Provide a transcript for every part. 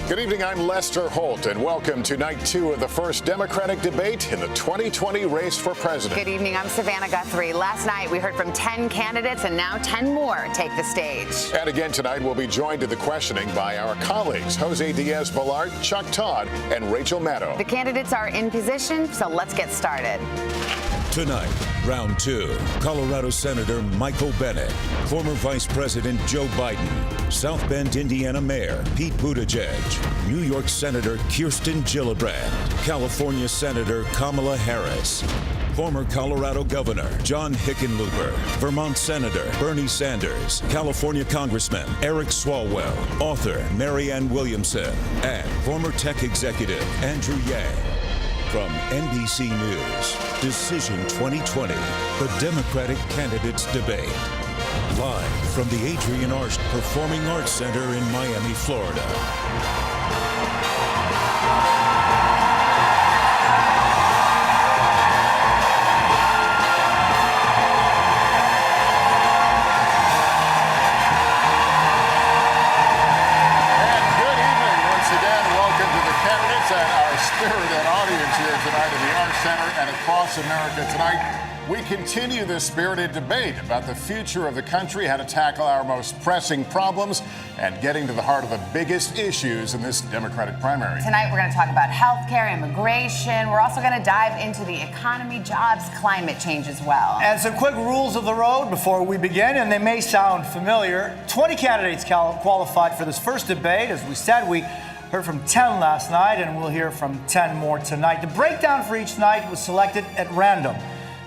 Good evening, I'm Lester Holt, and welcome to night 2 of the first Democratic debate in the 2020 race for president. Good evening, I'm Savannah Guthrie. Last night, we heard from 10 candidates, and now 10 more take the stage. And again tonight, we'll be joined in the questioning by our colleagues, Jose Diaz-Balart, Chuck Todd, and Rachel Maddow. The candidates are in position, so let's get started. Tonight, round 2, Colorado Senator Michael Bennet, former Vice President Joe Biden, South Bend, Indiana Mayor Pete Buttigieg, New York Senator Kirsten Gillibrand, California Senator Kamala Harris, former Colorado Governor John Hickenlooper, Vermont Senator Bernie Sanders, California Congressman Eric Swalwell, author Marianne Williamson, and former tech executive Andrew Yang. From NBC News, Decision 2020, the Democratic Candidates Debate. Live from the Adrienne Arsht Performing Arts Center in Miami, Florida. Spirited audience here tonight in the Arts Center and across America tonight. We continue this spirited debate about the future of the country, how to tackle our most pressing problems, and getting to the heart of the biggest issues in this Democratic primary. Tonight, we're going to talk about health care, immigration. We're also going to dive into the economy, jobs, climate change as well. And some quick rules of the road before we begin, and they may sound familiar. 20 candidates qualified for this first debate. As we said, we heard from 10 last night, and we'll hear from 10 more tonight. The breakdown for each night was selected at random.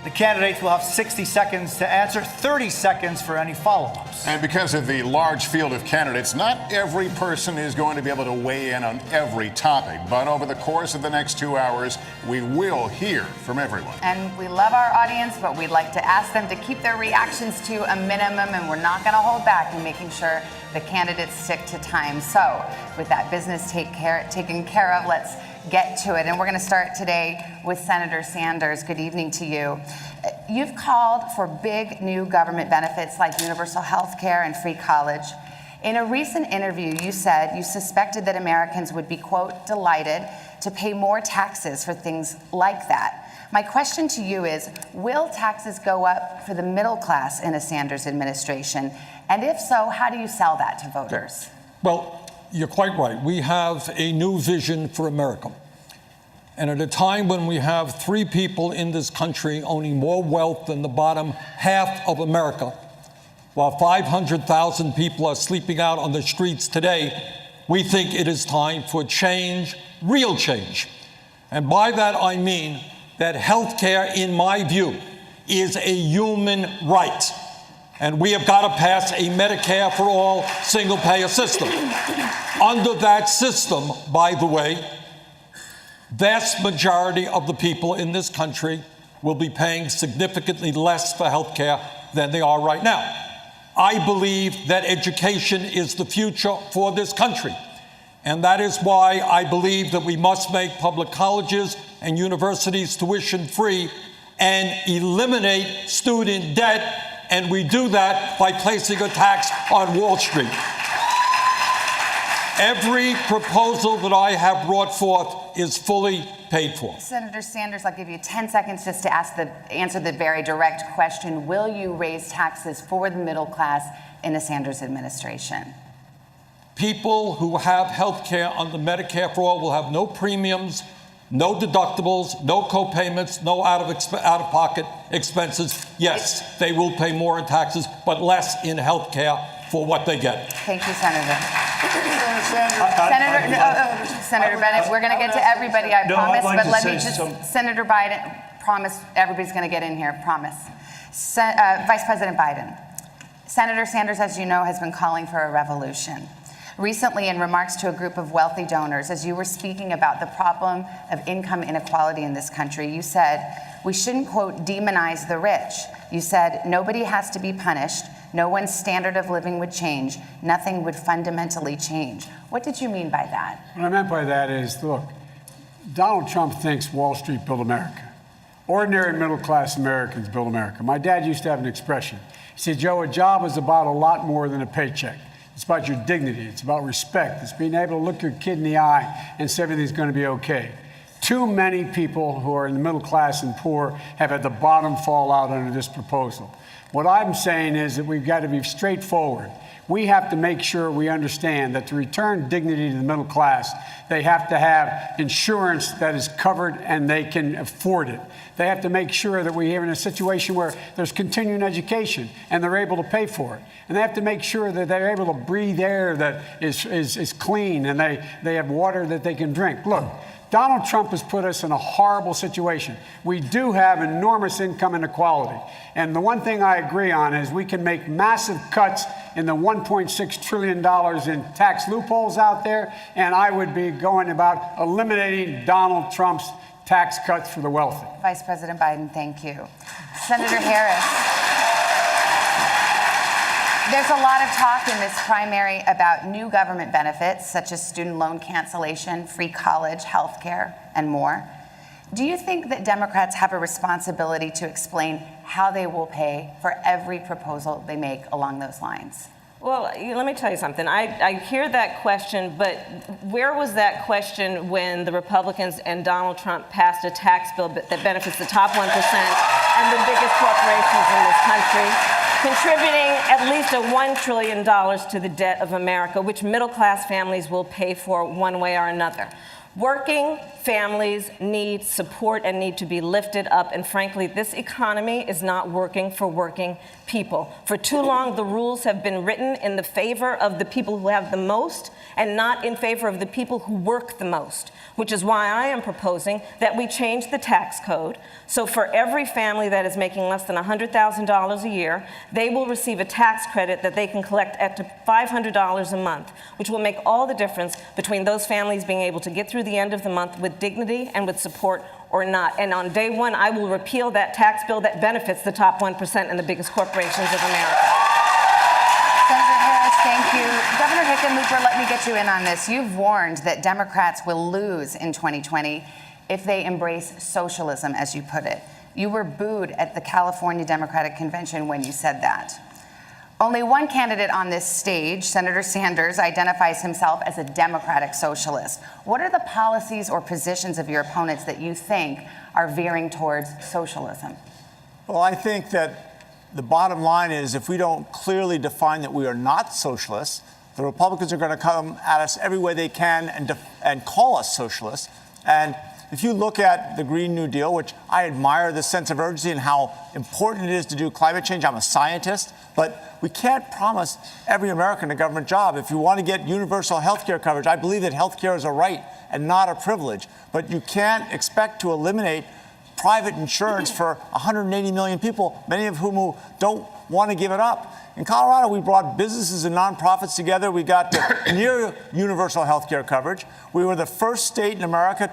The candidates will have 60 seconds to answer, 30 seconds for any follow-ups. And because of the large field of candidates, not every person is going to be able to weigh in on every topic. But over the course of the next 2 hours, we will hear from everyone. And we love our audience, but we'd like to ask them to keep their reactions to a minimum, and we're not going to hold back in making sure the candidates stick to time. So with that business taken care of, let's get to it. And we're going to start today with Senator Sanders. Good evening to you. You've called for big new government benefits like universal health care and free college. In a recent interview, you said you suspected that Americans would be, quote, delighted to pay more taxes for things like that. My question to you is, will taxes go up for the middle class in a Sanders administration? And if so, how do you sell that to voters? Well, you're quite right. We have a new vision for America. And at a time when we have 3 people in this country owning more wealth than the bottom half of America, while 500,000 people are sleeping out on the streets today, we think it is time for change, real change. And by that I mean that health care, in my view, is a human right. And we have got to pass a Medicare for all single-payer system. Under that system, by the way, vast majority of the people in this country will be paying significantly less for health care than they are right now. I believe that education is the future for this country. And that is why I believe that we must make public colleges and universities tuition-free and eliminate student debt. And we do that by placing a tax on Wall Street. Every proposal that I have brought forth is fully paid for. Senator Sanders, I'll give you 10 seconds just to answer the very direct question. Will you raise taxes for the middle class in the Sanders administration? People who have health care under Medicare for All will have no premiums, no deductibles, no co-payments, no out-of-pocket expenses. Yes, they will pay more in taxes, but less in health care for what they get. Thank you, Senator. Senator Bennett, we're going to get to everybody, I promise, but let me just, Senator Biden, promise everybody's going to get in here, promise. Vice President Biden, Senator Sanders, as you know, has been calling for a revolution. Recently, in remarks to a group of wealthy donors, as you were speaking about the problem of income inequality in this country, you said, we shouldn't, quote, demonize the rich. You said, nobody has to be punished. No one's standard of living would change. Nothing would fundamentally change. What did you mean by that? What I meant by that is, look, Donald Trump thinks Wall Street built America. Ordinary middle-class Americans build America. My dad used to have an expression. He said, Joe, a job is about a lot more than a paycheck. It's about your dignity. It's about respect. It's being able to look your kid in the eye and say everything's going to be okay. Too many people who are in the middle class and poor have had the bottom fall out under this proposal. What I'm saying is that we've got to be straightforward. We have to make sure we understand that to return dignity to the middle class, they have to have insurance that is covered and they can afford it. They have to make sure that we are in a situation where there's continuing education and they're able to pay for it. And they have to make sure that they're able to breathe air that is clean and they have water that they can drink. Look, Donald Trump has put us in a horrible situation. We do have enormous income inequality. And the one thing I agree on is we can make massive cuts in the $1.6 trillion in tax loopholes out there. And I would be going about eliminating Donald Trump's tax cuts for the wealthy. Vice President Biden, thank you. Senator Harris. There's a lot of talk in this primary about new government benefits, such as student loan cancellation, free college, health care, and more. Do you think that Democrats have a responsibility to explain how they will pay for every proposal they make along those lines? Well, let me tell you something. I hear that question, but where was that question when the Republicans and Donald Trump passed a tax bill that benefits the top 1% and the biggest corporations in this country, contributing at least $1 trillion to the debt of America, which middle-class families will pay for one way or another? Working families need support and need to be lifted up. And frankly, this economy is not working for working people. For too long, the rules have been written in the favor of the people who have the most and not in favor of the people who work the most, which is why I am proposing that we change the tax code. So for every family that is making less than $100,000 a year, they will receive a tax credit that they can collect up to $500 a month, which will make all the difference between those families being able to get through the end of the month with dignity and with support or not. And on day one, I will repeal that tax bill that benefits the top 1% and the biggest corporations of America. Senator Harris, thank you. Governor Hickenlooper, let me get you in on this. You've warned that Democrats will lose in 2020 if they embrace socialism, as you put it. You were booed at the California Democratic Convention when you said that. Only one candidate on this stage, Senator Sanders, identifies himself as a democratic socialist. What are the policies or positions of your opponents that you think are veering towards socialism? Well, I think that the bottom line is if we don't clearly define that we are not socialists, the Republicans are going to come at us every way they can and call us socialists. And if you look at the Green New Deal, which I admire the sense of urgency and how important it is to do climate change. I'm a scientist, but we can't promise every American a government job. If you want to get universal health care coverage, I believe that health care is a right and not a privilege. But you can't expect to eliminate private insurance for 180 million people, many of whom don't want to give it up. In Colorado, we brought businesses and nonprofits together. We got to near universal health care coverage. We were the first state in America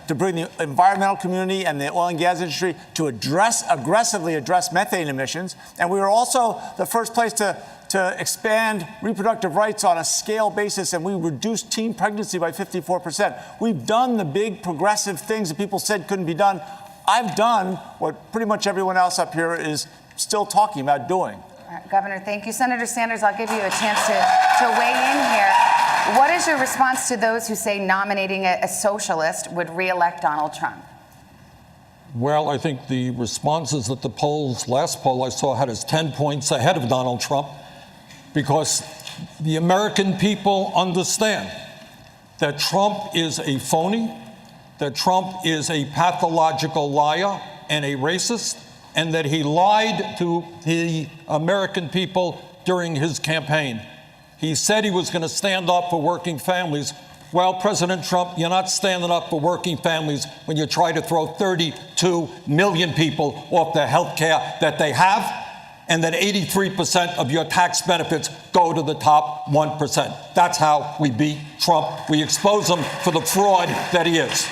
to bring the environmental community and the oil and gas industry to aggressively address methane emissions. And we were also the first place to expand reproductive rights on a scale basis, and we reduced teen pregnancy by 54%. We've done the big progressive things that people said couldn't be done. I've done what pretty much everyone else up here is still talking about doing. Governor, thank you. Senator Sanders, I'll give you a chance to weigh in here. What is your response to those who say nominating a socialist would re-elect Donald Trump? Well, I think the responses that last poll I saw had us 10 points ahead of Donald Trump, because the American people understand that Trump is a phony, that Trump is a pathological liar and a racist, and that he lied to the American people during his campaign. He said he was going to stand up for working families. Well, President Trump, you're not standing up for working families when you try to throw 32 million people off the health care that they have, and that 83% of your tax benefits go to the top 1%. That's how we beat Trump. We expose him for the fraud that he is.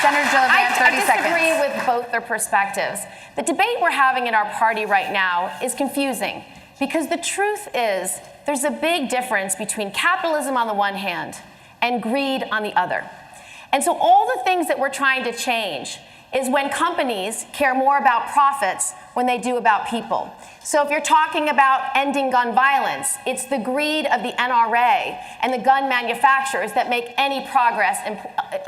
Senator Gillibrand, 30 I disagree with both their perspectives. The debate we're having in our party right now is confusing because the truth is there's a big difference between capitalism on the one hand and greed on the other. And so all the things that we're trying to change is when companies care more about profits when they do about people. So if you're talking about ending gun violence, it's the greed of the NRA and the gun manufacturers that make any progress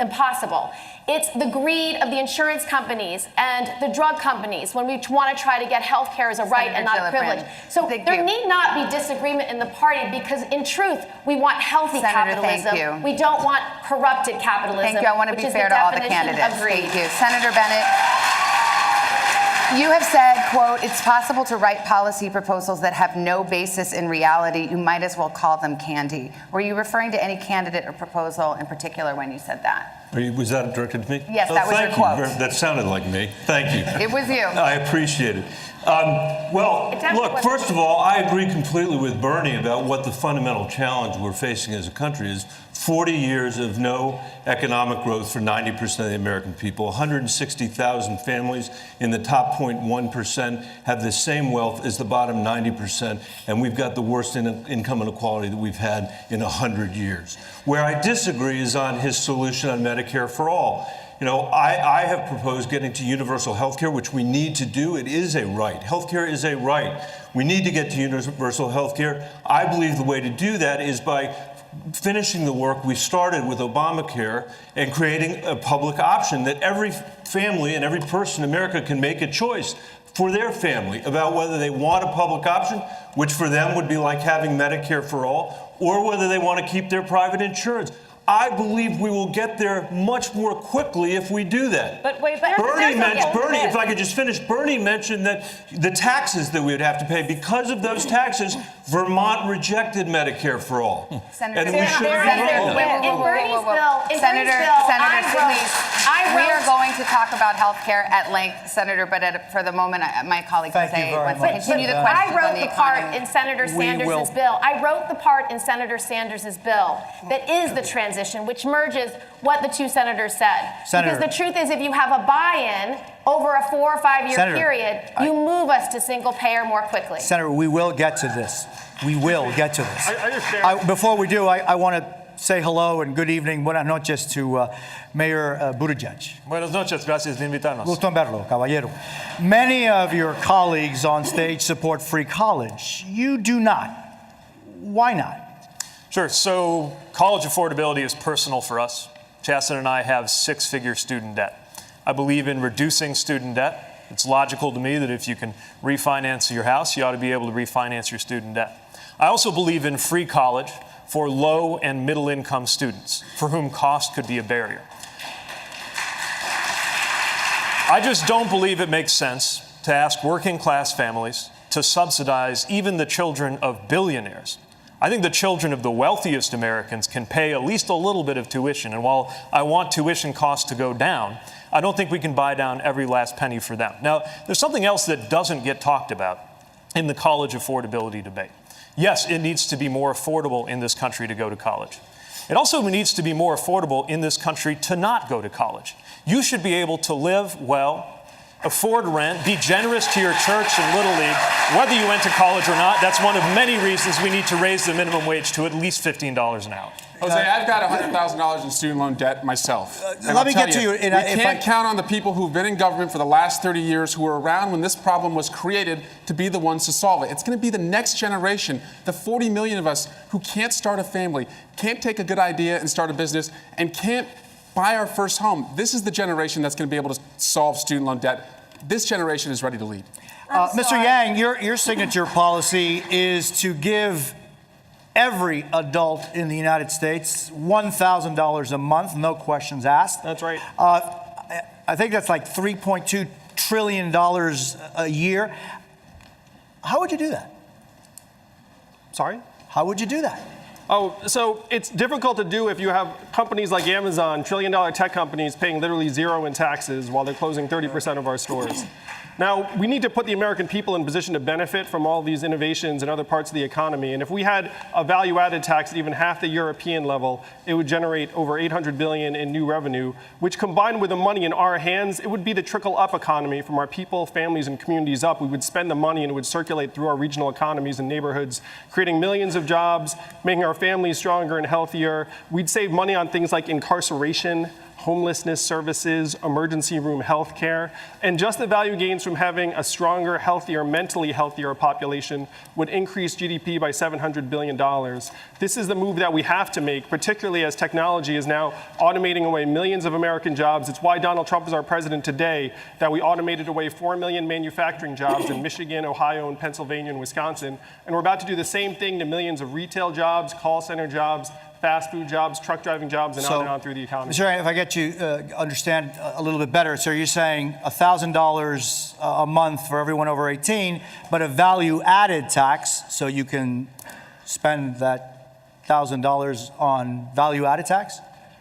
impossible. It's the greed of the insurance companies and the drug companies when we want to try to get health care as a right and not a privilege. So there need not be disagreement in the party because, in truth, we want healthy capitalism. Thank you. We don't want corrupted capitalism. Thank you. I want to be fair to all the candidates. Thank you. Senator Bennett, you have said, quote, it's possible to write policy proposals that have no basis in reality. You might as well call them candy. Were you referring to any candidate or proposal in particular when you said that? Was that directed to me? Yes, that was your quote. That sounded like me. Thank you. It was you. I appreciate it. Look, first of all, I agree completely with Bernie about what the fundamental challenge we're facing as a country is. 40 years of no economic growth for 90% of the American people. 160,000 families in the top 0.1% have the same wealth as the bottom 90%, and we've got the worst income inequality that we've had in 100 years. Where I disagree is on his solution on Medicare for all. You know, I have proposed getting to universal health care, which we need to do. It is a right. Health care is a right. We need to get to universal health care. I believe the way to do that is by finishing the work we started with Obamacare and creating a public option that every family and every person in America can make a choice for their family about whether they want a public option, which for them would be like having Medicare for all, or whether they want to keep their private insurance. I believe we will get there much more quickly if we do that. But wait, Bernie, if I could just finish, Bernie mentioned that the taxes that we would have to pay. Because of those taxes, Vermont rejected Medicare for all. Senator, and we should we are going to talk about health care at length, Senator, but for the moment, my colleague will say, let's continue the questions I wrote on the part in Senator Sanders' bill. I wrote the part in Senator Sanders' bill that is the transition, which merges what the two senators said. Because the truth is, if you have a buy-in over a 4 or 5 year period, you move us to single payer more quickly. Senator, we will get to this. We will get to this. Before we do, I want to say hello and good evening, buenas noches to Mayor Buttigieg. Buenas noches, gracias de invitarnos. Gusto en verlo, caballero. Many of your colleagues on stage support free college. You do not. Why not? Sure. So college affordability is personal for us. Chasten and I have 6-figure student debt. I believe in reducing student debt. It's logical to me that if you can refinance your house, you ought to be able to refinance your student debt. I also believe in free college for low and middle income students for whom cost could be a barrier. I just don't believe it makes sense to ask working class families to subsidize even the children of billionaires. I think the children of the wealthiest Americans can pay at least a little bit of tuition. And while I want tuition costs to go down, I don't think we can buy down every last penny for them. Now, there's something else that doesn't get talked about in the college affordability debate. Yes, it needs to be more affordable in this country to go to college. It also needs to be more affordable in this country to not go to college. You should be able to live well, afford rent, be generous to your church and Little League, whether you went to college or not. That's one of many reasons we need to raise the minimum wage to at least $15 an hour. Jose, I've got $100,000 in student loan debt myself. Let me get to you. We can't count on the people who've been in government for the last 30 years who were around when this problem was created to be the ones to solve it. It's going to be the next generation, the 40 million of us who can't start a family, can't take a good idea and start a business, and can't buy our first home. This is the generation that's going to be able to solve student loan debt. This generation is ready to lead. Mr. Yang, your signature policy is to give every adult in the United States $1,000 a month, no questions asked. That's right. I think that's like $3.2 trillion a year. How would you do that? Sorry? How would you do that? Oh, so it's difficult to do if you have companies like Amazon, trillion-dollar tech companies paying literally zero in taxes while they're closing 30% of our stores. Now, we need to put the American people in position to benefit from all these innovations in other parts of the economy. And if we had a value-added tax at even half the European level, it would generate over $800 billion in new revenue, which combined with the money in our hands, it would be the trickle-up economy from our people, families, and communities up. We would spend the money and it would circulate through our regional economies and neighborhoods, creating millions of jobs, making our families stronger and healthier. We'd save money on things like incarceration, homelessness services, emergency room health care, and just the value gains from having a stronger, healthier, mentally healthier population would increase GDP by $700 billion. This is the move that we have to make, particularly as technology is now automating away millions of American jobs. It's why Donald Trump is our president today, that we automated away 4 million manufacturing jobs in Michigan, Ohio, and Pennsylvania, and Wisconsin. And we're about to do the same thing to millions of retail jobs, call center jobs, fast food jobs, truck driving jobs, and on through the economy. Mr. Yang, if I get you understand a little bit better, so you're saying $1,000 a month for everyone over 18, but a value-added tax, so you can spend that $1,000 on value-added tax?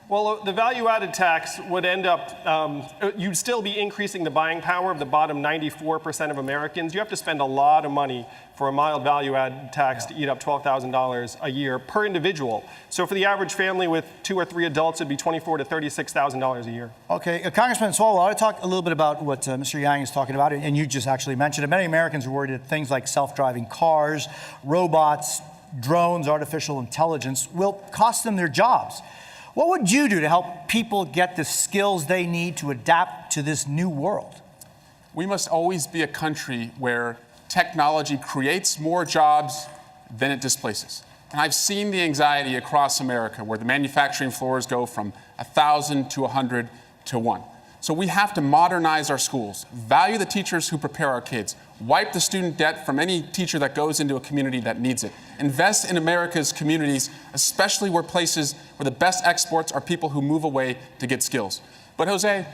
Well, the value-added tax would end up, you'd still be increasing the buying power of the bottom 94% of Americans. You have to spend a lot of money for a mild value-added tax to eat up $12,000 a year per individual. So for the average family with 2 or 3 adults, it'd be $24,000 to $36,000 a year. Okay, Congressman Swalwell, I want to talk a little bit about what Mr. Yang is talking about, and you just actually mentioned it. Many Americans are worried that things like self-driving cars, robots, drones, artificial intelligence will cost them their jobs. What would you do to help people get the skills they need to adapt to this new world? We must always be a country where technology creates more jobs than it displaces. And I've seen the anxiety across America where the manufacturing floors go from 1,000 to 100 to 1. So we have to modernize our schools, value the teachers who prepare our kids, wipe the student debt from any teacher that goes into a community that needs it, invest in America's communities, especially where the best exports are people who move away to get skills. But Jose,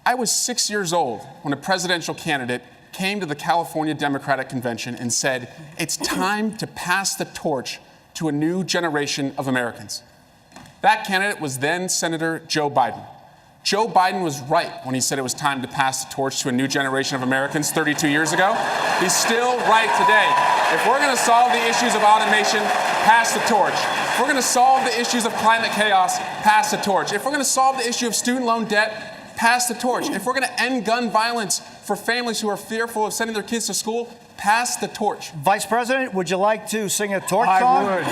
I was 6 years old when a presidential candidate came to the California Democratic Convention and said, it's time to pass the torch to a new generation of Americans. That candidate was then Senator Joe Biden. Joe Biden was right when he said it was time to pass the torch to a new generation of Americans 32 years ago. He's still right today. If we're going to solve the issues of automation, pass the torch. If we're going to solve the issues of climate chaos, pass the torch. If we're going to solve the issue of student loan debt, pass the torch. If we're going to end gun violence for families who are fearful of sending their kids to school, pass the torch. Vice President, would you like to sing a torch song? I would.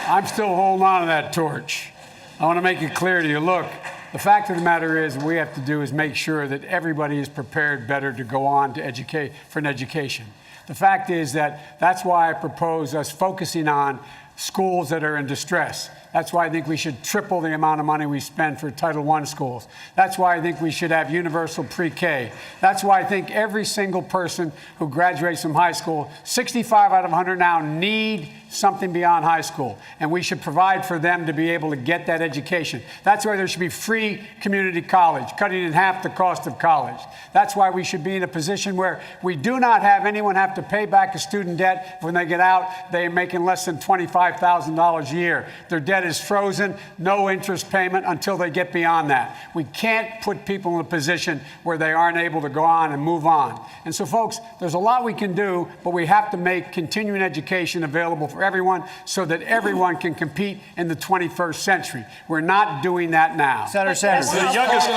I'm still holding on to that torch. I want to make it clear to you, look, the fact of the matter is what we have to do is make sure that everybody is prepared better to go on to educate for an education. The fact is that's why I propose us focusing on schools that are in distress. That's why I think we should triple the amount of money we spend for Title I schools. That's why I think we should have universal pre-K. That's why I think every single person who graduates from high school, 65 out of 100 now, need something beyond high school. And we should provide for them to be able to get that education. That's why there should be free community college, cutting in half the cost of college. That's why we should be in a position where we do not have anyone have to pay back a student debt when they get out. They're making less than $25,000 a year. Their debt is frozen, no interest payment until they get beyond that. We can't put people in a position where they aren't able to go on and move on. And so, folks, there's a lot we can do, but we have to make continuing education available for everyone so that everyone can compete in the 21st century. We're not doing that now. Senator Sanders. As the youngest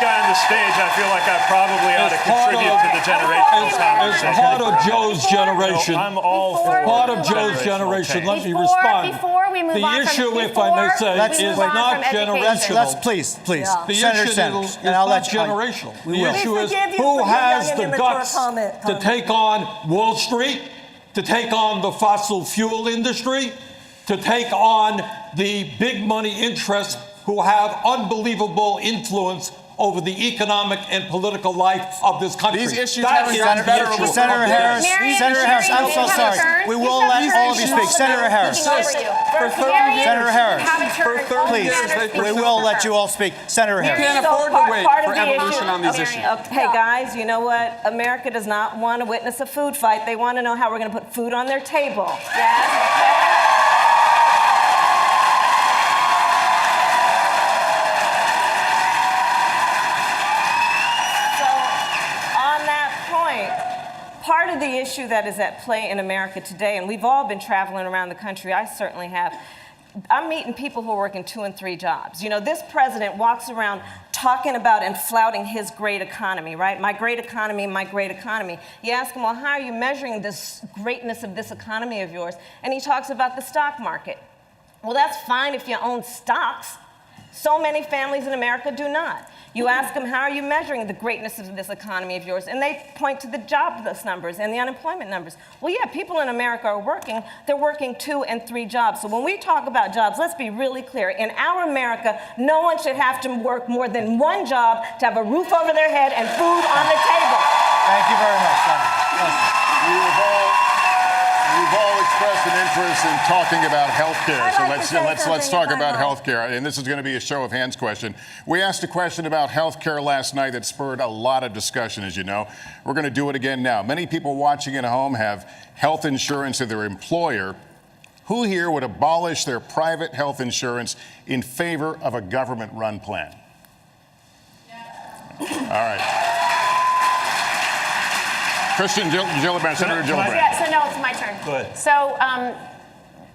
guy on the stage, I feel like I probably ought to contribute to the generational conversation. As part of Joe's generation, I'm all for part of Joe's generation, let me respond. Before we move on the issue, from if I may say, is not generational. Please. The Senator issue Sanders. is not generational. The issue is who has the guts to take on Wall Street, to take on the fossil fuel industry, to take on the big money interests who have unbelievable influence over the economic and political life of this country. These issues haven't gotten better over Senator Harris, I'm so sorry. We will let all of you speak. Senator Harris. Senator Harris. Please, we will let you all speak. Senator Harris. You can't afford to wait for evolution on these issues. Hey, guys, you know what? America does not want to witness a food fight. They want to know how we're going to put food on their table. Yes. Part of the issue that is at play in America today, and we've all been traveling around the country, I certainly have, I'm meeting people who are working 2 and 3 jobs. You know, this president walks around talking about and flouting his great economy, right? My great economy, my great economy. You ask him, well, how are you measuring this greatness of this economy of yours? And he talks about the stock market. Well, that's fine if you own stocks. So many families in America do not. You ask them, how are you measuring the greatness of this economy of yours? And they point to the jobless numbers and the unemployment numbers. Well, yeah, people in America are working. They're working 2 and 3 jobs. So when we talk about jobs, let's be really clear. In our America, no one should have to work more than 1 job to have a roof over their head and food on the table. Thank you very much, Senator. You've all expressed an interest in talking about health care. So let's talk about health care. And this is going to be a show of hands question. We asked a question about health care last night that spurred a lot of discussion, as you know. We're going to do it again now. Many people watching at home have health insurance of their employer. Who here would abolish their private health insurance in favor of a government-run plan? All right. Christian Gillibrand, Senator Gillibrand. Yeah, so no, it's my turn. Go ahead. So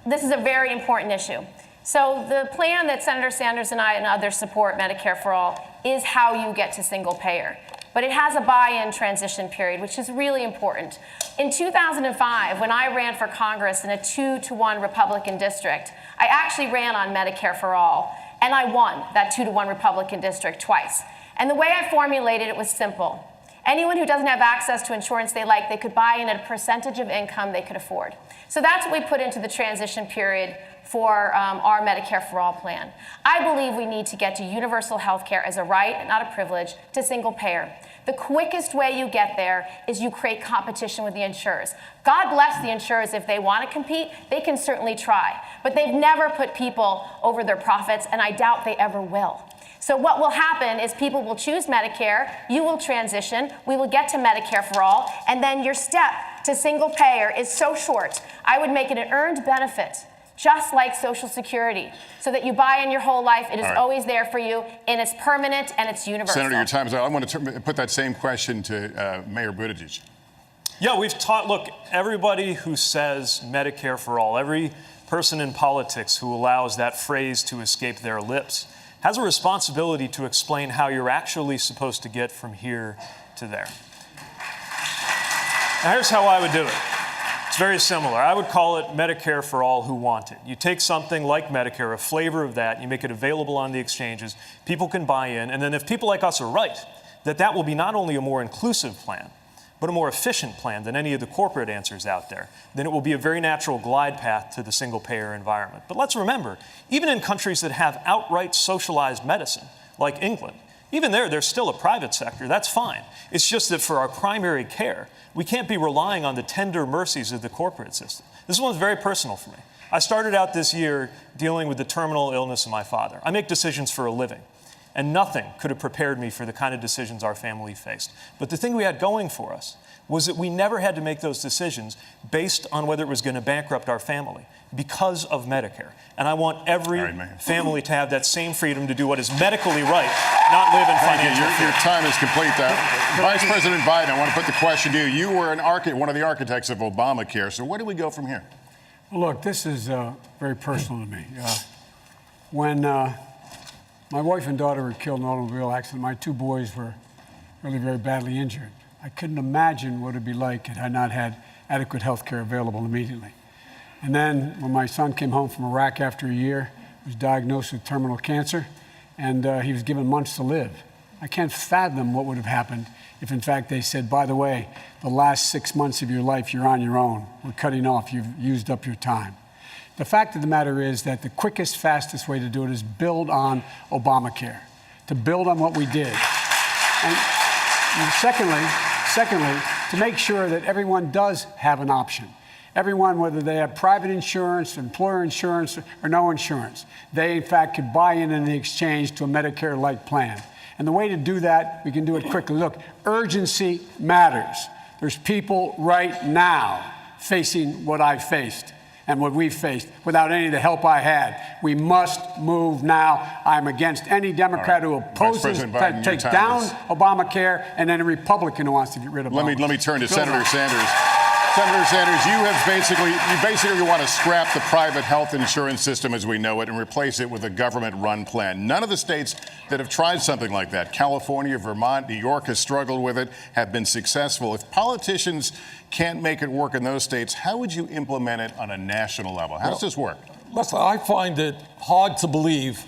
this is a very important issue. So the plan that Senator Sanders and I and others support, Medicare for All, is how you get to single payer. But it has a buy-in transition period, which is really important. In 2005, when I ran for Congress in a 2-to-1 Republican district, I actually ran on Medicare for All, and I won that 2-to-1 Republican district twice. And the way I formulated it was simple. Anyone who doesn't have access to insurance they like, they could buy in at a percentage of income they could afford. So that's what we put into the transition period for our Medicare for All plan. I believe we need to get to universal health care as a right, not a privilege, to single payer. The quickest way you get there is you create competition with the insurers. God bless the insurers. If they want to compete, they can certainly try. But they've never put people over their profits, and I doubt they ever will. So what will happen is people will choose Medicare, you will transition, we will get to Medicare for All, and then your step to single payer is so short. I would make it an earned benefit, just like Social Security, so that you buy in your whole life. It is always there for you, and it's permanent, and it's universal. Senator, your time is up. I want to put that same question to Mayor Buttigieg. Yeah, we've taught, look, everybody who says Medicare for All, every person in politics who allows that phrase to escape their lips, has a responsibility to explain how you're actually supposed to get from here to there. Now, here's how I would do it. It's very similar. I would call it Medicare for all who want it. You take something like Medicare, a flavor of that, you make it available on the exchanges, people can buy in, and then if people like us are right, that will be not only a more inclusive plan, but a more efficient plan than any of the corporate answers out there, then it will be a very natural glide path to the single-payer environment. But let's remember, even in countries that have outright socialized medicine, like England, even there's still a private sector. That's fine. It's just that for our primary care, we can't be relying on the tender mercies of the corporate system. This one's very personal for me. I started out this year dealing with the terminal illness of my father. I make decisions for a living. And nothing could have prepared me for the kind of decisions our family faced. But the thing we had going for us was that we never had to make those decisions based on whether it was going to bankrupt our family because of Medicare. And I want every family to have that same freedom to do what is medically right, not live in financial fear. Your time is complete. Vice President Biden, I want to put the question to you. You were one of the architects of Obamacare. So where do we go from here? Well, look, this is very personal to me. When my wife and daughter were killed in an automobile accident, my 2 boys were really very badly injured. I couldn't imagine what it would be like had I not had adequate health care available immediately. And then when my son came home from Iraq after a year, he was diagnosed with terminal cancer, and he was given months to live. I can't fathom what would have happened if, in fact, they said, by the way, the last 6 months of your life, you're on your own. We're cutting off. You've used up your time. The fact of the matter is that the quickest, fastest way to do it is build on Obamacare, to build on what we did. And secondly, to make sure that everyone does have an option. Everyone, whether they have private insurance, employer insurance, or no insurance, they, in fact, could buy in the exchange to a Medicare-like plan. And the way to do that, we can do it quickly. Look, urgency matters. There's people right now facing what I faced and what we've faced without any of the help I had. We must move now. I'm against any Democrat who opposes to take down Obamacare and any Republican who wants to get rid of Obamacare. Let me turn to Senator Sanders. Senator Sanders, you basically want to scrap the private health insurance system as we know it and replace it with a government-run plan. None of the states that have tried something like that, California, Vermont, New York, has struggled with it, have been successful. If politicians can't make it work in those states, how would you implement it on a national level? How does this work? Listen, I find it hard to believe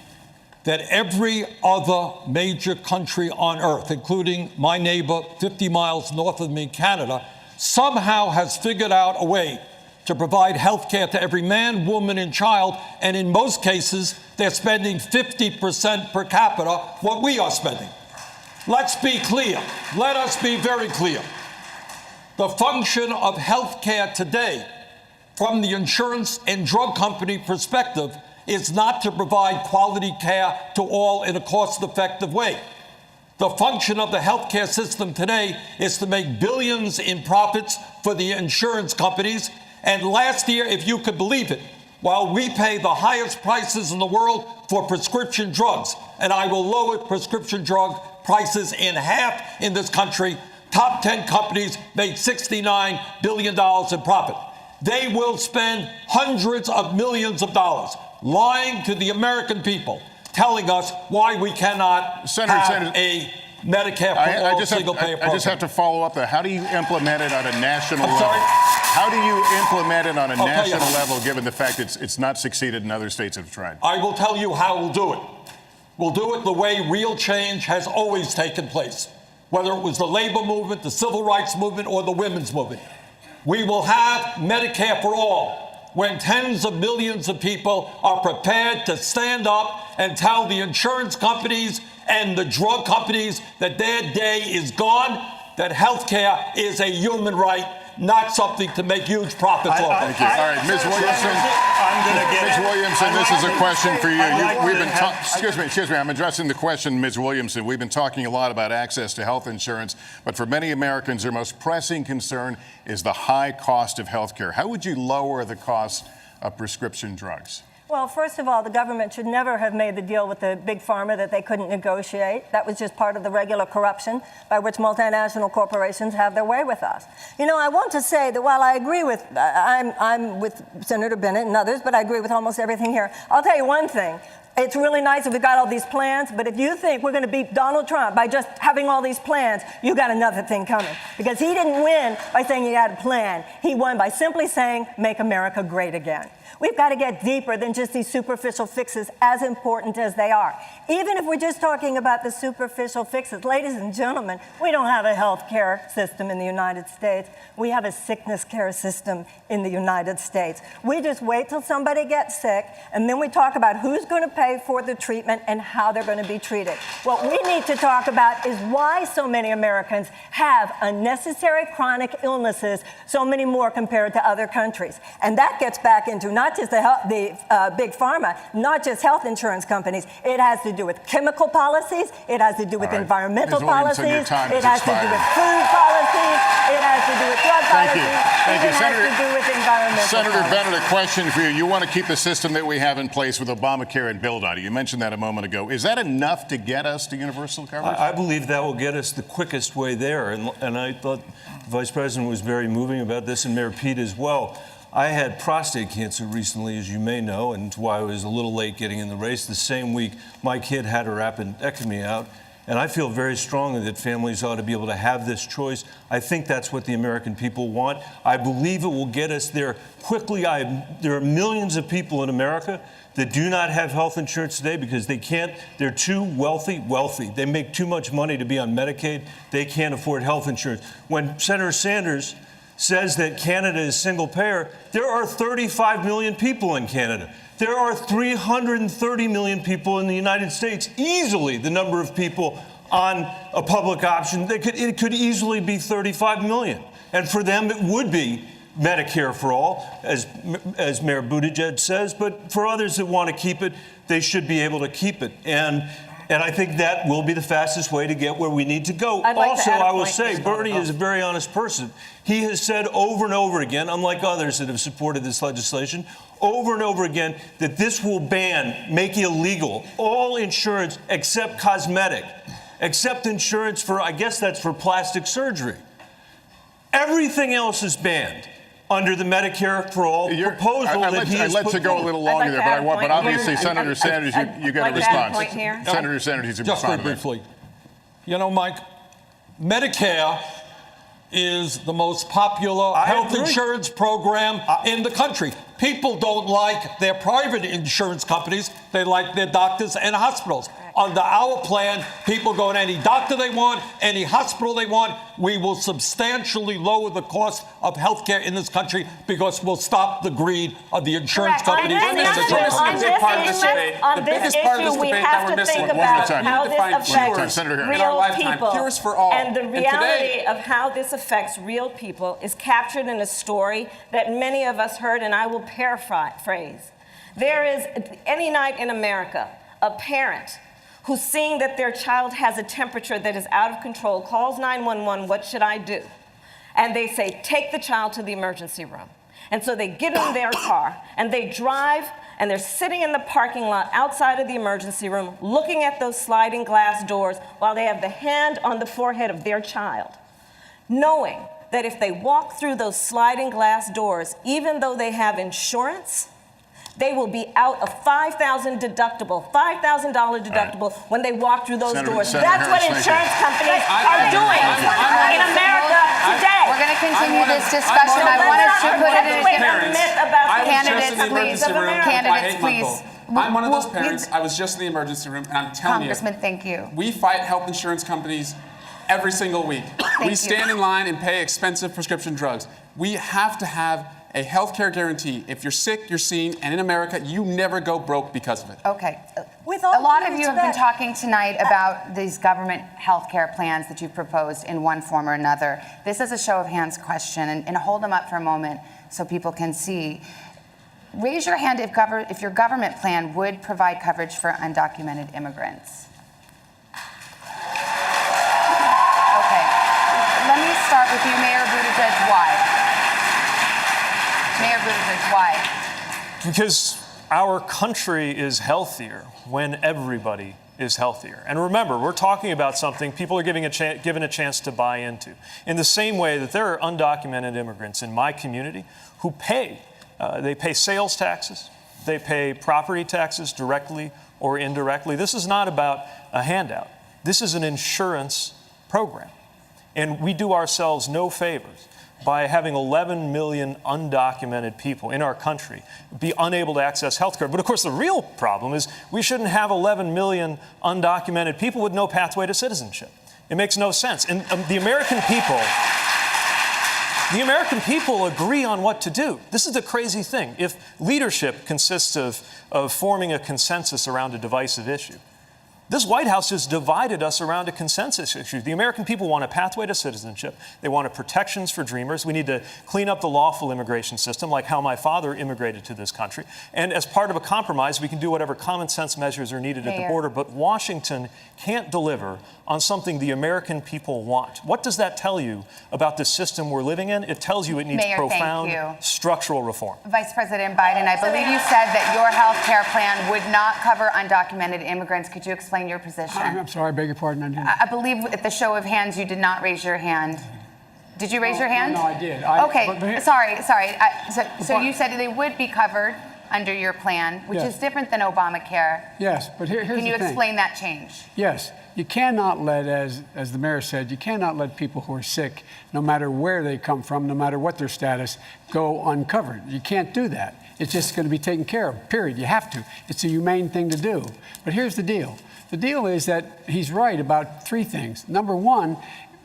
that every other major country on earth, including my neighbor 50 miles north of me, Canada, somehow has figured out a way to provide health care to every man, woman, and child, and in most cases, they're spending 50% per capita what we are spending. Let's be clear. Let us be very clear. The function of health care today, from the insurance and drug company perspective, is not to provide quality care to all in a cost-effective way. The function of the healthcare system today is to make billions in profits for the insurance companies. And last year, if you could believe it, while we pay the highest prices in the world for prescription drugs, and I will lower prescription drug prices in half in this country, top 10 companies made $69 billion in profit. They will spend hundreds of millions of dollars lying to the American people, telling us why we cannot have a Medicare for all single-payer program. I just have to follow up there. How do you implement it on a national level? How do you implement it on a national level, given the fact it's not succeeded and other states have tried? I will tell you how we'll do it. We'll do it the way real change has always taken place, whether it was the labor movement, the civil rights movement, or the women's movement. We will have Medicare for all, when tens of millions of people are prepared to stand up and tell the insurance companies and the drug companies that their day is gone, that health care is a human right, not something to make huge profits off of. Thank you. All right, Ms. Williamson. Ms. Williamson, this is a question for you. Excuse me. I'm addressing the question, Ms. Williamson. We've been talking a lot about access to health insurance, but for many Americans, their most pressing concern is the high cost of health care. How would you lower the cost of prescription drugs? Well, first of all, the government should never have made the deal with the big pharma that they couldn't negotiate. That was just part of the regular corruption by which multinational corporations have their way with us. You know, I want to say that while I agree with, I'm with Senator Bennett and others, but I agree with almost everything here. I'll tell you one thing. It's really nice that we've got all these plans, but if you think we're going to beat Donald Trump by just having all these plans, you got another thing coming. Because he didn't win by saying he had a plan. He won by simply saying, make America great again. We've got to get deeper than just these superficial fixes, as important as they are. Even if we're just talking about the superficial fixes, ladies and gentlemen, we don't have a health care system in the United States. We have a sickness care system in the United States. We just wait till somebody gets sick, and then we talk about who's going to pay for the treatment and how they're going to be treated. What we need to talk about is why so many Americans have unnecessary chronic illnesses, so many more compared to other countries. And that gets back into not just the big pharma, not just health insurance companies. It has to do with chemical policies. It has to do with environmental policies. It has to do with food policies. It has to do with drug policies. Thank you. It has to do with environmental Senator policies. Bennett, a question for you. You want to keep the system that we have in place with Obamacare and build on it. You mentioned that a moment ago. Is that enough to get us to universal coverage? I believe that will get us the quickest way there. And I thought the Vice President was very moving about this, and Mayor Pete as well. I had prostate cancer recently, as you may know, and it's why I was a little late getting in the race. The same week, my kid had her appendectomy out. And I feel very strongly that families ought to be able to have this choice. I think that's what the American people want. I believe it will get us there quickly. There are millions of people in America that do not have health insurance today because they can't. They're too wealthy. They make too much money to be on Medicaid. They can't afford health insurance. When Senator Sanders says that Canada is single payer, there are 35 million people in Canada. There are 330 million people in the United States, easily the number of people on a public option. It could easily be 35 million. And for them, it would be Medicare for all, as Mayor Buttigieg says. But for others that want to keep it, they should be able to keep it. And I think that will be the fastest way to get where we need to go. Also, I will say, Bernie is a very honest person. He has said over and over again, unlike others that have supported this legislation, over and over again, that this will make illegal all insurance except cosmetic, except insurance for, I guess that's for plastic surgery. Everything else is banned under the Medicare for All proposal that he has put forward. I'd let you go a little longer there, but obviously, Senator Sanders, you got a response. Senator Sanders, you just very briefly. You know, Mike, Medicare is the most popular health insurance program in the country. People don't like their private insurance companies. They like their doctors and hospitals. Under our plan, people go to any doctor they want, any hospital they want. We will substantially lower the cost of health care in this country because we'll stop the greed of the insurance companies and the drug companies. On this issue, we have to think about how this affects real people. And the reality of how this affects real people is captured in a story that many of us heard, and I will paraphrase. There is, any night in America, a parent who's seeing that their child has a temperature that is out of control, calls 911, what should I do? And they say, take the child to the emergency room. And so they get in their car and they drive, and they're sitting in the parking lot outside of the emergency room, looking at those sliding glass doors while they have the hand on the forehead of their child, knowing that if they walk through those sliding glass doors, even though they have insurance, they will be out a $5,000 deductible when they walk through those doors. That's what insurance companies are doing in America today. We're going to continue this discussion. I wanted to put it in a myth about candidates, please. I'm one of those parents. I was just in the emergency room, and I'm telling you, Congressman, thank you. We fight health insurance companies every single week. We stand in line and pay expensive prescription drugs. We have to have a health care guarantee. If you're sick, you're seen, and in America, you never go broke because of it. Okay. A lot of you have been talking tonight about these government health care plans that you've proposed in one form or another. This is a show of hands question, and hold them up for a moment so people can see. Raise your hand if your government plan would provide coverage for undocumented immigrants. Okay. Let me start with you, Mayor Buttigieg. Why? Mayor Buttigieg, why? Because our country is healthier when everybody is healthier. And remember, we're talking about something people are given a chance to buy into. In the same way that there are undocumented immigrants in my community who pay. They pay sales taxes. They pay property taxes directly or indirectly. This is not about a handout. This is an insurance program. And we do ourselves no favors by having 11 million undocumented people in our country be unable to access health care. But of course, the real problem is we shouldn't have 11 million undocumented people with no pathway to citizenship. It makes no sense. And the American people agree on what to do. This is the crazy thing. If leadership consists of forming a consensus around a divisive issue, this White House has divided us around a consensus issue. The American people want a pathway to citizenship. They want protections for dreamers. We need to clean up the lawful immigration system, like how my father immigrated to this country. And as part of a compromise, we can do whatever common sense measures are needed at the border. But Washington can't deliver on something the American people want. What does that tell you about the system we're living in? It tells you it needs profound structural reform. Vice President Biden, I believe you said that your health care plan would not cover undocumented immigrants. Could you explain your position? I'm sorry, I beg your pardon. I believe at the show of hands, you did not raise your hand. Did you raise your hand? No, I did. Okay, sorry. So you said they would be covered under your plan, which is different than Obamacare. Yes, but here's the thing. Can you explain that change? Yes. You cannot let, as the mayor said, you cannot let people who are sick, no matter where they come from, no matter what their status, go uncovered. You can't do that. It's just going to be taken care of, period. You have to. It's a humane thing to do. But here's the deal. The deal is that he's right about three things. Number one,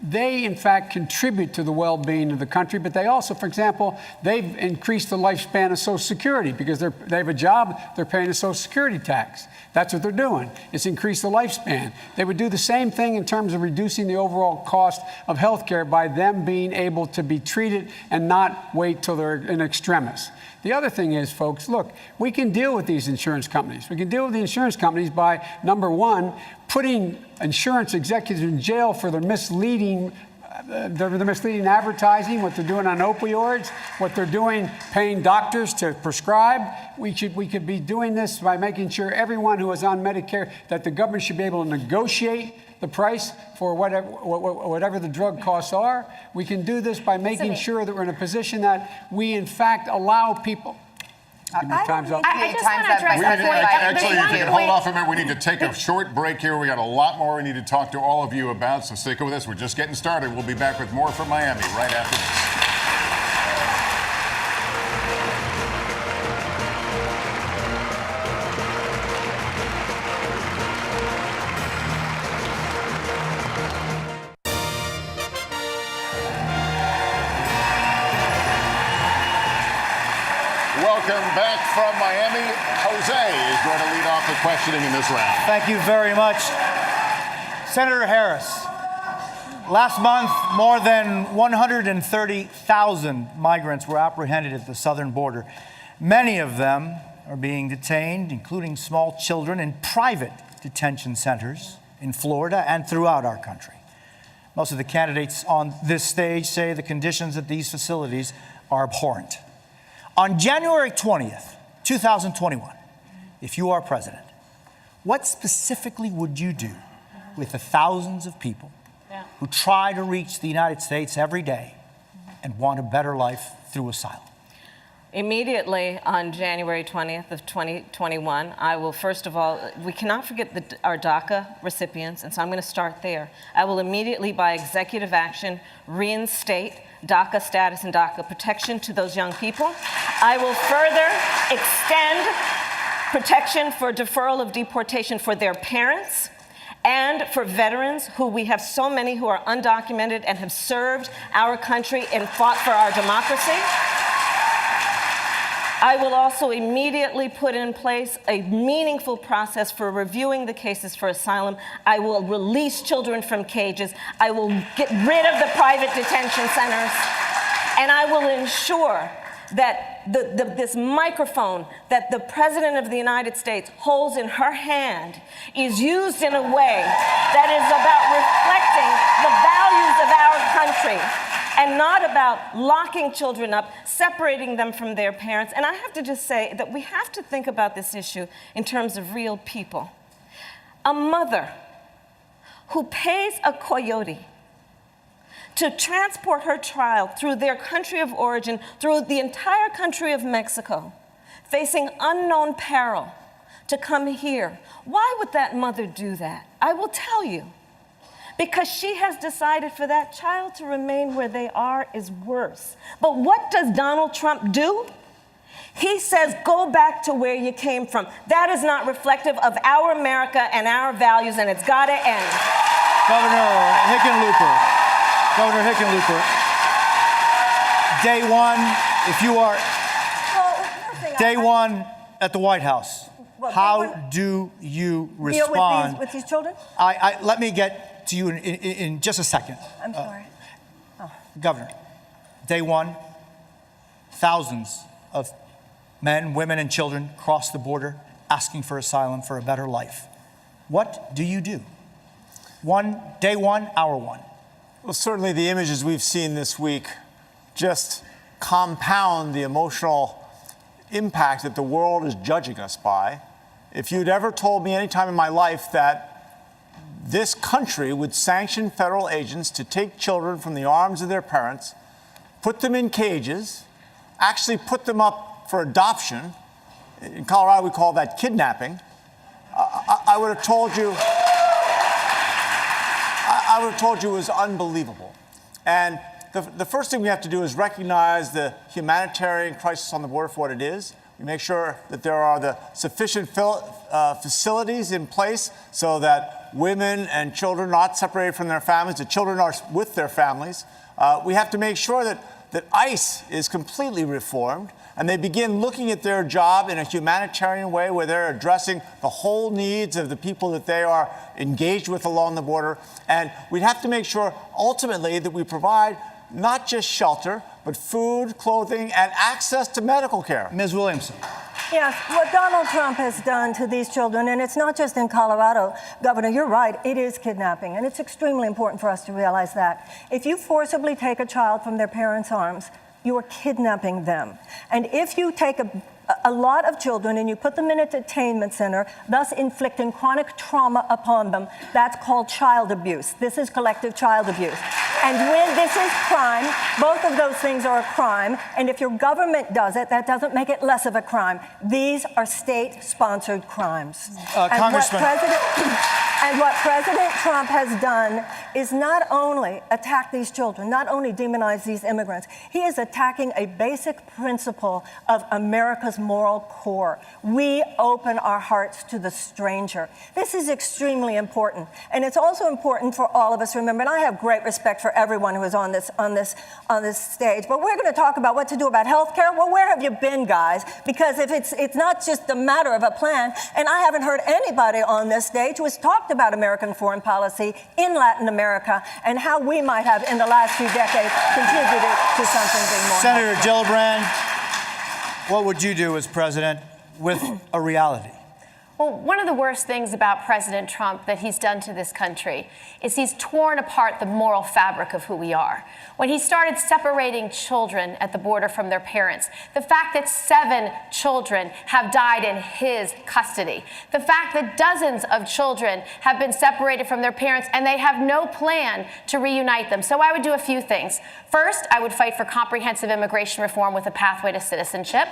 they, in fact, contribute to the well-being of the country, but they also, for example, they've increased the lifespan of Social Security because they have a job, they're paying a Social Security tax. That's what they're doing. It's increased the lifespan. They would do the same thing in terms of reducing the overall cost of health care by them being able to be treated and not wait till they're in extremis. The other thing is, folks, look, we can deal with these insurance companies. We can deal with the insurance companies by, number one, putting insurance executives in jail for their misleading advertising, what they're doing on opioids, what they're doing paying doctors to prescribe. We could be doing this by making sure everyone who is on Medicare, that the government should be able to negotiate the price for whatever the drug costs are. We can do this by making sure that we're in a position that we, in fact, allow people Time's up. I just want to Time's up. address that point. Actually, if you can hold point. off a minute, we need to take a short break here. We got a lot more we need to talk to all of you about, so stick with us. We're just getting started. We'll be back with more from Miami right after this. Welcome back from Miami. Jose is going to lead off the questioning in this round. Thank you very much. Senator Harris, last month, more than 130,000 migrants were apprehended at the southern border. Many of them are being detained, including small children, in private detention centers in Florida and throughout our country. Most of the candidates on this stage say the conditions at these facilities are abhorrent. On January 20th, 2021, if you are president, what specifically would you do with the thousands of people who try to reach the United States every day and want a better life through asylum? Immediately on January 20th of 2021, I will, first of all, we cannot forget our DACA recipients, and so I'm going to start there. I will immediately, by executive action, reinstate DACA status and DACA protection to those young people. I will further extend protection for deferral of deportation for their parents and for veterans, who we have so many who are undocumented and have served our country and fought for our democracy. I will also immediately put in place a meaningful process for reviewing the cases for asylum. I will release children from cages. I will get rid of the private detention centers. And I will ensure that this microphone that the President of the United States holds in her hand is used in a way that is about reflecting the values of our country, and not about locking children up, separating them from their parents. And I have to just say that we have to think about this issue in terms of real people. A mother who pays a coyote to transport her child through their country of origin, through the entire country of Mexico, facing unknown peril to come here. Why would that mother do that? I will tell you. Because she has decided for that child to remain where they are is worse. But what does Donald Trump do? He says, go back to where you came from. That is not reflective of our America and our values, and it's got to end. Governor Hickenlooper, day one, if you are, day one at the White House, how do you respond? Deal with these children? Let me get to you in just a second. I'm sorry. Governor, day one, thousands of men, women, and children cross the border asking for asylum for a better life. What do you do? Day one, hour one. Well, certainly the images we've seen this week just compound the emotional impact that the world is judging us by. If you'd ever told me any time in my life that this country would sanction federal agents to take children from the arms of their parents, put them in cages, actually put them up for adoption. In Colorado, we call that kidnapping. I would have told you. I would have told you it was unbelievable. And the first thing we have to do is recognize the humanitarian crisis on the border for what it is. We make sure that there are the sufficient facilities in place so that women and children are not separated from their families, the children are with their families. We have to make sure that ICE is completely reformed and they begin looking at their job in a humanitarian way where they're addressing the whole needs of the people that they are engaged with along the border. And we'd have to make sure ultimately that we provide not just shelter, but food, clothing, and access to medical care. Ms. Williamson. Yes, what Donald Trump has done to these children, and it's not just in Colorado, Governor, you're right, it is kidnapping, and it's extremely important for us to realize that. If you forcibly take a child from their parents' arms, you are kidnapping them. And if you take a lot of children and you put them in a detainment center, thus inflicting chronic trauma upon them, that's called child abuse. This is collective child abuse. And when this is crime, both of those things are a crime. And if your government does it, that doesn't make it less of a crime. These are state-sponsored crimes. Congressman. And what President Trump has done is not only attack these children, not only demonize these immigrants, he is attacking a basic principle of America's moral core. We open our hearts to the stranger. This is extremely important. And it's also important for all of us to remember, and I have great respect for everyone who is on this stage, but we're going to talk about what to do about health care. Well, where have you been, guys? Because if it's not just a matter of a plan, and I haven't heard anybody on this stage who has talked about American foreign policy in Latin America and how we might have, in the last few decades, contributed to something big more. Senator Gillibrand, what would you do as president with a reality? Well, one of the worst things about President Trump that he's done to this country is he's torn apart the moral fabric of who we are. When he started separating children at the border from their parents, the fact that 7 children have died in his custody, the fact that dozens of children have been separated from their parents and they have no plan to reunite them. So I would do a few things. First, I would fight for comprehensive immigration reform with a pathway to citizenship.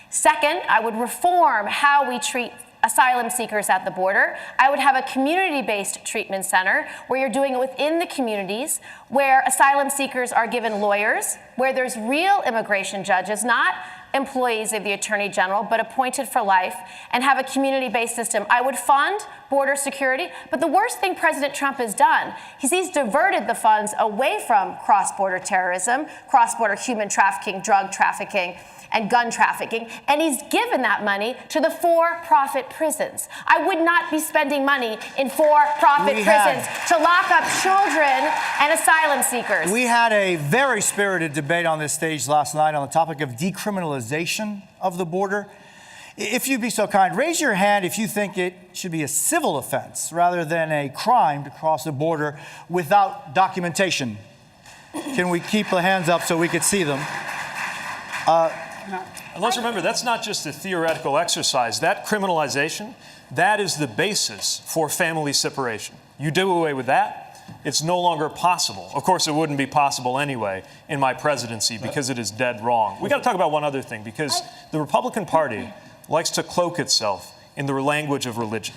Second, I would reform how we treat asylum seekers at the border. I would have a community-based treatment center where you're doing it within the communities, where asylum seekers are given lawyers, where there's real immigration judges, not employees of the Attorney General, but appointed for life, and have a community-based system. I would fund border security, but the worst thing President Trump has done is he's diverted the funds away from cross-border terrorism, cross-border human trafficking, drug trafficking, and gun trafficking, and he's given that money to the for-profit prisons. I would not be spending money in for-profit prisons to lock up children and asylum seekers. We had a very spirited debate on this stage last night on the topic of decriminalization of the border. If you'd be so kind, raise your hand if you think it should be a civil offense rather than a crime to cross the border without documentation. Can we keep the hands up so we could see them? And let's remember, that's not just a theoretical exercise. That criminalization, that is the basis for family separation. You do away with that, it's no longer possible. Of course, it wouldn't be possible anyway in my presidency because it is dead wrong. We got to talk about one other thing, because the Republican Party likes to cloak itself in the language of religion.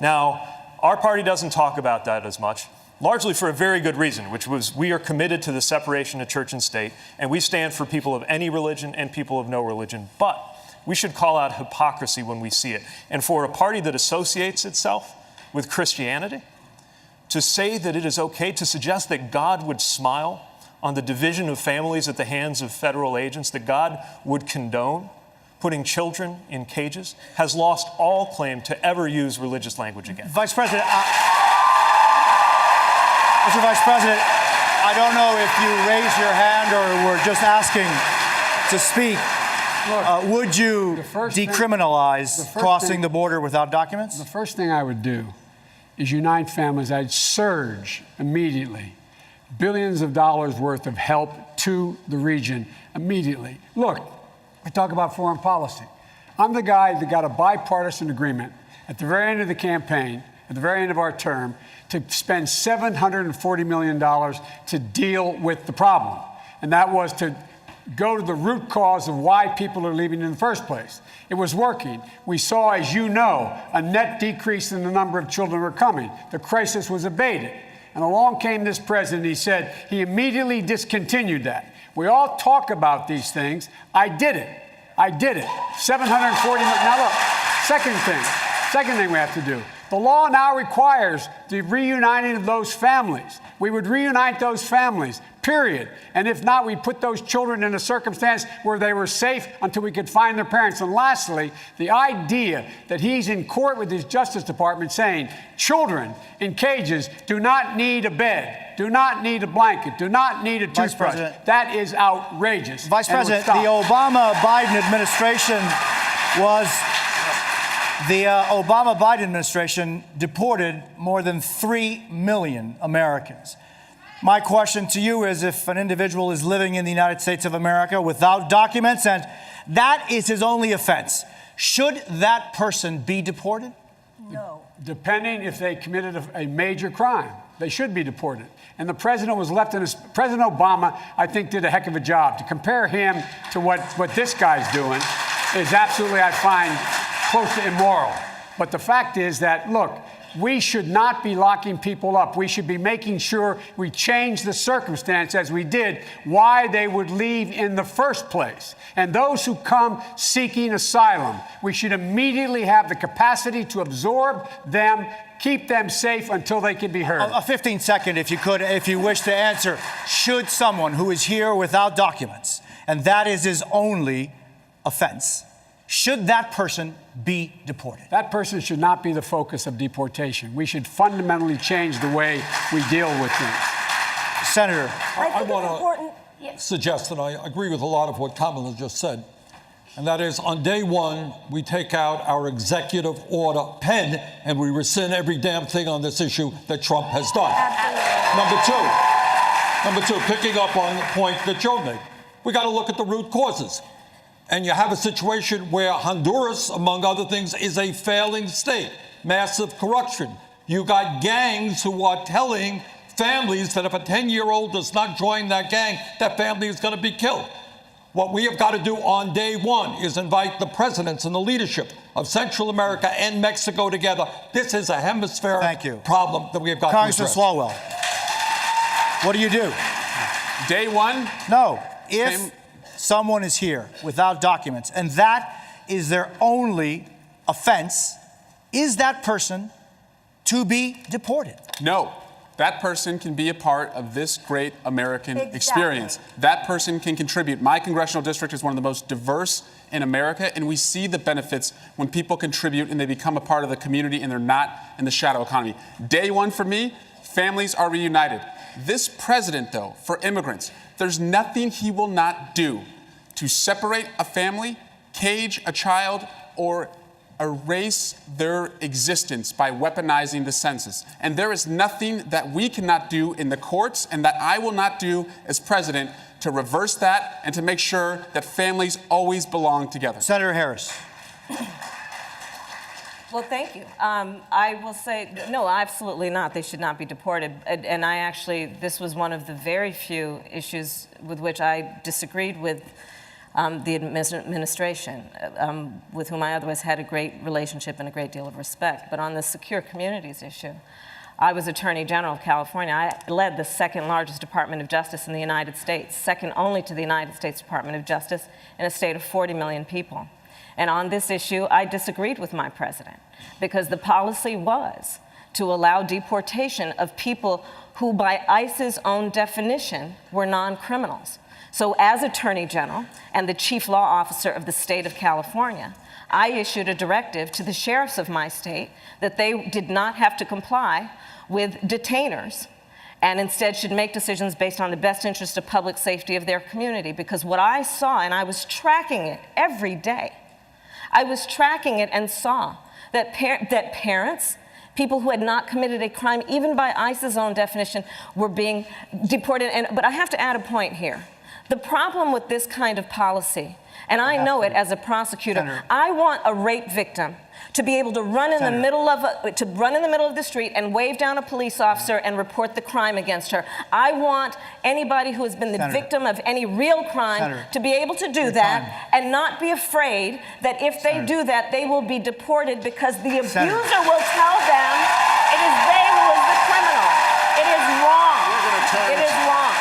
Now, our party doesn't talk about that as much, largely for a very good reason, which was we are committed to the separation of church and state, and we stand for people of any religion and people of no religion. But we should call out hypocrisy when we see it. And for a party that associates itself with Christianity, to say that it is okay, to suggest that God would smile on the division of families at the hands of federal agents, that God would condone putting children in cages, has lost all claim to ever use religious language again. Vice President, Mr. Vice President, I don't know if you raised your hand or were just asking to speak. Would you decriminalize crossing the border without documents? The first thing I would do is unite families. I'd surge immediately billions of dollars worth of help to the region immediately. Look, I talk about foreign policy. I'm the guy that got a bipartisan agreement at the very end of the campaign, at the very end of our term, to spend $740 million to deal with the problem. And that was to go to the root cause of why people are leaving in the first place. It was working. We saw, as you know, a net decrease in the number of children who were coming. The crisis was abated. And along came this president. He said he immediately discontinued that. We all talk about these things. I did it. I did it. 740 million. Now look, second thing we have to do. The law now requires the reuniting of those families. We would reunite those families, period. And if not, we put those children in a circumstance where they were safe until we could find their parents. And lastly, the idea that he's in court with his Justice Department saying children in cages do not need a bed, do not need a blanket, do not need a toothbrush. That is outrageous. Vice President, the Obama-Biden administration deported more than 3 million Americans. My question to you is, if an individual is living in the United States of America without documents and that is his only offense, should that person be deported? No. Depending if they committed a major crime, they should be deported. And the president was left in his. President Obama, I think, did a heck of a job. To compare him to what this guy's doing is absolutely, I find, close to immoral. But the fact is that, look, we should not be locking people up. We should be making sure we change the circumstance, as we did, why they would leave in the first place. And those who come seeking asylum, we should immediately have the capacity to absorb them, keep them safe until they can be heard. A 15-second, if you could, if you wish to answer. Should someone who is here without documents, and that is his only offense, should that person be deported? That person should not be the focus of deportation. We should fundamentally change the way we deal with things. Senator, I want to suggest that I agree with a lot of what Kamala just said. And that is, on day one, we take out our executive order pen and we rescind every damn thing on this issue that Trump has done. Number two, picking up on the point that Joe made, we got to look at the root causes. And you have a situation where Honduras, among other things, is a failing state, massive corruption. You got gangs who are telling families that if a 10-year-old does not join that gang, that family is going to be killed. What we have got to do on day one is invite the presidents and the leadership of Central America and Mexico together. This is a hemispheric problem that we have got to address. Congressman Swalwell, what do you do? Day one? No. If someone is here without documents and that is their only offense, is that person to be deported? No. That person can be a part of this great American experience. That person can contribute. My congressional district is one of the most diverse in America, and we see the benefits when people contribute and they become a part of the community and they're not in the shadow economy. Day one for me, families are reunited. This president, though, for immigrants, there's nothing he will not do to separate a family, cage a child, or erase their existence by weaponizing the census. And there is nothing that we cannot do in the courts and that I will not do as president to reverse that and to make sure that families always belong together. Senator Harris. Well, thank you. I will say, no, absolutely not. They should not be deported. And I actually, this was one of the very few issues with which I disagreed with the administration, with whom I otherwise had a great relationship and a great deal of respect. But on the secure communities issue, I was Attorney General of California. I led the second largest Department of Justice in the United States, second only to the United States Department of Justice, in a state of 40 million people. And on this issue, I disagreed with my president because the policy was to allow deportation of people who, by ICE's own definition, were non-criminals. So as Attorney General and the Chief Law Officer of the state of California, I issued a directive to the sheriffs of my state that they did not have to comply with detainers and instead should make decisions based on the best interest of public safety of their community. Because what I saw, and I was tracking it every day, I was tracking it and saw that parents, people who had not committed a crime, even by ICE's own definition, were being deported. But I have to add a point here. The problem with this kind of policy, and I know it as a prosecutor, Senator, I want a rape victim to be able to run in the middle of the street and wave down a police officer and report the crime against her. I want anybody who has been the victim of any real crime to be able to do that and not be afraid that if they do that, they will be deported because the abuser will tell them it is they who is the criminal. It is wrong. It is wrong.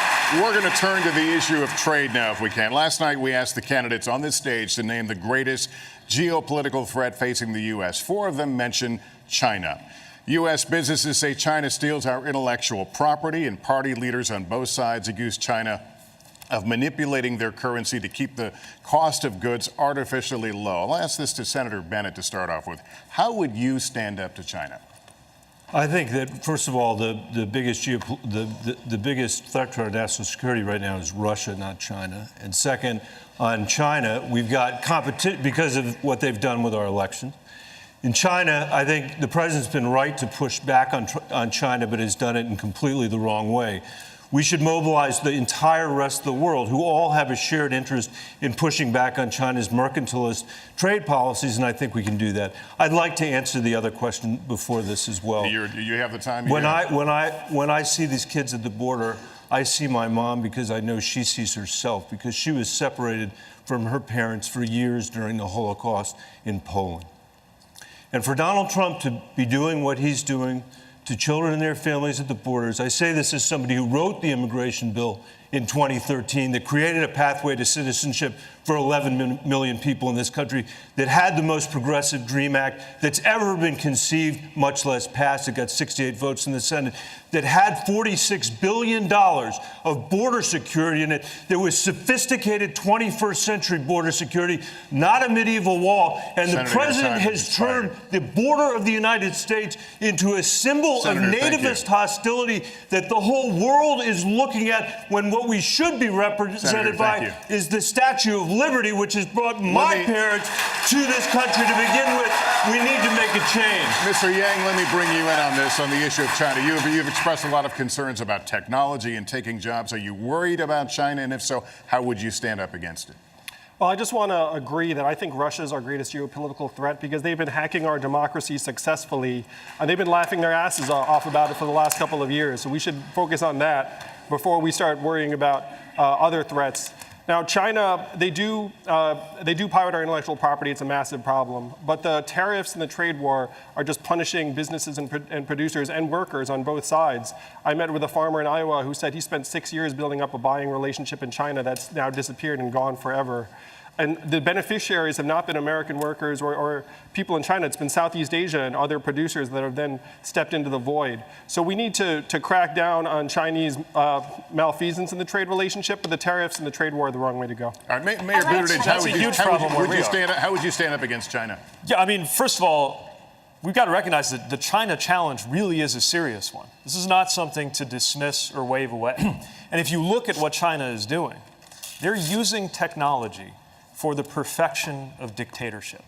We're going to turn to the issue of trade now, if we can. Last night, we asked the candidates on this stage to name the greatest geopolitical threat facing the U.S. 4 of them mention China. U.S. businesses say China steals our intellectual property, and party leaders on both sides accuse China of manipulating their currency to keep the cost of goods artificially low. I'll ask this to Senator Bennett to start off with. How would you stand up to China? I think that, first of all, the biggest threat to our national security right now is Russia, not China. And second, on China, we've got competition because of what they've done with our elections. In China, I think the president's been right to push back on China, but has done it in completely the wrong way. We should mobilize the entire rest of the world, who all have a shared interest in pushing back on China's mercantilist trade policies, and I think we can do that. I'd like to answer the other question before this as well. You have the time? When I see these kids at the border, I see my mom because I know she sees herself, because she was separated from her parents for years during the Holocaust in Poland. And for Donald Trump to be doing what he's doing to children and their families at the borders, I say this as somebody who wrote the immigration bill in 2013 that created a pathway to citizenship for 11 million people in this country, that had the most progressive DREAM Act that's ever been conceived, much less passed. It got 68 votes in the Senate, that had $46 billion of border security in it, that was sophisticated 21st century border security, not a medieval wall. And the president has turned the border of the United States into a symbol of nativist hostility that the whole world is looking at, when what we should be represented by is the Statue of Liberty, which has brought my parents to this country to begin with. We need to make a change. Mr. Yang, let me bring you in on this, on the issue of China. You've expressed a lot of concerns about technology and taking jobs. Are you worried about China? And if so, how would you stand up against it? Well, I just want to agree that I think Russia is our greatest geopolitical threat, because they've been hacking our democracy successfully, and they've been laughing their asses off about it for the last couple of years. So we should focus on that before we start worrying about other threats. Now, China, they do pirate our intellectual property. It's a massive problem. But the tariffs and the trade war are just punishing businesses and producers and workers on both sides. I met with a farmer in Iowa who said he spent 6 years building up a buying relationship in China that's now disappeared and gone forever. And the beneficiaries have not been American workers or people in China. It's been Southeast Asia and other producers that have then stepped into the void. So we need to crack down on Chinese malfeasance in the trade relationship, but the tariffs and the trade war are the wrong way to go. All right, Mayor Buttigieg, how would you stand up against China? Yeah, I mean, first of all, we've got to recognize that the China challenge really is a serious one. This is not something to dismiss or wave away. And if you look at what China is doing, they're using technology for the perfection of dictatorship.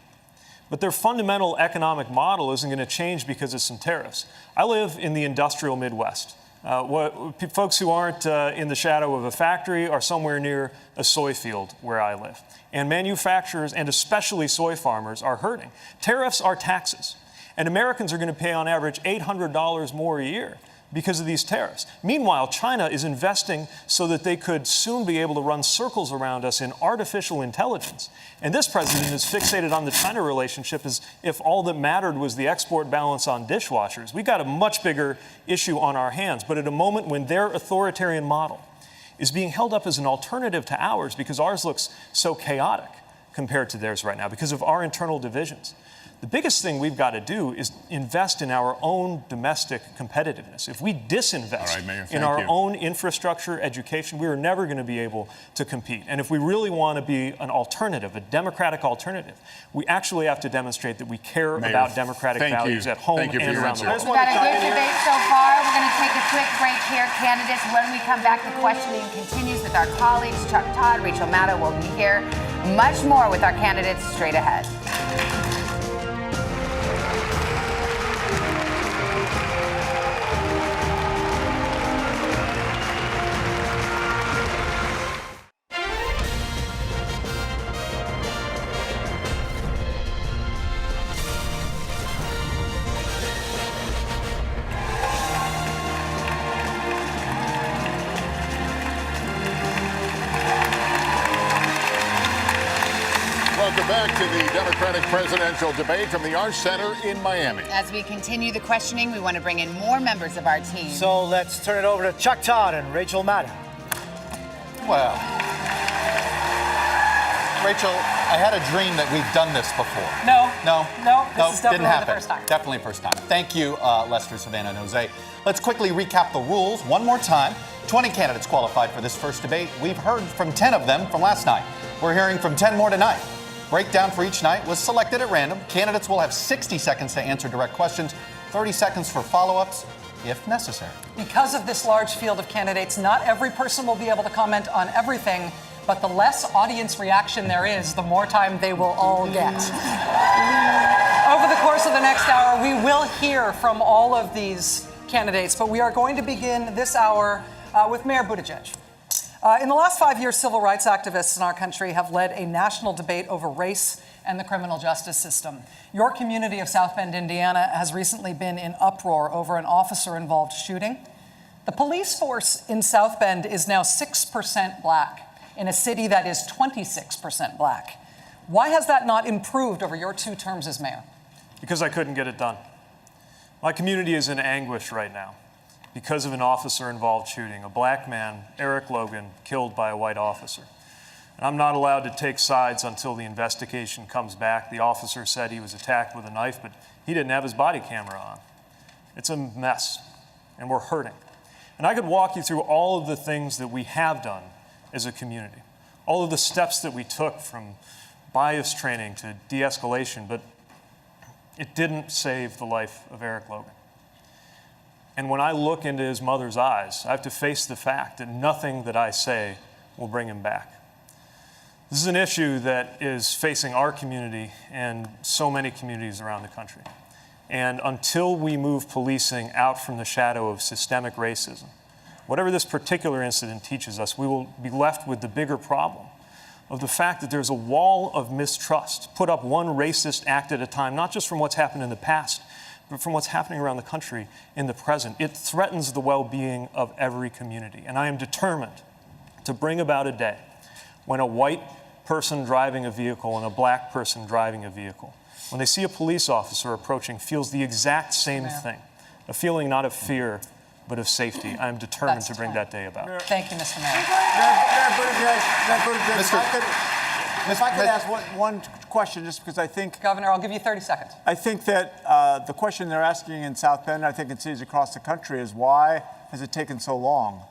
But their fundamental economic model isn't going to change because of some tariffs. I live in the industrial Midwest. Folks who aren't in the shadow of a factory are somewhere near a soy field where I live. And manufacturers, and especially soy farmers, are hurting. Tariffs are taxes. And Americans are going to pay on average $800 more a year because of these tariffs. Meanwhile, China is investing so that they could soon be able to run circles around us in artificial intelligence. And this president is fixated on the China relationship as if all that mattered was the export balance on dishwashers. We've got a much bigger issue on our hands, but at a moment when their authoritarian model is being held up as an alternative to ours because ours looks so chaotic compared to theirs right now because of our internal divisions. The biggest thing we've got to do is invest in our own domestic competitiveness. If we disinvest in our own infrastructure, education, we are never going to be able to compete. And if we really want to be an alternative, a democratic alternative, we actually have to demonstrate that we care about democratic values at home and around the world. We've got a good debate so far. We're going to take a quick break here, candidates. When we come back, the questioning continues with our colleagues. Chuck Todd, Rachel Maddow will be here. Much more with our candidates straight ahead. Welcome back to the Democratic presidential debate from the Arch Center in Miami. As we continue the questioning, we want to bring in more members of our team. So let's turn it over to Chuck Todd and Rachel Maddow. Well, Rachel, I had a dream that we've done this before. No. This is didn't definitely happen. the first time. Definitely first time. Thank you, Lester, Savannah, and Jose. Let's quickly recap the rules one more time. 20 candidates qualified for this first debate. We've heard from 10 of them from last night. We're hearing from 10 more tonight. Breakdown for each night was selected at random. Candidates will have 60 seconds to answer direct questions, 30 seconds for follow-ups if necessary. Because of this large field of candidates, not every person will be able to comment on everything, but the less audience reaction there is, the more time they will all get. Over the course of the next hour, we will hear from all of these candidates, but we are going to begin this hour with Mayor Buttigieg. In the last 5 years, civil rights activists in our country have led a national debate over race and the criminal justice system. Your community of South Bend, Indiana, has recently been in uproar over an officer-involved shooting. The police force in South Bend is now 6% black in a city that is 26% black. Why has that not improved over your 2 terms as mayor? Because I couldn't get it done. My community is in anguish right now because of an officer-involved shooting. A black man, Eric Logan, killed by a white officer. And I'm not allowed to take sides until the investigation comes back. The officer said he was attacked with a knife, but he didn't have his body camera on. It's a mess, and we're hurting. And I could walk you through all of the things that we have done as a community, all of the steps that we took from bias training to de-escalation, but it didn't save the life of Eric Logan. And when I look into his mother's eyes, I have to face the fact that nothing that I say will bring him back. This is an issue that is facing our community and so many communities around the country. And until we move policing out from the shadow of systemic racism, whatever this particular incident teaches us, we will be left with the bigger problem of the fact that there's a wall of mistrust put up one racist act at a time, not just from what's happened in the past, but from what's happening around the country in the present. It threatens the well-being of every community. And I am determined to bring about a day when a white person driving a vehicle and a black person driving a vehicle, when they see a police officer approaching, feels the exact same thing, a feeling not of fear, but of safety. I am determined to bring that day about. Thank you, Mr. Mayor. If I could ask one question, just because I think... Governor, I'll give you 30 seconds. I think that the question they're asking in South Bend, I think in cities across the country, is why has it taken so long?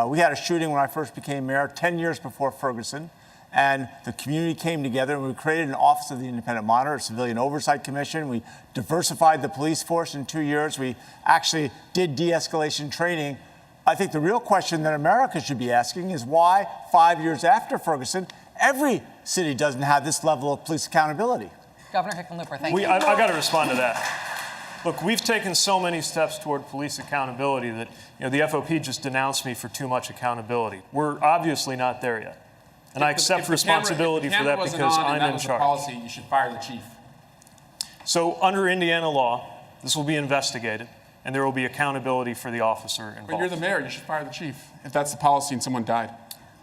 We had a shooting when I first became mayor 10 years before Ferguson, and the community came together and we created an Office of the Independent Monitor, a Civilian Oversight Commission. We diversified the police force in 2 years. We actually did de-escalation training. I think the real question that America should be asking is why 5 years after Ferguson, every city doesn't have this level of police accountability. Governor Hickenlooper, thank you. I got to respond to that. Look, we've taken so many steps toward police accountability that the FOP just denounced me for too much accountability. We're obviously not there yet. And I accept responsibility for that because I'm in charge. Policy, you should fire the chief. So under Indiana law, this will be investigated, and there will be accountability for the officer involved. But you're the mayor. You should fire the chief if that's the policy and someone died.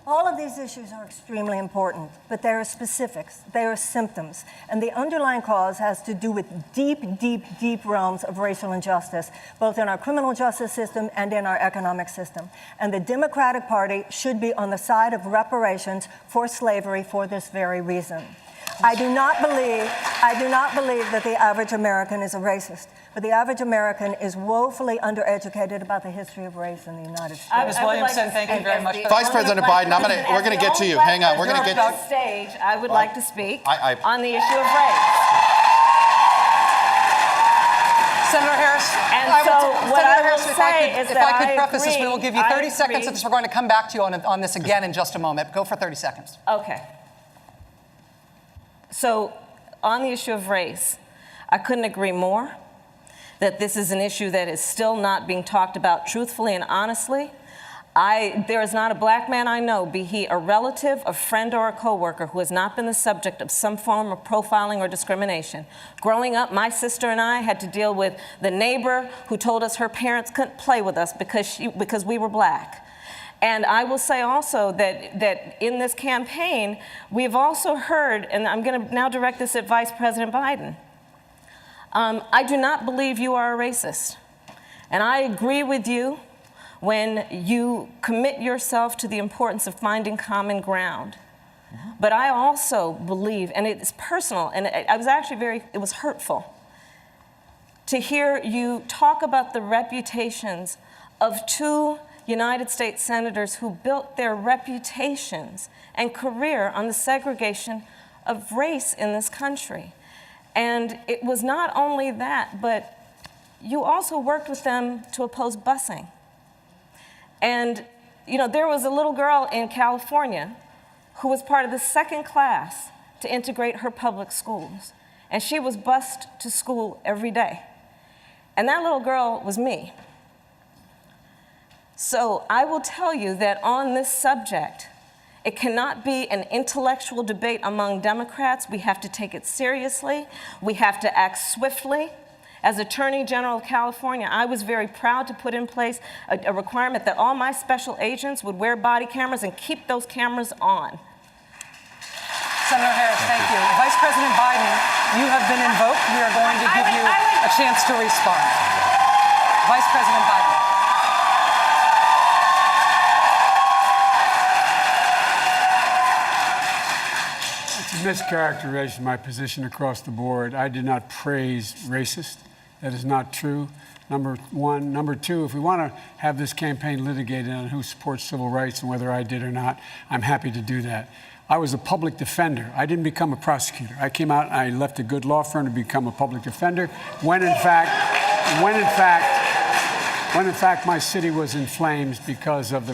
All of these issues are extremely important, but there are specifics, there are symptoms, and the underlying cause has to do with deep, deep, deep realms of racial injustice, both in our criminal justice system and in our economic system. And the Democratic Party should be on the side of reparations for slavery for this very reason. I do not believe that the average American is a racist, but the average American is woefully undereducated about the history of race in the United States. Ms. Williamson, thank you very much. Vice President Biden, we're going to get to you. Hang on, we're going to get to stage. I would like to speak on the issue of race. Senator Harris, if I could preface this, we will give you 30 seconds of this. We're going to come back to you on this again in just a moment. Go for 30 seconds. Okay. So on the issue of race, I couldn't agree more that this is an issue that is still not being talked about truthfully and honestly. There is not a black man I know, be he a relative, a friend, or a coworker, who has not been the subject of some form of profiling or discrimination. Growing up, my sister and I had to deal with the neighbor who told us her parents couldn't play with us because we were black. And I will say also that in this campaign, we've also heard, and I'm going to now direct this at Vice President Biden, I do not believe you are a racist. And I agree with you when you commit yourself to the importance of finding common ground. But I also believe, and it's personal, and I was actually it was hurtful to hear you talk about the reputations of 2 United States senators who built their reputations and career on the segregation of race in this country. And it was not only that, but you also worked with them to oppose busing. And, there was a little girl in California who was part of the 2nd class to integrate her public schools. And she was bused to school every day. And that little girl was me. So I will tell you that on this subject, it cannot be an intellectual debate among Democrats. We have to take it seriously. We have to act swiftly. As Attorney General of California, I was very proud to put in place a requirement that all my special agents would wear body cameras and keep those cameras on. Senator Harris, thank you. Vice President Biden, you have been invoked. We are going to give you a chance to respond. Vice President Biden. It's a mischaracterization of my position across the board. I did not praise racist. That is not true. Number one. Number two, if we want to have this campaign litigated on who supports civil rights and whether I did or not, I'm happy to do that. I was a public defender. I didn't become a prosecutor. I came out and I left a good law firm to become a public defender when in fact my city was in flames because of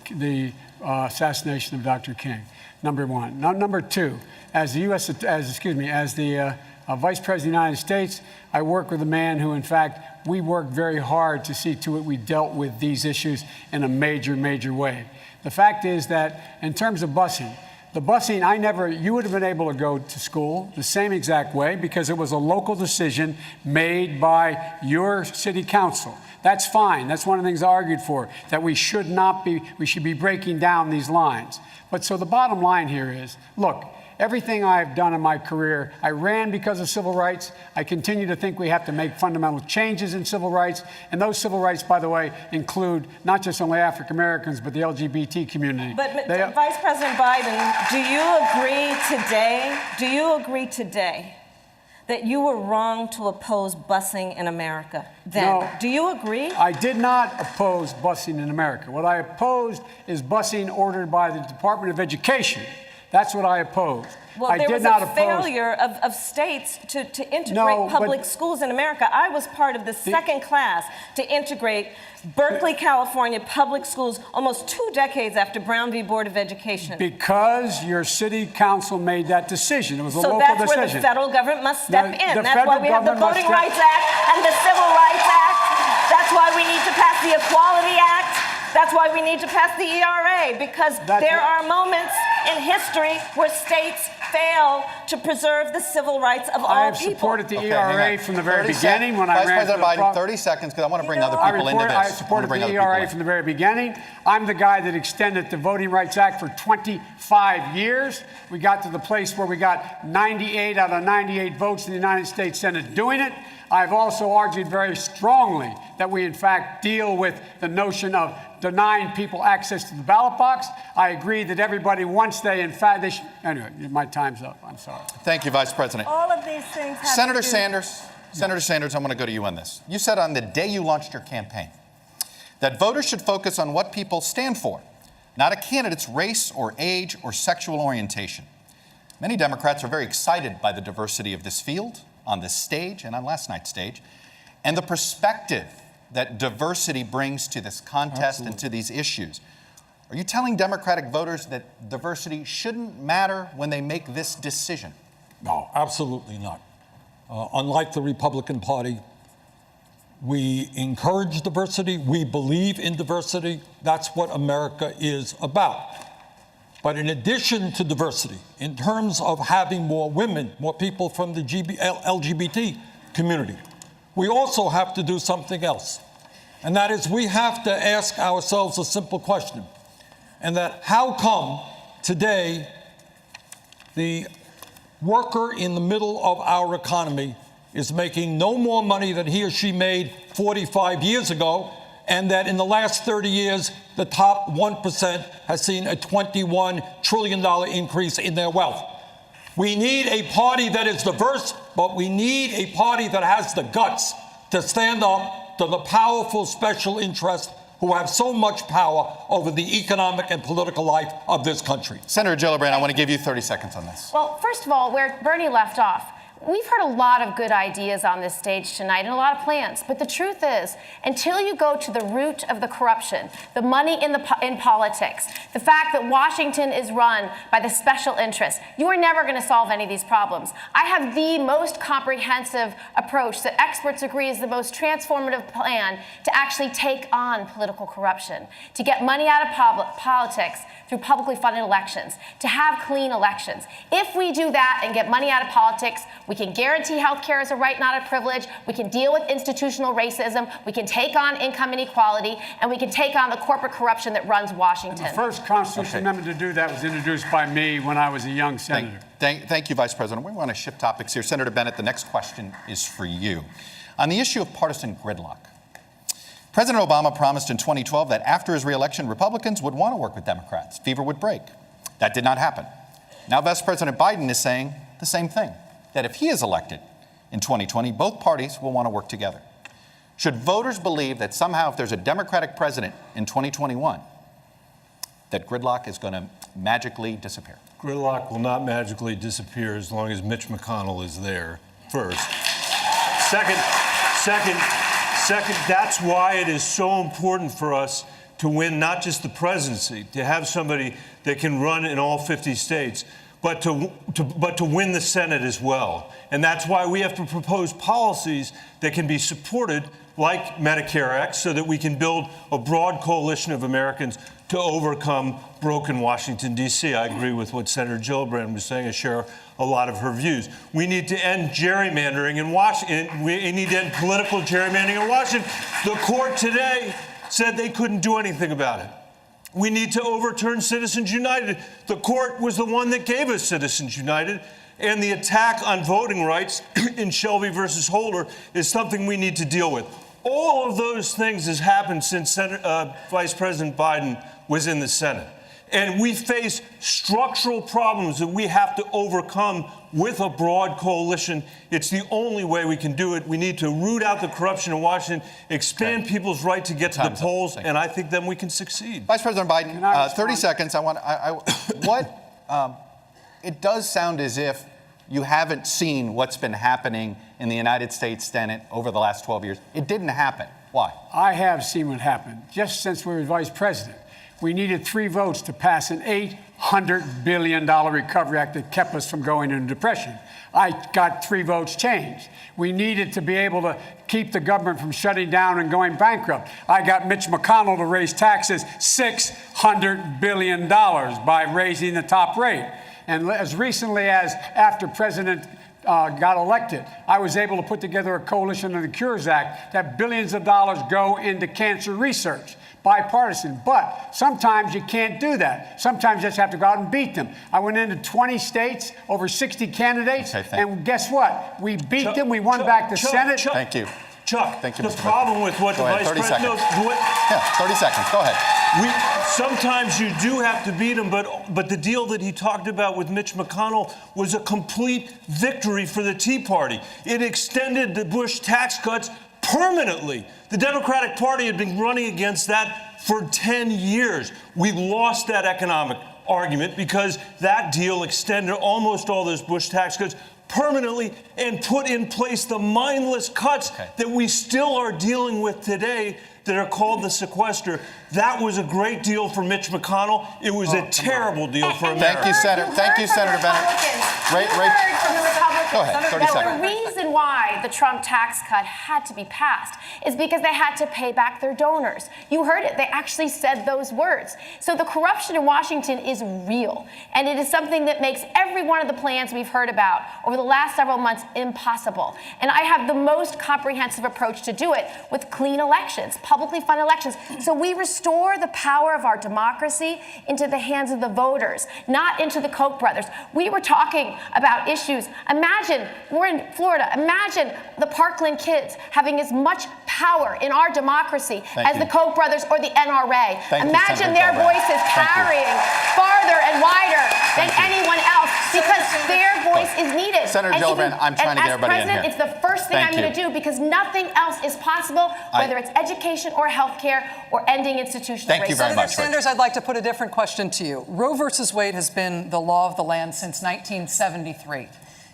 the assassination of Dr. King. Number one. Now, number two, as the Vice President of the United States, I work with a man who, in fact, we worked very hard to see to it we dealt with these issues in a major, major way. The fact is that in terms of busing, the busing, you would have been able to go to school the same exact way because it was a local decision made by your city council. That's fine. That's one of the things I argued for, that we should be breaking down these lines. But so the bottom line here is, look, everything I've done in my career, I ran because of civil rights. I continue to think we have to make fundamental changes in civil rights. And those civil rights, by the way, include not just only African Americans, but the LGBT community. But Vice President Biden, do you agree today that you were wrong to oppose busing in America then? No, do you agree? I did not oppose busing in America. What I opposed is busing ordered by the Department of Education. That's what I opposed. Well, there was a failure of states to integrate public schools in America. I was part of the second class to integrate Berkeley, California public schools almost 2 decades after Brown v. Board of Education. Because your city council made that decision. It was a local decision. So that's where the federal government must step in. That's why we have the Voting Rights Act and the Civil Rights Act. That's why we need to pass the Equality Act. That's why we need to pass the ERA, because there are moments in history where states fail to preserve the civil rights of all people. I have supported the ERA from the very beginning when I ran Vice President Biden, 30 seconds, because I want to bring other people into this. I supported the ERA from the very beginning. I'm the guy that extended the Voting Rights Act for 25 years. We got to the place where we got 98 out of 98 votes in the United States Senate doing it. I've also argued very strongly that we, in fact, deal with the notion of denying people access to the ballot box. I agree that everybody, once they, in fact, they should. Anyway, my time's up. I'm sorry. Thank you, Vice President. All of these things have Senator Sanders, I want to go to you on this. You said on the day you launched your campaign that voters should focus on what people stand for, not a candidate's race or age or sexual orientation. Many Democrats are very excited by the diversity of this field on this stage and on last night's stage, and the perspective that diversity brings to this contest and to these issues. Are you telling Democratic voters that diversity shouldn't matter when they make this decision? No, absolutely not. Unlike the Republican Party, we encourage diversity. We believe in diversity. That's what America is about. But in addition to diversity, in terms of having more women, more people from the LGBT community, we also have to do something else. And that is, we have to ask ourselves a simple question. And that, how come today the worker in the middle of our economy is making no more money than he or she made 45 years ago, and that in the last 30 years, the top 1% has seen a $21 trillion increase in their wealth? We need a party that is diverse, but we need a party that has the guts to stand up to the powerful special interests who have so much power over the economic and political life of this country. Senator Gillibrand, I want to give you 30 seconds on this. Well, first of all, where Bernie left off, We've heard a lot of good ideas on this stage tonight and a lot of plans, but the truth is, until you go to the root of the corruption, the money in politics, the fact that Washington is run by the special interests, you are never going to solve any of these problems. I have the most comprehensive approach that experts agree is the most transformative plan to actually take on political corruption, to get money out of politics through publicly funded elections, to have clean elections. If we do that and get money out of politics, we can guarantee health care as a right, not a privilege. We can deal with institutional racism. We can take on income inequality, and we can take on the corporate corruption that runs Washington. The first constitutional amendment to do that was introduced by me when I was a young senator. Thank you, Vice President. We want to shift topics here. Senator Bennett, the next question is for you. On the issue of partisan gridlock, President Obama promised in 2012 that after his reelection, Republicans would want to work with Democrats. Fever would break. That did not happen. Now, Vice President Biden is saying the same thing, that if he is elected in 2020, both parties will want to work together. Should voters believe that somehow if there's a Democratic president in 2021, that gridlock is going to magically disappear? Gridlock will not magically disappear as long as Mitch McConnell is there, first. Second, that's why it is so important for us to win not just the presidency, to have somebody that can run in all 50 states, but to win the Senate as well. And that's why we have to propose policies that can be supported, like Medicare Act, so that we can build a broad coalition of Americans to overcome broken Washington, D.C. I agree with what Senator Gillibrand was saying. I share a lot of her views. We need to end gerrymandering in Washington. We need to end political gerrymandering in Washington. The court today said they couldn't do anything about it. We need to overturn Citizens United. The court was the one that gave us Citizens United. And the attack on voting rights in Shelby versus Holder is something we need to deal with. All of those things has happened since Vice President Biden was in the Senate. And we face structural problems that we have to overcome with a broad coalition. It's the only way we can do it. We need to root out the corruption in Washington, expand people's right to get to the polls, and I think then we can succeed. Vice President Biden, 30 seconds. It does sound as if you haven't seen what's been happening in the United States Senate over the last 12 years. It didn't happen. Why? I have seen what happened. Just since we were vice president, we needed 3 votes to pass an $800 billion recovery act that kept us from going into depression. I got 3 votes changed. We needed to be able to keep the government from shutting down and going bankrupt. I got Mitch McConnell to raise taxes $600 billion by raising the top rate. And as recently as after President got elected, I was able to put together a coalition of the Cures Act that billions of dollars go into cancer research. Bipartisan. But sometimes you can't do that. Sometimes you just have to go out and beat them. I went into 20 states, over 60 candidates, and guess what? We beat them. We won back the Senate. Thank you. Chuck, thank you, the Mr. problem with what the Vice President... Yeah, 30 seconds. Go ahead. Sometimes you do have to beat him, but the deal that he talked about with Mitch McConnell was a complete victory for the Tea Party. It extended the Bush tax cuts permanently. The Democratic Party had been running against that for 10 years. We lost that economic argument because that deal extended almost all those Bush tax cuts permanently and put in place the mindless cuts that we still are dealing with today that are called the sequester. That was a great deal for Mitch McConnell. It was a terrible deal for America. Thank you, Senator Bennett. Go ahead, 30 seconds. The reason why the Trump tax cut had to be passed is because they had to pay back their donors. You heard it. They actually said those words. So the corruption in Washington is real, and it is something that makes every one of the plans we've heard about over the last several months impossible. And I have the most comprehensive approach to do it with clean elections, publicly funded elections. So we restore the power of our democracy into the hands of the voters, not into the Koch brothers. We were talking about issues. Imagine, we're in Florida, imagine the Parkland kids having as much power in our democracy as the Koch brothers or the NRA. Imagine their voices carrying farther and wider than anyone else because their voice is needed. Senator Gillibrand, I'm trying to get everybody in here. As President, it's the first thing I'm going to do because nothing else is possible, whether it's education or healthcare or ending institutional racism. Thank you very much. Senator Sanders, I'd like to put a different question to you. Roe versus Wade has been the law of the land since 1973.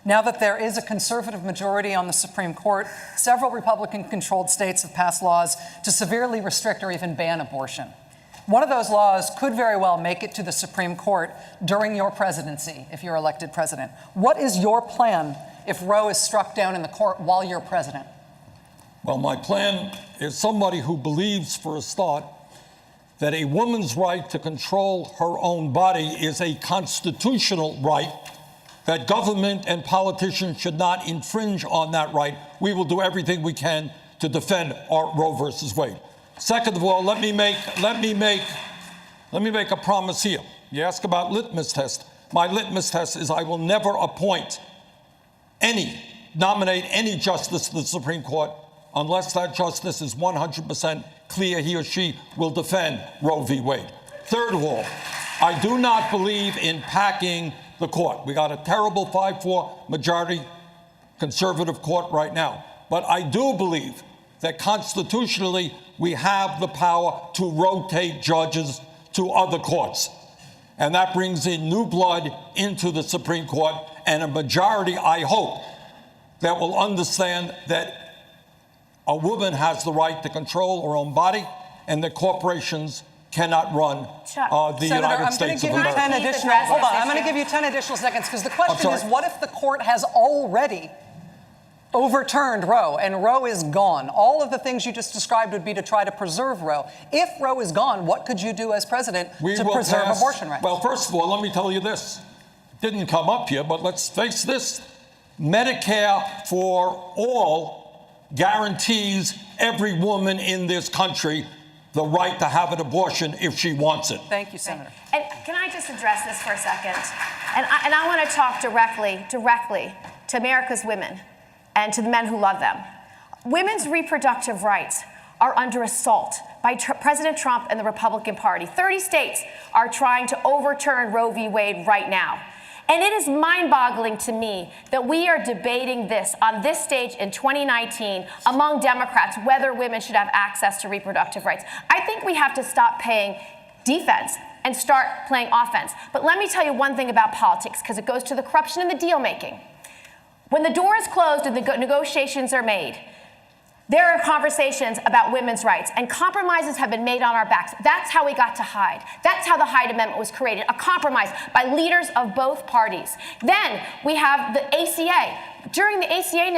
Now that there is a conservative majority on the Supreme Court, several Republican-controlled states have passed laws to severely restrict or even ban abortion. One of those laws could very well make it to the Supreme Court during your presidency, if you're elected president. What is your plan if Roe is struck down in the court while you're president? Well, my plan is somebody who believes, for a start, that a woman's right to control her own body is a constitutional right, that government and politicians should not infringe on that right. We will do everything we can to defend our Roe versus Wade. Second of all, let me make a promise here. You ask about litmus test. My litmus test is I will never nominate any justice to the Supreme Court unless that justice is 100% clear he or she will defend Roe v. Wade. Third of all, I do not believe in packing the court. We got a terrible 5-4 majority conservative court right now. But I do believe that constitutionally we have the power to rotate judges to other courts. And that brings in new blood into the Supreme Court and a majority, I hope, that will understand that a woman has the right to control her own body and that corporations cannot run the United States of America. I'm going to give you 10 additional seconds because the question is, what if the court has already overturned Roe and Roe is gone? All of the things you just described would be to try to preserve Roe. If Roe is gone, what could you do as president to preserve abortion rights? Well, first of all, let me tell you this. It didn't come up here, but let's face this. Medicare for all guarantees every woman in this country the right to have an abortion if she wants it. Thank you, Senator. And can I just address this for a second? And I want to talk directly to America's women and to the men who love them. Women's reproductive rights are under assault by President Trump and the Republican Party. 30 states are trying to overturn Roe v. Wade right now. And it is mind-boggling to me that we are debating this on this stage in 2019 among Democrats, whether women should have access to reproductive rights. I think we have to stop playing defense and start playing offense. But let me tell you one thing about politics, because it goes to the corruption and the deal-making. When the door is closed and the negotiations are made, there are conversations about women's rights, and compromises have been made on our backs. That's how we got to Hyde. That's how the Hyde Amendment was created, a compromise by leaders of both parties. Then we have the ACA. During the ACA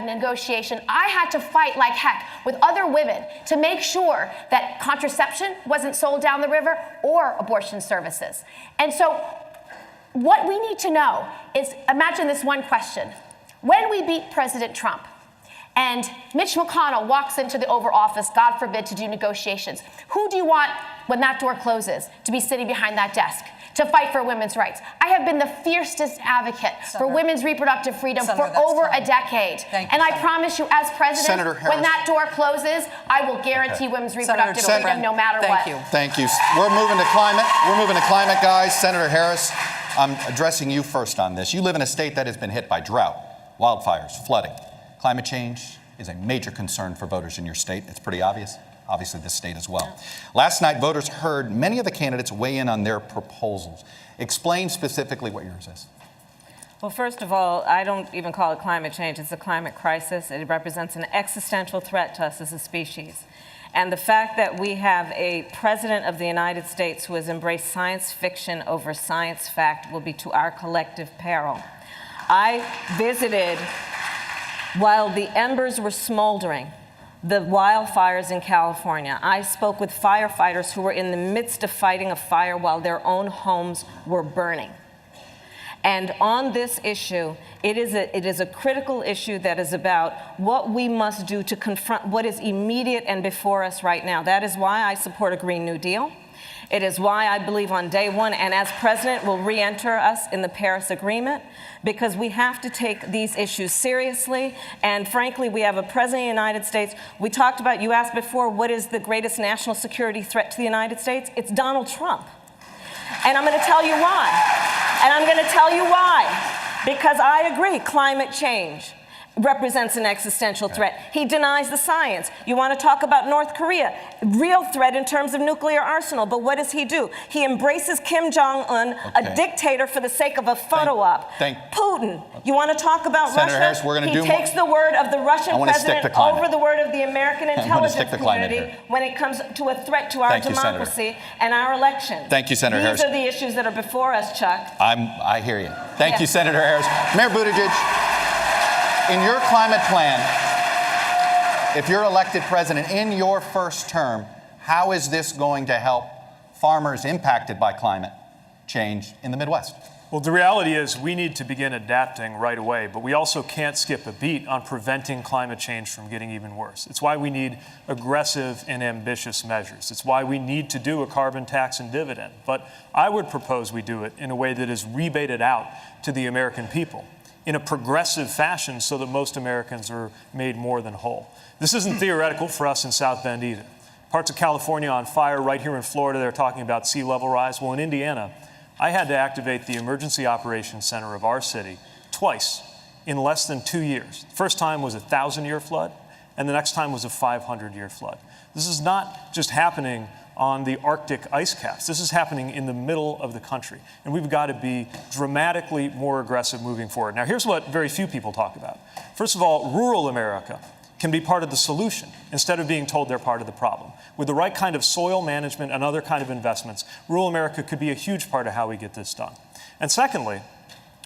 negotiation, I had to fight like heck with other women to make sure that contraception wasn't sold down the river or abortion services. And so what we need to know is, imagine this one question. When we beat President Trump, and Mitch McConnell walks into the Oval Office, God forbid, to do negotiations, who do you want, when that door closes, to be sitting behind that desk to fight for women's rights? I have been the fiercest advocate for women's reproductive freedom for over a decade. And I promise you, as president, when that door closes, I will guarantee women's reproductive freedom no matter what. Thank you. We're moving to climate, guys. Senator Harris, I'm addressing you first on this. You live in a state that has been hit by drought, wildfires, flooding. Climate change is a major concern for voters in your state. It's pretty obvious. Obviously, this state as well. Last night, voters heard many of the candidates weigh in on their proposals. Explain specifically what yours is. Well, first of all, I don't even call it climate change. It's a climate crisis. It represents an existential threat to us as a species. And the fact that we have a president of the United States who has embraced science fiction over science fact will be to our collective peril. I visited, while the embers were smoldering, the wildfires in California. I spoke with firefighters who were in the midst of fighting a fire while their own homes were burning. And on this issue, it is a critical issue that is about what we must do to confront what is immediate and before us right now. That is why I support a Green New Deal. It is why I believe on day one, and as president, will re-enter us in the Paris Agreement, because we have to take these issues seriously. And frankly, we have a president of the United States. We talked about, you asked before, what is the greatest national security threat to the United States? It's Donald Trump. And I'm going to tell you why. Because I agree, climate change represents an existential threat. He denies the science. You want to talk about North Korea, real threat in terms of nuclear arsenal, but what does he do? He embraces Kim Jong-un, a dictator for the sake of a photo op. Putin, you want to talk about Senator Russia? Harris, we're gonna he takes the word of the Russian president over the word of the American intelligence community when it comes to a threat to our democracy and our elections. Thank you, Senator Harris. These are the issues that are before us, Chuck. I hear you. Thank you, Senator Harris. Mayor Buttigieg, in your climate plan, if you're elected president in your first term, how is this going to help farmers impacted by climate change in the Midwest? Well, the reality is we need to begin adapting right away, but we also can't skip a beat on preventing climate change from getting even worse. It's why we need aggressive and ambitious measures. It's why we need to do a carbon tax and dividend. But I would propose we do it in a way that is rebated out to the American people in a progressive fashion so that most Americans are made more than whole. This isn't theoretical for us in South Bend either. Parts of California on fire. Right here in Florida, they're talking about sea level rise. Well, in Indiana, I had to activate the Emergency Operations Center of our city twice in less than 2 years. The first time was a 1,000-year flood, and the next time was a 500-year flood. This is not just happening on the Arctic ice caps. This is happening in the middle of the country, and we've got to be dramatically more aggressive moving forward. Now, here's what very few people talk about. First of all, rural America can be part of the solution instead of being told they're part of the problem. With the right kind of soil management and other kind of investments, rural America could be a huge part of how we get this done. And secondly,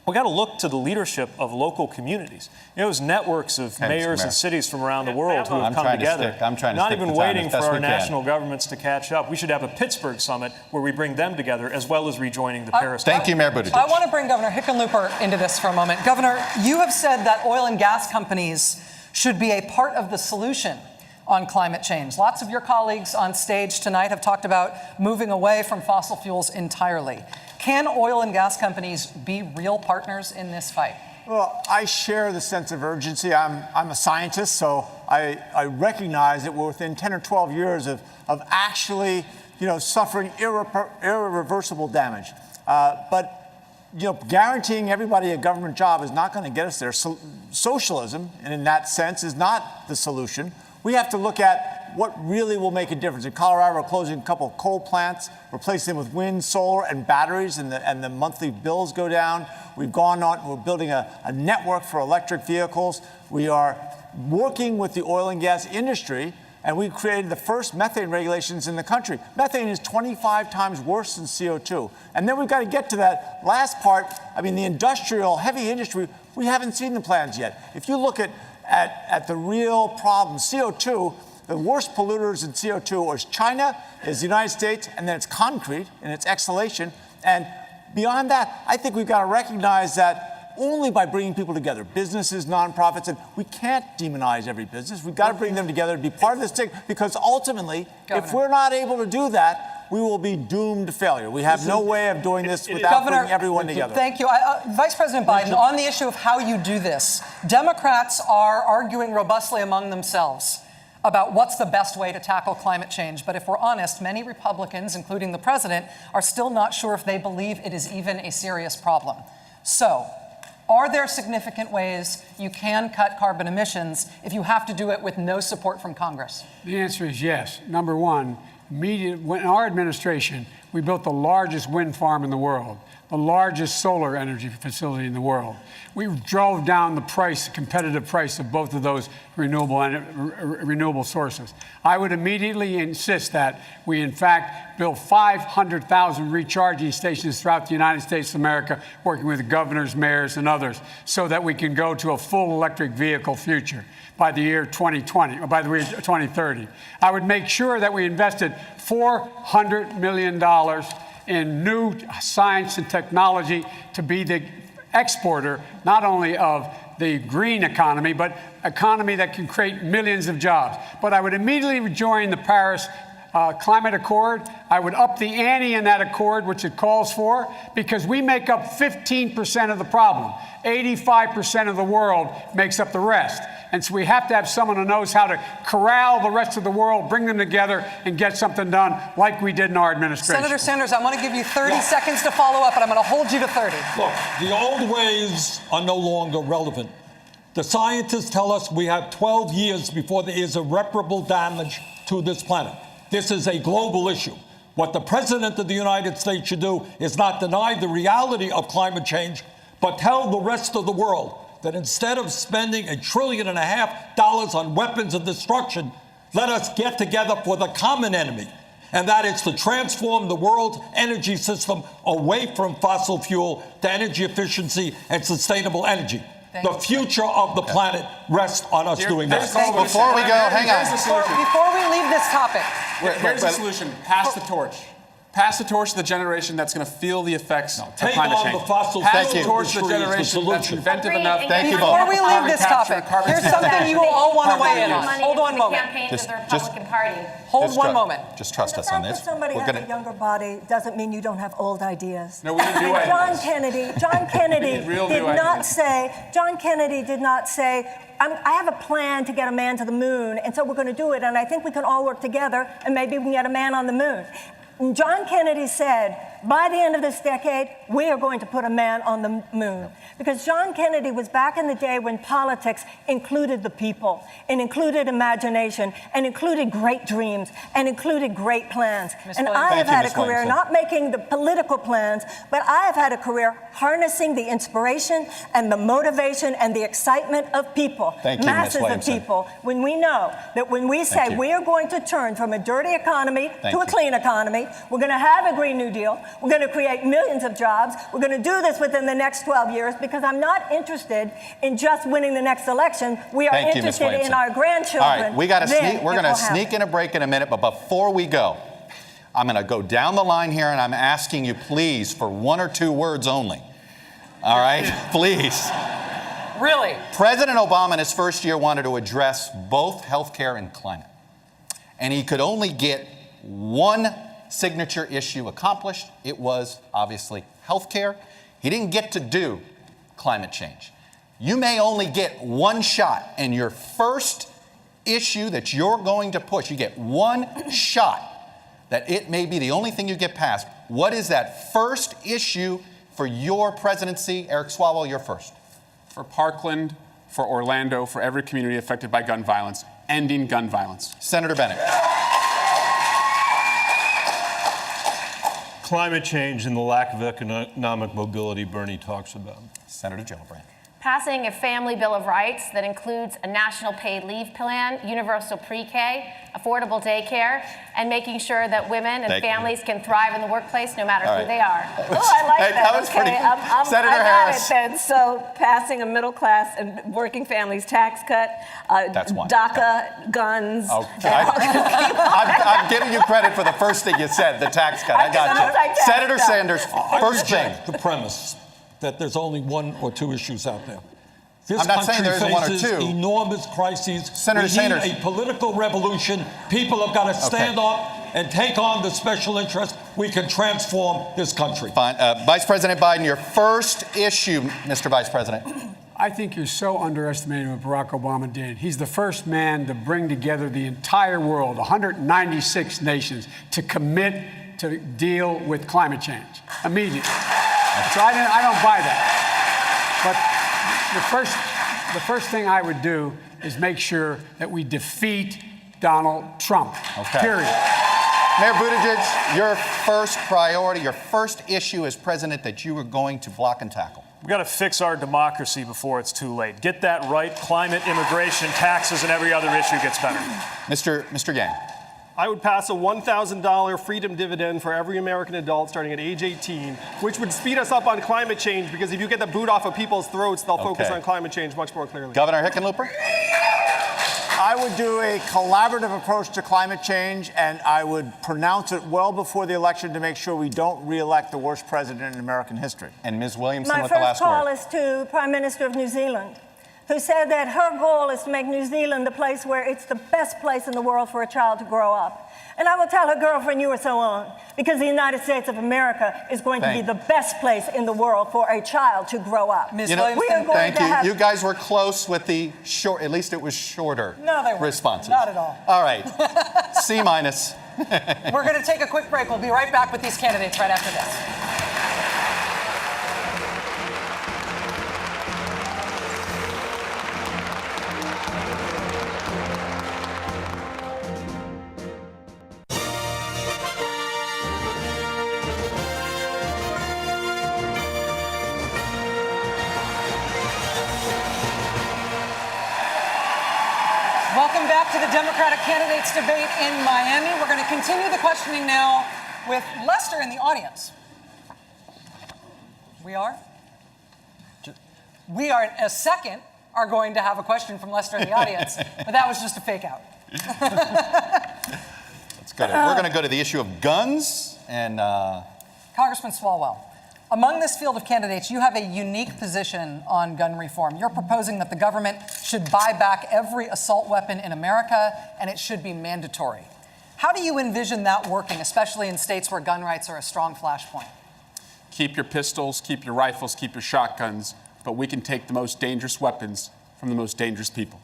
we got to look to the leadership of local communities. You know, those networks of mayors and cities from around the world who have come together, not even waiting for our national governments to catch up. We should have a Pittsburgh summit where we bring them together as well as rejoining the Paris. Thank you, Mayor Buttigieg. I want to bring Governor Hickenlooper into this for a moment. Governor, you have said that oil and gas companies should be a part of the solution on climate change. Lots of your colleagues on stage tonight have talked about moving away from fossil fuels entirely. Can oil and gas companies be real partners in this fight? Well, I share the sense of urgency. I'm a scientist, so I recognize that we're within 10 or 12 years of actually, suffering irreversible damage. But guaranteeing everybody a government job is not going to get us there. Socialism, and in that sense, is not the solution. We have to look at what really will make a difference. In Colorado, we're closing a couple of coal plants, replacing them with wind, solar, and batteries, and the monthly bills go down. We're building a network for electric vehicles. We are working with the oil and gas industry, and we created the first methane regulations in the country. Methane is 25 times worse than CO2. And then we've got to get to that last part. I mean, the industrial, heavy industry, we haven't seen the plans yet. If you look at the real problem, CO2, the worst polluters in CO2 is China, is the United States, and then it's concrete and its exhalation. And beyond that, I think we've got to recognize that only by bringing people together, businesses, nonprofits, and we can't demonize every business. We've got to bring them together to be part of this thing, because ultimately, if we're not able to do that, we will be doomed to failure. We have no way of doing this without bringing everyone together. Thank you. Vice President Biden, on the issue of how you do this, Democrats are arguing robustly among themselves about what's the best way to tackle climate change. But if we're honest, many Republicans, including the president, are still not sure if they believe it is even a serious problem. So, are there significant ways you can cut carbon emissions if you have to do it with no support from Congress? The answer is yes. Number one, in our administration, we built the largest wind farm in the world, the largest solar energy facility in the world. We drove down the competitive price of both of those renewable sources. I would immediately insist that we, in fact, build 500,000 recharging stations throughout the United States of America, working with governors, mayors, and others, so that we can go to a full electric vehicle future by the year 2020, or by the year 2030. I would make sure that we invested $400 million in new science and technology to be the exporter, not only of the green economy, but economy that can create millions of jobs. But I would immediately join the Paris Climate Accord. I would up the ante in that accord, which it calls for, because we make up 15% of the problem. 85% of the world makes up the rest. And so we have to have someone who knows how to corral the rest of the world, bring them together, and get something done like we did in our administration. Senator Sanders, I want to give you 30 seconds to follow up, and I'm going to hold you to 30. Look, the old ways are no longer relevant. The scientists tell us we have 12 years before there is irreparable damage to this planet. This is a global issue. What the President of the United States should do is not deny the reality of climate change, but tell the rest of the world that instead of spending $1.5 trillion on weapons of destruction, let us get together for the common enemy. And that is to transform the world's energy system away from fossil fuel to energy efficiency and sustainable energy. The future of the planet rests on us doing that. Before we go, hang on. Before we leave this topic. Here's the solution. Pass the torch. Pass the torch to the generation that's going to feel the effects of climate change. Pass the torch to the generation that's inventive enough. Thank you both. Before we leave this topic, here's something you will all want to weigh in on. Hold on a moment. Hold one moment. Just trust us on this. Somebody has a younger body doesn't mean you don't have old ideas. No, we need new ideas. John Kennedy John Kennedy did not say, I have a plan to get a man to the moon, and so we're going to do it, and I think we can all work together, and maybe we can get a man on the moon. And John Kennedy said, by the end of this decade, we are going to put a man on the moon. Because John Kennedy was back in the day when politics included the people, and included imagination, and included great dreams, and included great plans. And I have had a career not making the political plans, but I have had a career harnessing the inspiration and the motivation and the excitement of people, masses of people. When we know that when we say we are going to turn from a dirty economy to a clean economy, we're going to have a Green New Deal, we're going to create millions of jobs, we're going to do this within the next 12 years, because I'm not interested in just winning the next election. We are interested in our grandchildren. All right, we're going to sneak in a break in a minute, but before we go, I'm going to go down the line here, and I'm asking you, please, for 1 or 2 words only. All right? Please. Really? President Obama in his first year wanted to address both healthcare and climate. And he could only get one signature issue accomplished. It was obviously healthcare. He didn't get to do climate change. You may only get one shot, and your first issue that you're going to push, you get one shot that it may be the only thing you get passed. What is that first issue for your presidency? Eric Swalwell, you're first. For Parkland, for Orlando, for every community affected by gun violence, ending gun violence. Senator Bennett. Climate change and the lack of economic mobility Bernie talks about. Senator Gillibrand. Passing a family bill of rights that includes a national paid leave plan, universal pre-K, affordable daycare, and making sure that women and families can thrive in the workplace no matter who they are. Oh, I like that. That was pretty. Senator I'm Harris. at it then. So passing a middle class and working families tax cut, That's one. DACA, guns. Okay. I'm giving you credit for the first thing you said, the tax cut. I got you. Senator Sanders, first thing. The premise that there's only 1 or 2 issues out there. This I'm not saying country there's 1 or 2. faces enormous crises. Senator we Sanders. need a political revolution. People have got to stand up and take on the special interest. We can transform this country. Fine. Vice President Biden, your first issue, Mr. Vice President. I think you're so underestimating what Barack Obama did. He's the first man to bring together the entire world, 196 nations, to commit to deal with climate change immediately. So I don't buy that. But the first thing I would do is make sure that we defeat Donald Trump. Period. Mayor Buttigieg, your first priority, your first issue as president that you were going to block and tackle. We've got to fix our democracy before it's too late. Get that right. Climate, immigration, taxes, and every other issue gets better. Mr. Yang. I would pass a $1,000 freedom dividend for every American adult starting at age 18, which would speed us up on climate change, because if you get the boot off of people's throats, they'll focus on climate change much more clearly. Governor Hickenlooper? I would do a collaborative approach to climate change, and I would pronounce it well before the election to make sure we don't re-elect the worst president in American history. And Ms. Williamson My with the last first call word. is to Prime Minister of New Zealand, who said that her goal is to make New Zealand the place where it's the best place in the world for a child to grow up. And I will tell her girlfriend you are so on, because the United States of America is going to be the best place in the world for a child to grow up. Ms. Williamson, we are going Thank to you. have... You guys were close with the short, at least it was shorter No, they weren't. responses. Not at all. All right. C minus. We're going to take a quick break. We'll be right back with these candidates right after this. Welcome back to the Democratic candidates debate in Miami. We're going to continue the questioning now with Lester in the audience. We are in a second are going to have a question from Lester in the audience, but that was just a fake out. Let's go. We're going to go to the issue of guns and Congressman Swalwell. Among this field of candidates, you have a unique position on gun reform. You're proposing that the government should buy back every assault weapon in America, and it should be mandatory. How do you envision that working, especially in states where gun rights are a strong flashpoint? Keep your pistols, keep your rifles, keep your shotguns, but we can take the most dangerous weapons from the most dangerous people.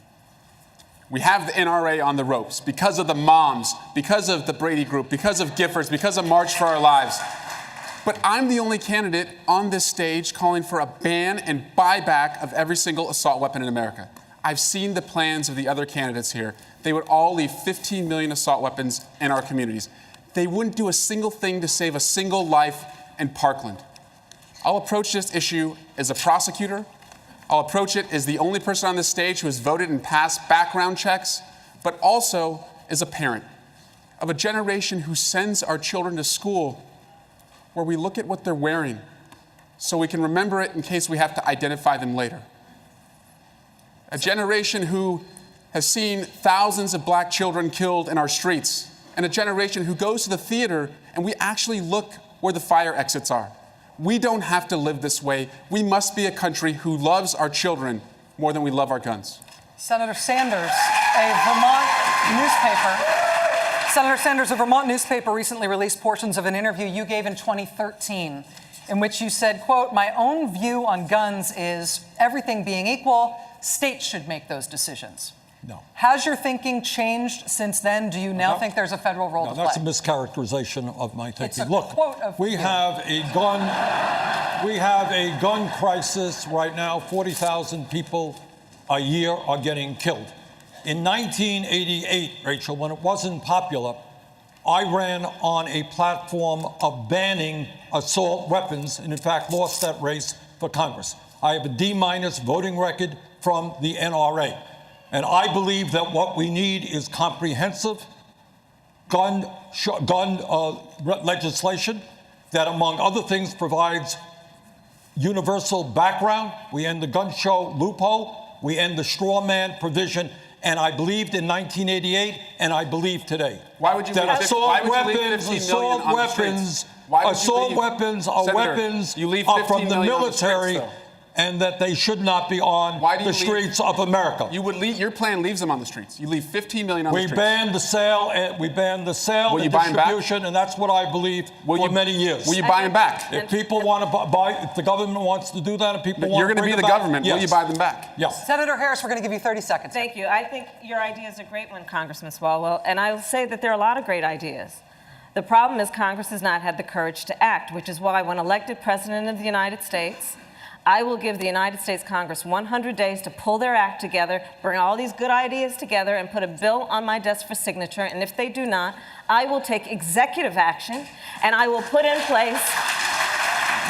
We have the NRA on the ropes because of the moms, because of the Brady Group, because of Giffords, because of March for Our Lives. But I'm the only candidate on this stage calling for a ban and buyback of every single assault weapon in America. I've seen the plans of the other candidates here. They would all leave 15 million assault weapons in our communities. They wouldn't do a single thing to save a single life in Parkland. I'll approach this issue as a prosecutor. I'll approach it as the only person on this stage who has voted and passed background checks, but also as a parent of a generation who sends our children to school where we look at what they're wearing so we can remember it in case we have to identify them later. A generation who has seen thousands of black children killed in our streets, and a generation who goes to the theater and we actually look where the fire exits are. We don't have to live this way. We must be a country who loves our children more than we love our guns. Senator Sanders, a Vermont newspaper recently released portions of an interview you gave in 2013 in which you said, quote, "My own view on guns is everything being equal, states should make those decisions." No. Has your thinking changed since then? Do you now think there's a federal role to play? That's a mischaracterization of my thinking. It's a Look, quote of we you. have a gun crisis right now. 40,000 people a year are getting killed. In 1988, Rachel, when it wasn't popular, I ran on a platform of banning assault weapons, and in fact lost that race for Congress. I have a D- voting record from the NRA. And I believe that what we need is comprehensive gun legislation that, among other things, provides universal background. We end the gun show loophole. We end the straw man provision. And I believed in 1988, and I believe today. Why would you that leave assault 15 weapons are weapons are from the military, and that they should not be on the streets of America. Your plan leaves them on the streets. You leave 15 million on the streets. We banned the sale and distribution, and that's what I believe for many years. Will you buy them back? If people want to buy, if the government wants to do that, and people want you're to going to be the government, will you buy them back? Yes. Senator Harris, we're going to give you 30 seconds. Thank you. I think your idea is a great one, Congressman Swalwell, and I will say that there are a lot of great ideas. The problem is Congress has not had the courage to act, which is why when elected President of the United States, I will give the United States Congress 100 days to pull their act together, bring all these good ideas together, and put a bill on my desk for signature. And if they do not, I will take executive action, and I will put in place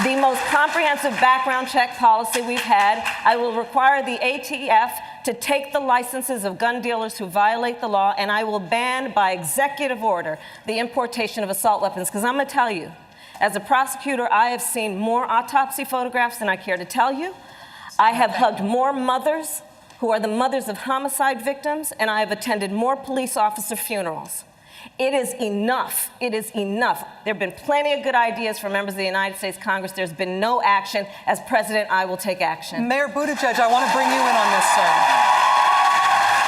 the most comprehensive background check policy we've had. I will require the ATF to take the licenses of gun dealers who violate the law, and I will ban by executive order the importation of assault weapons. Because I'm going to tell you, as a prosecutor, I have seen more autopsy photographs than I care to tell you. I have hugged more mothers who are the mothers of homicide victims, and I have attended more police officer funerals. It is enough. It is enough. There have been plenty of good ideas from members of the United States Congress. There's been no action. As president, I will take action. Mayor Buttigieg, I want to bring you in on this, sir.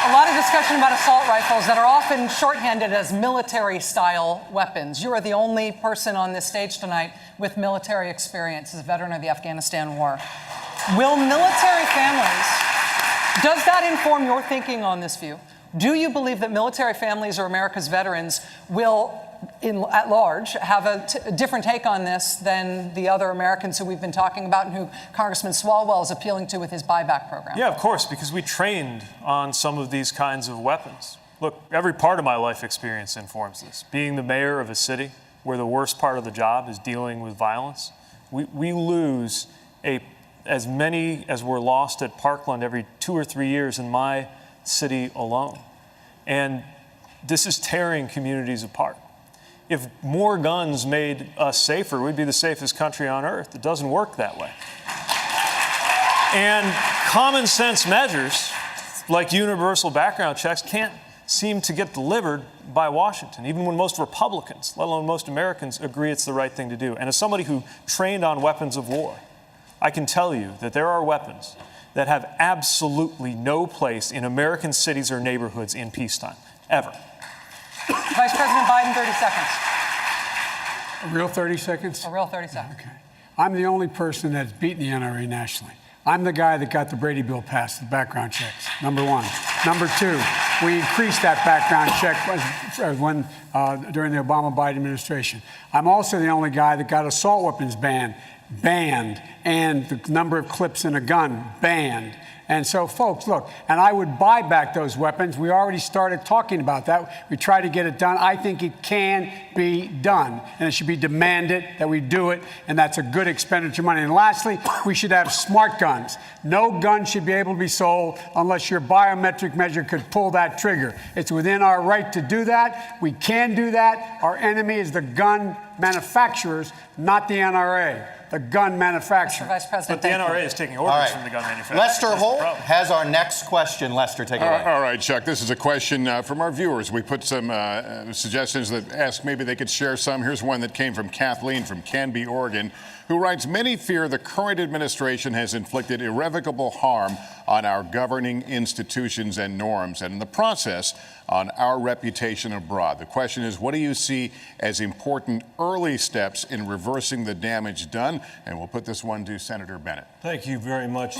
A lot of discussion about assault rifles that are often shorthanded as military-style weapons. You are the only person on this stage tonight with military experience as a veteran of the Afghanistan war. Will military families, does that inform your thinking on this view? Do you believe that military families or America's veterans will at large have a different take on this than the other Americans who we've been talking about and who Congressman Swalwell is appealing to with his buyback program? Yeah, of course, because we trained on some of these kinds of weapons. Look, every part of my life experience informs this. Being the mayor of a city where the worst part of the job is dealing with violence, we lose as many as were lost at Parkland every 2 or 3 years in my city alone. And this is tearing communities apart. If more guns made us safer, we'd be the safest country on earth. It doesn't work that way. And common sense measures like universal background checks can't seem to get delivered by Washington, even when most Republicans, let alone most Americans, agree it's the right thing to do. And as somebody who trained on weapons of war, I can tell you that there are weapons that have absolutely no place in American cities or neighborhoods in peacetime, ever. Vice President Biden, 30 seconds. A real 30 seconds? A real 30 seconds. Okay. I'm the only person that's beaten the NRA nationally. I'm the guy that got the Brady bill passed, the background checks, number one. Number two, we increased that background check during the Obama-Biden administration. I'm also the only guy that got assault weapons banned, and the number of clips in a gun banned. And so, folks, look, and I would buy back those weapons. We already started talking about that. We tried to get it done. I think it can be done, and it should be demanded that we do it, and that's a good expenditure of money. And lastly, we should have smart guns. No gun should be able to be sold unless your biometric measure could pull that trigger. It's within our right to do that. We can do that. Our enemy is the gun manufacturers, not the NRA. The gun manufacturer. Vice President, but the NRA is taking orders from the gun manufacturer. Lester Holt has our next question. Lester, take it away. All right, Chuck. This is a question from our viewers. We put some suggestions that ask maybe they could share some. Here's one that came from Kathleen from Canby, Oregon, who writes, many fear the current administration has inflicted irrevocable harm on our governing institutions and norms, and in the process, on our reputation abroad. The question is, what do you see as important early steps in reversing the damage done? And we'll put this one to Senator Bennett. Thank you very much.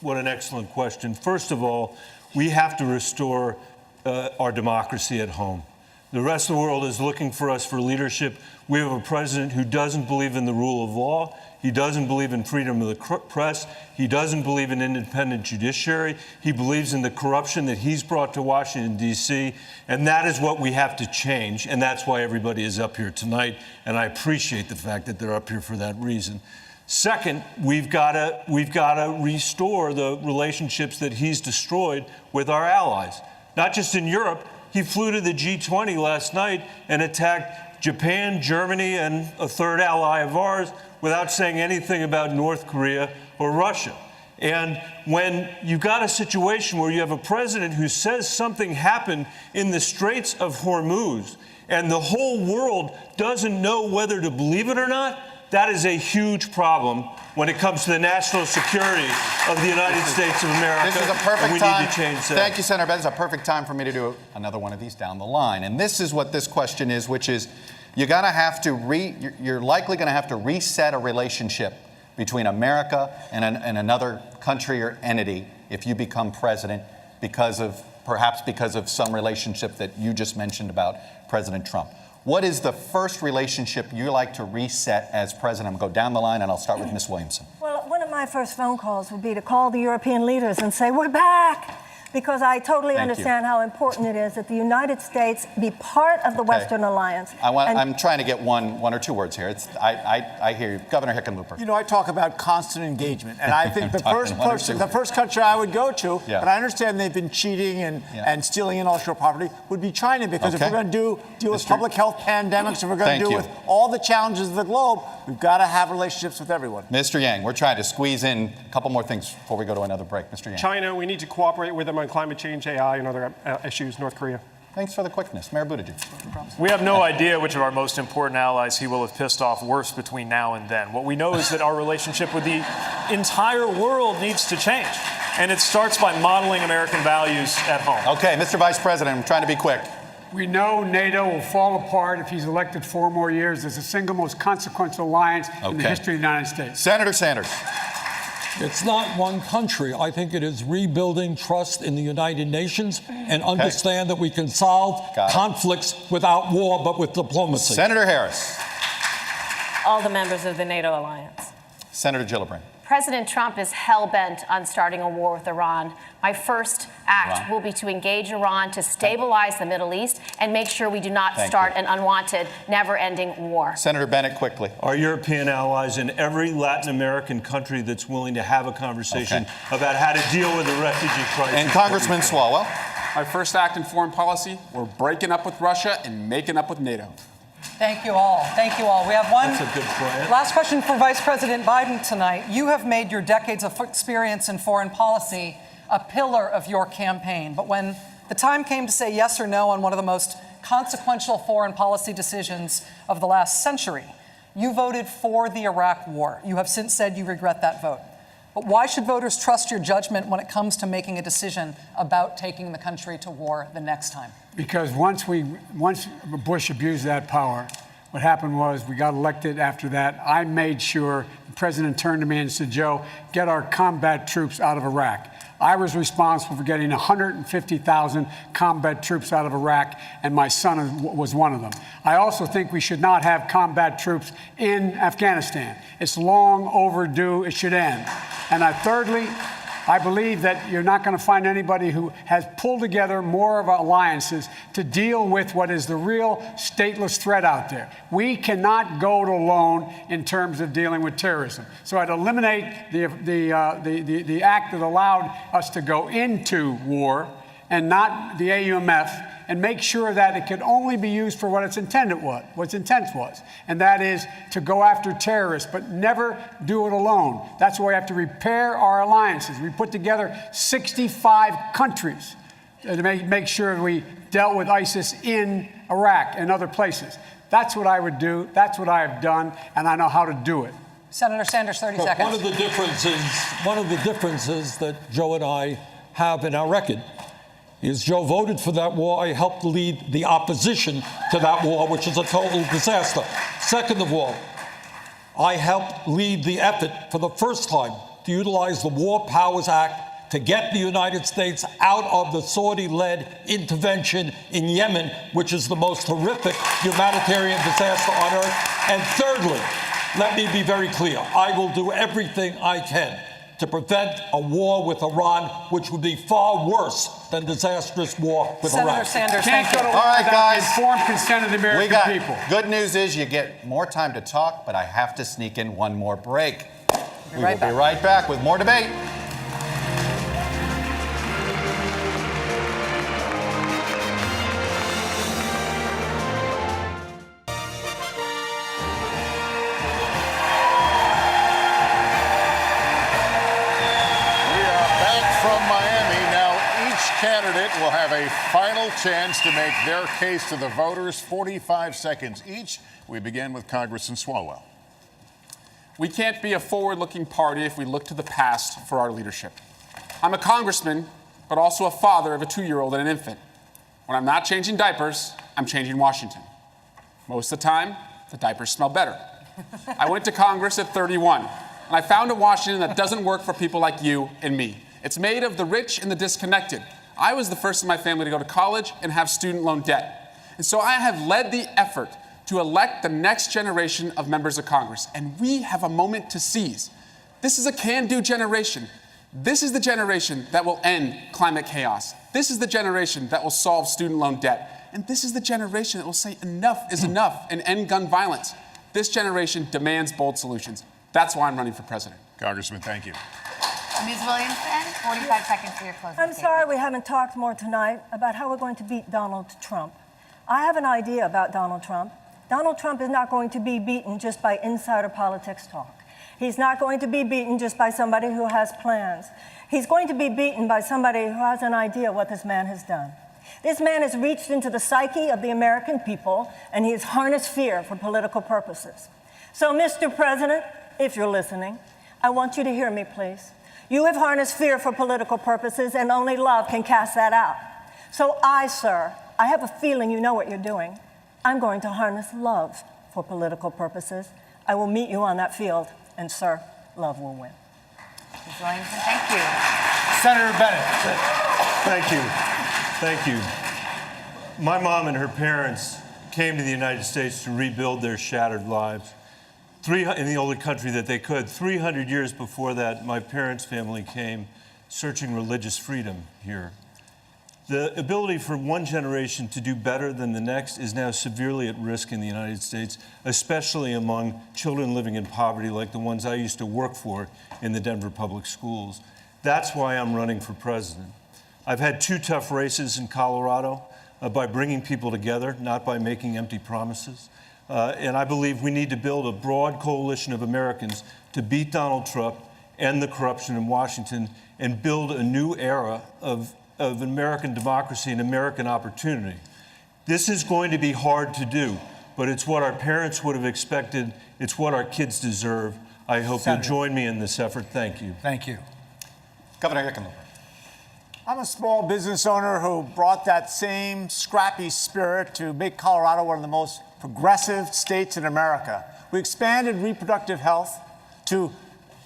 What an excellent question. First of all, we have to restore our democracy at home. The rest of the world is looking for us for leadership. We have a president who doesn't believe in the rule of law. He doesn't believe in freedom of the press. He doesn't believe in independent judiciary. He believes in the corruption that he's brought to Washington, D.C., and that is what we have to change, and that's why everybody is up here tonight, and I appreciate the fact that they're up here for that reason. Second, we've got to restore the relationships that he's destroyed with our allies, not just in Europe. He flew to the G20 last night and attacked Japan, Germany, and a third ally of ours without saying anything about North Korea or Russia. And when you've got a situation where you have a president who says something happened in the Straits of Hormuz and the whole world doesn't know whether to believe it or not, that is a huge problem when it comes to the national security of the United States of America. This is a perfect and we time. need to change that. Thank you, Senator Bennett. It's a perfect time for me to do another one of these down the line. And this is what this question is, which is you're likely going to have to reset a relationship between America and another country or entity if you become president perhaps because of some relationship that you just mentioned about President Trump. What is the first relationship you like to reset as president? I'm going to go down the line, and I'll start with Ms. Williamson. Well, one of my first phone calls would be to call the European leaders and say, we're back. Because I totally understand how important it is that the United States be part of the Western Alliance. I'm trying to get one or two words here. I hear you. Governor Hickenlooper. You know, I talk about constant engagement, and I think the first country I would go to, and I understand they've been cheating and stealing intellectual property, would be China, because if we're going to deal with public health pandemics, if we're going to deal with all the challenges of the globe, we've got to have relationships with everyone. Mr. Yang, we're trying to squeeze in a couple more things before we go to another break. Mr. Yang. China, we need to cooperate with them on climate change, AI, and other issues. North Korea. Thanks for the quickness. Mayor Buttigieg. We have no idea which of our most important allies he will have pissed off worse between now and then. What we know is that our relationship with the entire world needs to change. And it starts by modeling American values at home. Okay, Mr. Vice President, I'm trying to be quick. We know NATO will fall apart if he's elected 4 more years as the single most consequential alliance in the history of the United States. Senator Sanders. It's not one country. I think it is rebuilding trust in the United Nations and understand that we can solve conflicts without war, but with diplomacy. Senator Harris. All the members of the NATO alliance. Senator Gillibrand. President Trump is hell-bent on starting a war with Iran. My first act will be to engage Iran to stabilize the Middle East and make sure we do not start an unwanted, never-ending war. Senator Bennett, quickly. Our European allies in every Latin American country that's willing to have a conversation about how to deal with the refugee crisis. And Congressman Swalwell. My first act in foreign policy, we're breaking up with Russia and making up with NATO. Thank you all. Thank you all. We have one That's a good plan. last question for Vice President Biden tonight. You have made your decades of experience in foreign policy a pillar of your campaign. But when the time came to say yes or no on one of the most consequential foreign policy decisions of the last century, you voted for the Iraq war. You have since said you regret that vote. But why should voters trust your judgment when it comes to making a decision about taking the country to war the next time? Because once Bush abused that power, what happened was we got elected after that. I made sure the president turned to me and said, Joe, get our combat troops out of Iraq. I was responsible for getting 150,000 combat troops out of Iraq, and my son was one of them. I also think we should not have combat troops in Afghanistan. It's long overdue. It should end. And thirdly, I believe that you're not going to find anybody who has pulled together more of alliances to deal with what is the real stateless threat out there. We cannot go it alone in terms of dealing with terrorism. So I'd eliminate the act that allowed us to go into war and not the AUMF, and make sure that it could only be used for what its intent was, and that is to go after terrorists, but never do it alone. That's why we have to repair our alliances. We put together 65 countries to make sure we dealt with ISIS in Iraq and other places. That's what I would do. That's what I have done, and I know how to do it. Senator Sanders, 30 seconds. One of the differences that Joe and I have in our record is Joe voted for that war. I helped lead the opposition to that war, which is a total disaster. Second of all, I helped lead the effort for the first time to utilize the War Powers Act to get the United States out of the Saudi-led intervention in Yemen, which is the most horrific humanitarian disaster on earth. And thirdly, let me be very clear, I will do everything I can to prevent a war with Iran, which would be far worse than disastrous war with Iraq. Senator Sanders, thank you. All right, guys. Informed consent of the American people. Good news is you get more time to talk, but I have to sneak in one more break. We will be right back with more debate. Candidate will have a final chance to make their case to the voters. 45 seconds each. We begin with Congressman Swalwell. We can't be a forward-looking party if we look to the past for our leadership. I'm a congressman, but also a father of a 2-year-old and an infant. When I'm not changing diapers, I'm changing Washington. Most of the time, the diapers smell better. I went to Congress at 31, and I found a Washington that doesn't work for people like you and me. It's made of the rich and the disconnected. I was the first in my family to go to college and have student loan debt. And so I have led the effort to elect the next generation of members of Congress. And we have a moment to seize. This is a can-do generation. This is the generation that will end climate chaos. This is the generation that will solve student loan debt. And this is the generation that will say enough is enough and end gun violence. This generation demands bold solutions. That's why I'm running for president. Congressman, thank you. Ms. Williamson, 45 seconds for your closing I'm sorry we haven't talked more tonight about how we're going to beat Donald Trump. I have an idea about Donald Trump. Donald Trump is not going to be beaten just by insider politics talk. He's not going to be beaten just by somebody who has plans. He's going to be beaten by somebody who has an idea what this man has done. This man has reached into the psyche of the American people, and he has harnessed fear for political purposes. So, Mr. President, if you're listening, I want you to hear me, please. You have harnessed fear for political purposes, and only love can cast that out. So sir, I have a feeling you know what you're doing. I'm going to harness love for political purposes. I will meet you on that field, and sir, love will win. Ms. Williamson, thank you. Senator Bennett. Thank you. Thank you. My mom and her parents came to the United States to rebuild their shattered lives in the only country that they could. 300 years before that, my parents' family came searching religious freedom here. The ability for one generation to do better than the next is now severely at risk in the United States, especially among children living in poverty like the ones I used to work for in the Denver Public Schools. That's why I'm running for president. I've had 2 tough races in Colorado by bringing people together, not by making empty promises. And I believe we need to build a broad coalition of Americans to beat Donald Trump, end the corruption in Washington, and build a new era of American democracy and American opportunity. This is going to be hard to do, but it's what our parents would have expected. It's what our kids deserve. I hope you'll join me in this effort. Thank you. Thank you. Governor Hickenlooper. I'm a small business owner who brought that same scrappy spirit to make Colorado one of the most progressive states in America. We expanded reproductive health to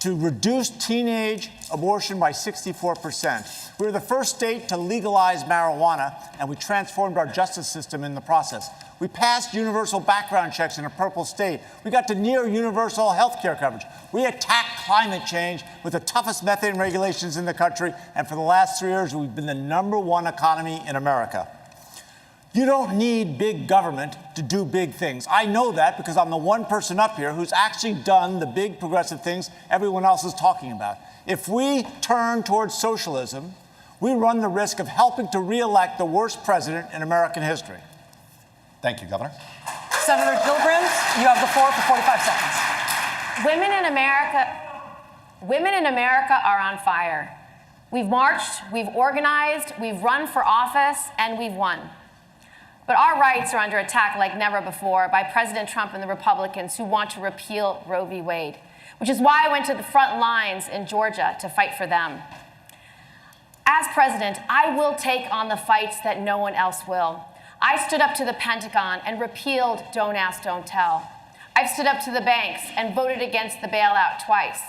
reduce teenage abortion by 64%. We were the first state to legalize marijuana, and we transformed our justice system in the process. We passed universal background checks in a purple state. We got to near universal health care coverage. We attacked climate change with the toughest methane regulations in the country, and for the last 3 years, we've been the #1 economy in America. You don't need big government to do big things. I know that because I'm the one person up here who's actually done the big progressive things everyone else is talking about. If we turn towards socialism, we run the risk of helping to reelect the worst president in American history. Thank you, Governor. Senator Gillibrand, you have the floor for 45 seconds. Women in America are on fire. We've marched, we've organized, we've run for office, and we've won. But our rights are under attack like never before by President Trump and the Republicans who want to repeal Roe v. Wade, which is why I went to the front lines in Georgia to fight for them. As president, I will take on the fights that no one else will. I stood up to the Pentagon and repealed Don't Ask, Don't Tell. I've stood up to the banks and voted against the bailout twice.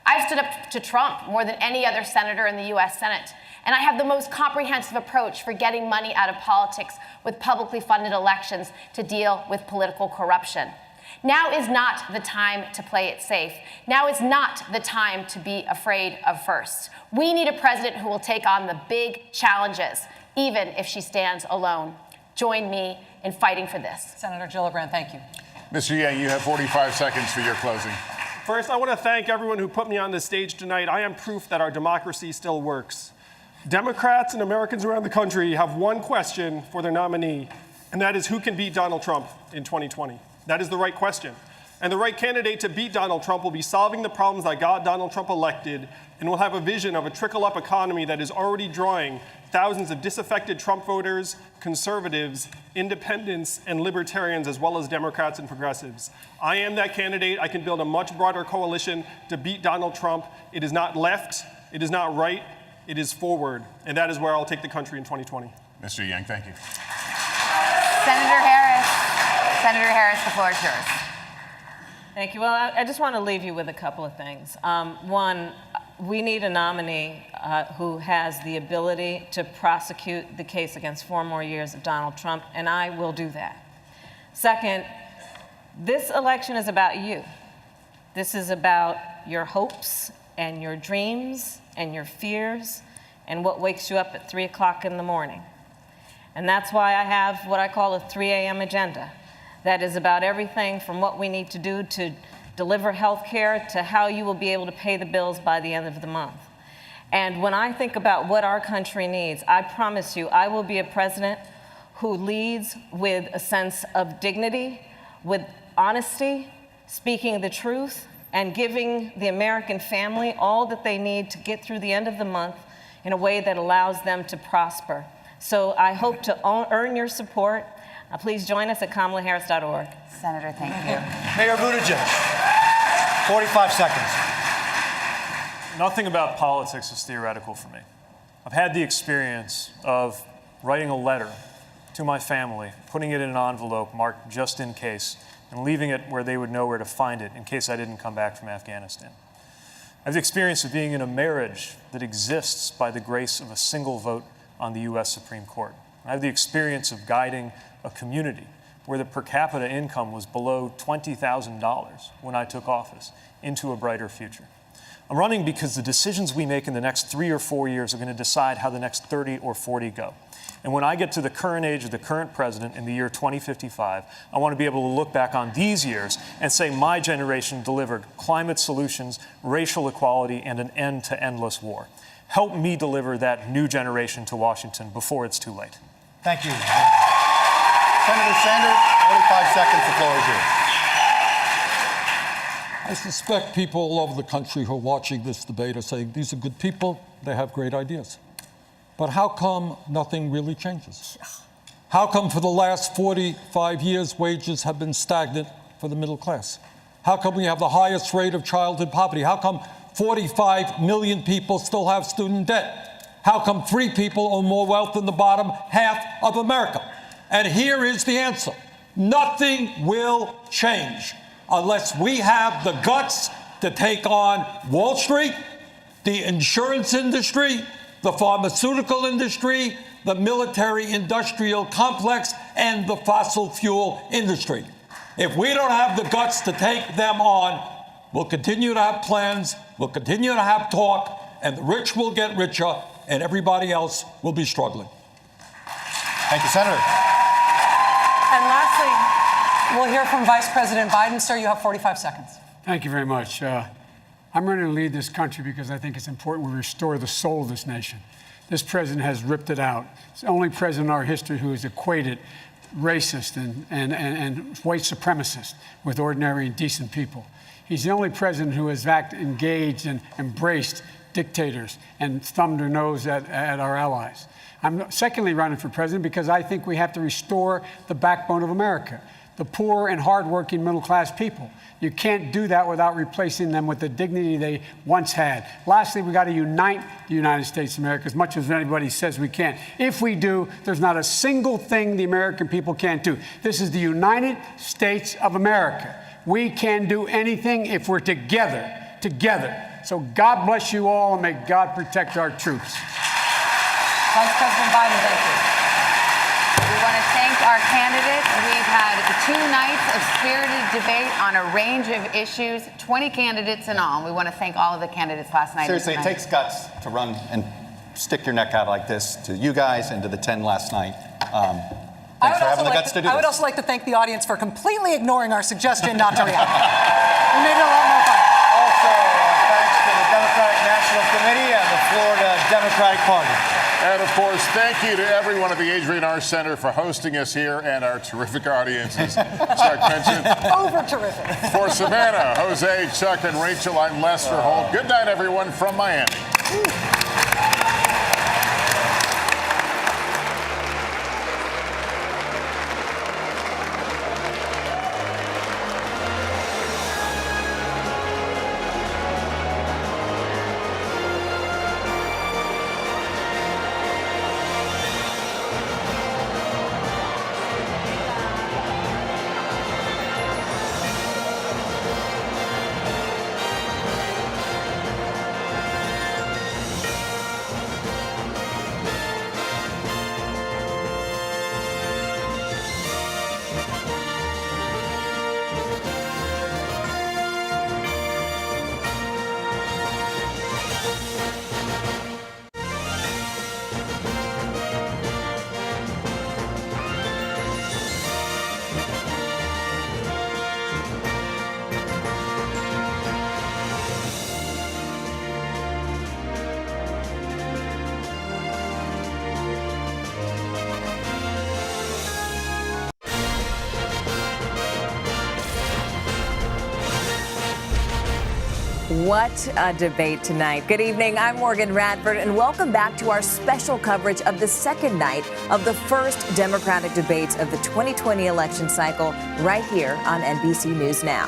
I've stood up to Trump more than any other senator in the U.S. Senate. And I have the most comprehensive approach for getting money out of politics with publicly funded elections to deal with political corruption. Now is not the time to play it safe. Now is not the time to be afraid of firsts. We need a president who will take on the big challenges, even if she stands alone. Join me in fighting for this. Senator Gillibrand, thank you. Mr. Yang, you have 45 seconds for your closing. First, I want to thank everyone who put me on this stage tonight. I am proof that our democracy still works. Democrats and Americans around the country have one question for their nominee, and that is who can beat Donald Trump in 2020? That is the right question. And the right candidate to beat Donald Trump will be solving the problems that got Donald Trump elected and will have a vision of a trickle-up economy that is already drawing thousands of disaffected Trump voters, conservatives, independents, and libertarians, as well as Democrats and progressives. I am that candidate. I can build a much broader coalition to beat Donald Trump. It is not left. It is not right. It is forward. And that is where I'll take the country in 2020. Mr. Yang, thank you. Senator Harris, the floor is yours. Thank you. Well, I just want to leave you with a couple of things. One, we need a nominee who has the ability to prosecute the case against 4 more years of Donald Trump, and I will do that. Second, this election is about you. This is about your hopes and your dreams and your fears and what wakes you up at 3 o'clock in the morning. And that's why I have what I call a 3 a.m. agenda. That is about everything from what we need to do to deliver health care to how you will be able to pay the bills by the end of the month. And when I think about what our country needs, I promise you, I will be a president who leads with a sense of dignity, with honesty, speaking the truth, and giving the American family all that they need to get through the end of the month in a way that allows them to prosper. So I hope to earn your support. Please join us at KamalaHarris.org. Senator, thank you. Mayor Buttigieg, 45 seconds. Nothing about politics is theoretical for me. I've had the experience of writing a letter to my family, putting it in an envelope marked just in case, and leaving it where they would know where to find it in case I didn't come back from Afghanistan. I have the experience of being in a marriage that exists by the grace of a single vote on the U.S. Supreme Court. I have the experience of guiding a community where the per capita income was below $20,000 when I took office into a brighter future. I'm running because the decisions we make in the next 3 or 4 years are going to decide how the next 30 or 40 go. And when I get to the current age of the current president in the year 2055, I want to be able to look back on these years and say my generation delivered climate solutions, racial equality, and an end to endless war. Help me deliver that new generation to Washington before it's too late. Thank you. Senator Sanders, 45 seconds, the floor is yours. I suspect people all over the country who are watching this debate are saying, these are good people, they have great ideas. But how come nothing really changes? How come for the last 45 years wages have been stagnant for the middle class? How come we have the highest rate of childhood poverty? How come 45 million people still have student debt? How come 3 people own more wealth than the bottom half of America? And here is the answer. Nothing will change unless we have the guts to take on Wall Street, the insurance industry, the pharmaceutical industry, the military-industrial complex, and the fossil fuel industry. If we don't have the guts to take them on, we'll continue to have plans, we'll continue to have talk, and the rich will get richer, and everybody else will be struggling. Thank you, Senator. And lastly, we'll hear from Vice President Biden. Sir, you have 45 seconds. Thank you very much. I'm running to lead this country because I think it's important we restore the soul of this nation. This president has ripped it out. It's the only president in our history who has equated racist and white supremacist with ordinary and decent people. He's the only president who has engaged and embraced dictators and thumbed their nose at our allies. I'm secondly running for president because I think we have to restore the backbone of America, the poor and hardworking middle-class people. You can't do that without replacing them with the dignity they once had. Lastly, we got to unite the United States of America as much as anybody says we can. If we do, there's not a single thing the American people can't do. This is the United States of America. We can do anything if we're together. So God bless you all, and may God protect our troops. Vice President Biden, thank you. We want to thank our candidates. We've had 2 nights of spirited debate on a range of issues, 20 candidates in all. We want to thank all of the candidates last night. Seriously, it takes guts to run and stick your neck out like this to you guys and to the 10 last night. Thanks for having the guts to do this. I would also like to thank the audience for completely ignoring our suggestion not to react. We made it a lot more fun. Also, thanks to the Democratic National Committee and the Florida Democratic Party. And of course, thank you to everyone at the Adrienne R. Center for hosting us here and our terrific audiences. Chuck mentioned. Over terrific. For Savannah, Jose, Chuck, and Rachel, I'm Lester Holt. Good night, everyone, from Miami. What a debate tonight. Good evening. I'm Morgan Radford, and welcome back to our special coverage of the second night of the first Democratic debates of the 2020 election cycle right here on NBC News Now.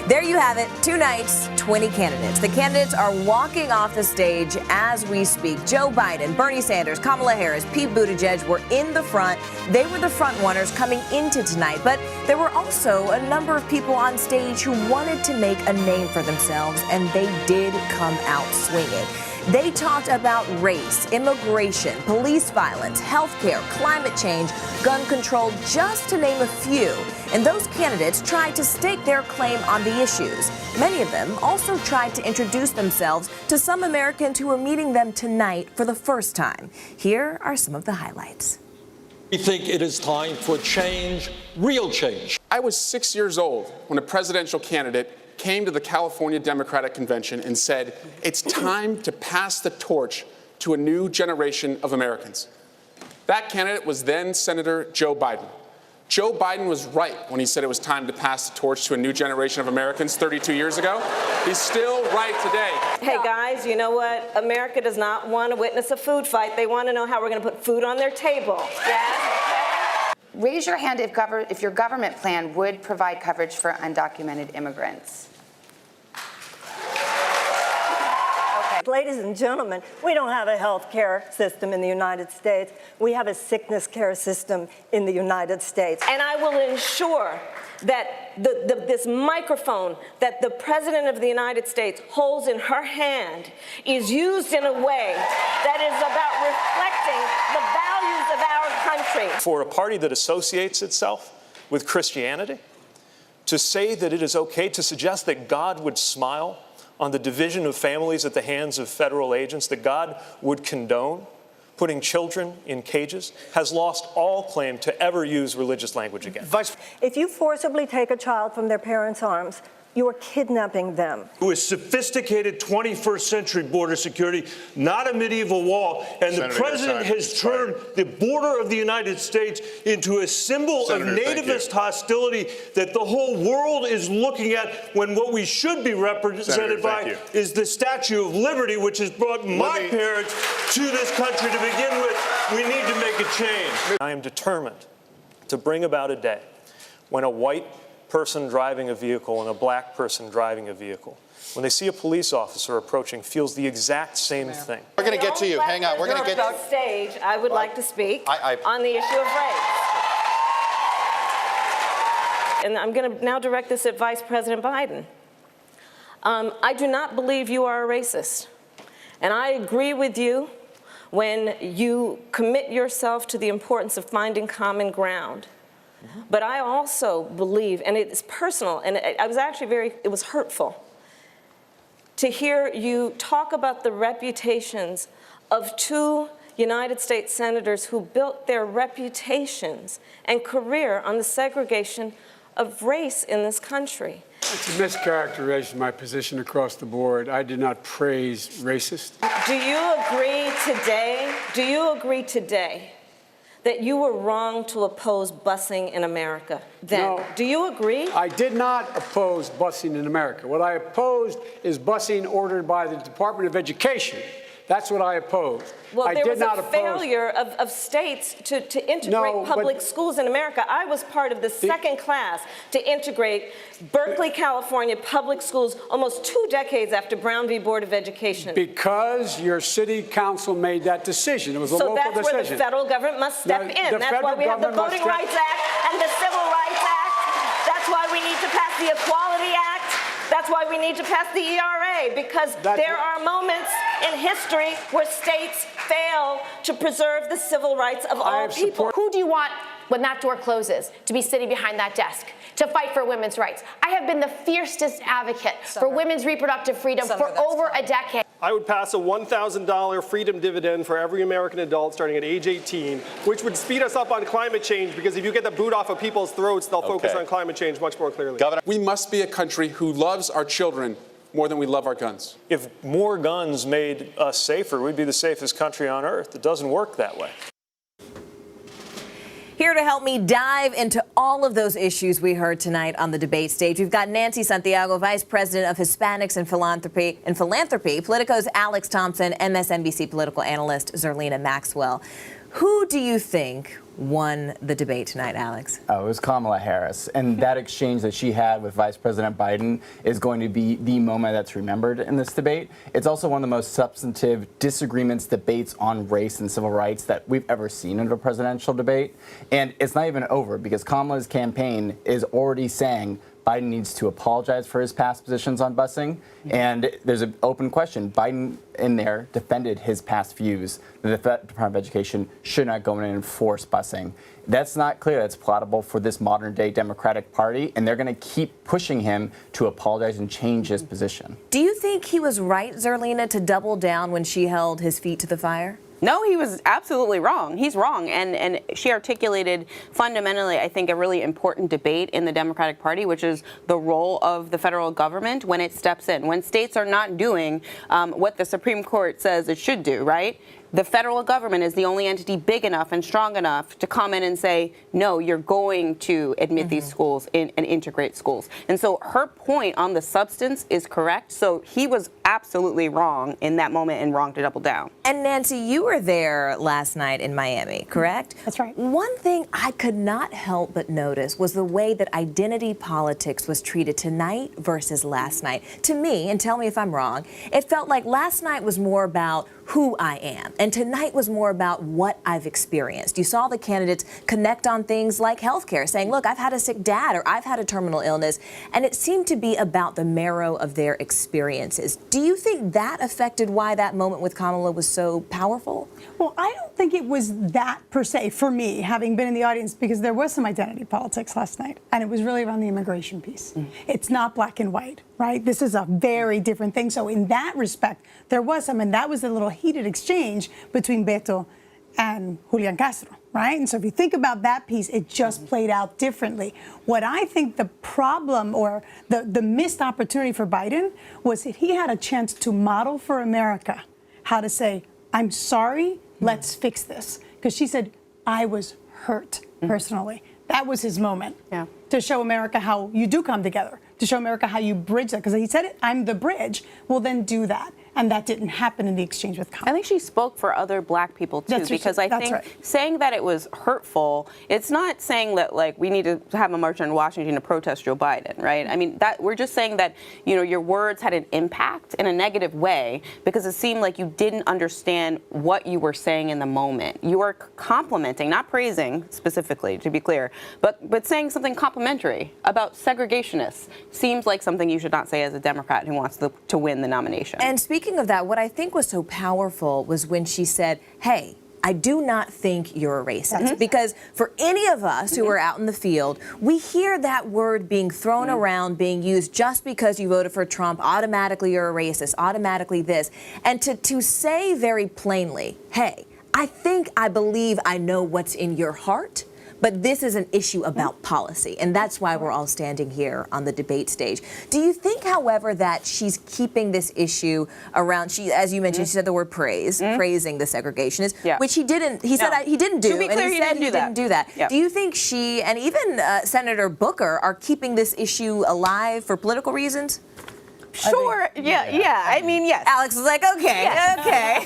There you have it, 2 nights, 20 candidates. The candidates are walking off the stage as we speak. Joe Biden, Bernie Sanders, Kamala Harris, Pete Buttigieg were in the front. They were the front runners coming into tonight, but there were also a number of people on stage who wanted to make a name for themselves, and they did come out swinging. They talked about race, immigration, police violence, healthcare, climate change, gun control, just to name a few. And those candidates tried to stake their claim on the issues. Many of them also tried to introduce themselves to some Americans who were meeting them tonight for the first time. Here are some of the highlights. We think it is time for change, real change. I was 6 years old when a presidential candidate came to the California Democratic Convention and said, it's time to pass the torch to a new generation of Americans. That candidate was then Senator Joe Biden. Joe Biden was right when he said it was time to pass the torch to a new generation of Americans 32 years ago. He's still right today. Hey guys, you know what? America does not want to witness a food fight. They want to know how we're going to put food on their table. Yes? Raise your hand if your government plan would provide coverage for undocumented immigrants. Ladies and gentlemen, we don't have a health care system in the United States. We have a sickness care system in the United States. And I will ensure that this microphone that the President of the United States holds in her hand is used in a way that is about reflecting the values of our country. For a party that associates itself with Christianity, to say that it is okay to suggest that God would smile on the division of families at the hands of federal agents, that God would condone putting children in cages, has lost all claim to ever use religious language again. If you forcibly take a child from their parents' arms, you are kidnapping them. With sophisticated 21st century border security, not a medieval wall. And the president has turned the border of the United States into a symbol of nativist hostility that the whole world is looking at, when what we should be represented by is the Statue of Liberty, which has brought my parents to this country to begin with. We need to make a change. I am determined to bring about a day when a white person driving a vehicle and a black person driving a vehicle, when they see a police officer approaching, feels the exact same thing. We're going to get to you. Hang on. We're going to get to you. Stage, I would like to speak on the issue of race. And I'm going to now direct this at Vice President Biden. I do not believe you are a racist. And I agree with you when you commit yourself to the importance of finding common ground. But I also believe, and it's personal, and I was actually it was hurtful to hear you talk about the reputations of 2 United States senators who built their reputations and career on the segregation of race in this country. It's a mischaracterization of my position across the board. I did not praise racist. Do you agree today that you were wrong to oppose busing in America then? No. Do you agree? I did not oppose busing in America. What I opposed is busing ordered by the Department of Education. That's what I opposed. Well, there was a failure of states to integrate public schools in America. I was part of the second class to integrate Berkeley, California public schools almost 2 decades after Brown v. Board of Education. Because your city council made that decision. It was a local decision. So that's where the federal government must step in. That's why we have the Voting Rights Act and the Civil Rights Act. That's why we need to pass the Equality Act. That's why we need to pass the ERA, because there are moments in history where states fail to preserve the civil rights of all people. Who do you want, when that door closes, to be sitting behind that desk to fight for women's rights? I have been the fiercest advocate for women's reproductive freedom for over a decade. I would pass a $1,000 freedom dividend for every American adult starting at age 18, which would speed us up on climate change, because if you get the boot off of people's throats, they'll focus on climate change much more clearly. Governor, we must be a country who loves our children more than we love our guns. If more guns made us safer, we'd be the safest country on earth. It doesn't work that way. Here to help me dive into all of those issues we heard tonight on the debate stage, we've got Nancy Santiago, Vice President of Hispanics and Philanthropy, Politico's Alex Thompson, MSNBC political analyst Zerlina Maxwell. Who do you think won the debate tonight, Alex? Oh, it was Kamala Harris. And that exchange that she had with Vice President Biden is going to be the moment that's remembered in this debate. It's also one of the most substantive disagreements, debates on race and civil rights that we've ever seen in a presidential debate. And it's not even over because Kamala's campaign is already saying Biden needs to apologize for his past positions on busing. And there's an open question. Biden in there defended his past views that the Department of Education should not go in and enforce busing. That's not clear. That's palatable for this modern day Democratic Party. And they're going to keep pushing him to apologize and change his position. Do you think he was right, Zerlina, to double down when she held his feet to the fire? No, he was absolutely wrong. He's wrong. And she articulated fundamentally, I think, a really important debate in the Democratic Party, which is the role of the federal government when it steps in. When states are not doing what the Supreme Court says it should do, right? The federal government is the only entity big enough and strong enough to come in and say, no, you're going to admit these schools and integrate schools. And so her point on the substance is correct. So he was absolutely wrong in that moment and wrong to double down. And Nancy, you were there last night in Miami, correct? That's right. One thing I could not help but notice was the way that identity politics was treated tonight versus last night. To me, and tell me if I'm wrong, it felt like last night was more about who I am. And tonight was more about what I've experienced. You saw the candidates connect on things like healthcare, saying, look, I've had a sick dad or I've had a terminal illness. And it seemed to be about the marrow of their experiences. Do you think that affected why that moment with Kamala was so powerful? Well, I don't think it was that per se for me, having been in the audience, because there was some identity politics last night. And it was really around the immigration piece. It's not black and white, right? This is a very different thing. So in that respect, there was some, and that was a little heated exchange between Beto and Julian Castro, right? And so if you think about that piece, it just played out differently. What I think the problem or the missed opportunity for Biden was if he had a chance to model for America how to say, I'm sorry, let's fix this. Because she said, I was hurt personally. That was his moment to show America how you do come together, to show America how you bridge that. Because he said, I'm the bridge. Well, then do that. And that didn't happen in the exchange with Kamala. I think she spoke for other black people, too, because I think saying that it was hurtful, it's not saying that, like, we need to have a march in Washington to protest Joe Biden, right? I mean, that we're just saying that, you know, your words had an impact in a negative way because it seemed like you didn't understand what you were saying in the moment. You were complimenting, not praising specifically, to be clear, but saying something complimentary about segregationists seems like something you should not say as a Democrat who wants to win the nomination. And speaking of that, what I think was so powerful was when she said, hey, I do not think you're a racist. Because for any of us who are out in the field, we hear that word being thrown around, being used just because you voted for Trump, automatically you're a racist, automatically this. And to say very plainly, hey, I believe I know what's in your heart, but this is an issue about policy, and that's why we're all standing here on the debate stage. Do you think, however, that she's keeping this issue around, as you mentioned, she said the word praising the segregationists, which he didn't, he said he didn't do, to be clear, and he said he didn't do that. Yep. Do you think she, and even Senator Booker, are keeping this issue alive for political reasons? Sure. Yeah. I mean, yes. Alex is like, okay.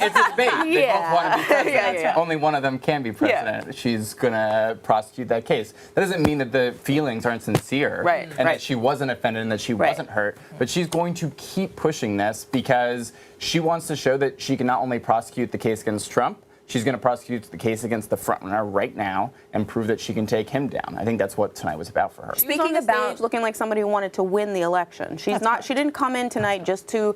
It's a debate. They both want to be president. Only one of them can be president. She's going to prosecute that case. That doesn't mean that the feelings aren't sincere. And that she wasn't offended and that she wasn't hurt. But she's going to keep pushing this because she wants to show that she can not only prosecute the case against Trump, she's going to prosecute the case against the frontrunner right now and prove that she can take him down. I think that's what tonight was about for her. Speaking about looking like somebody who wanted to win the election, she didn't come in tonight just to,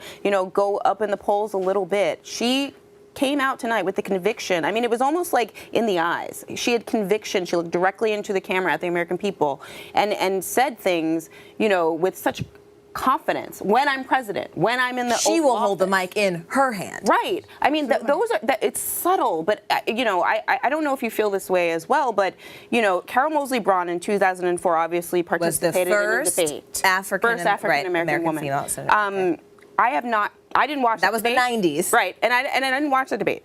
go up in the polls a little bit. She came out tonight with the conviction. I mean, it was almost like in the eyes. She had conviction. She looked directly into the camera at the American people and said things, with such confidence. When I'm president, when I'm in the she will hold the mic in her hand. Right. I mean, those are it's subtle, but I don't know if you feel this way as well. But Carol Moseley Braun in 2004 obviously participated in the debate. First African American woman. I have not I didn't watch that was the 90s, right? And I didn't watch the debate.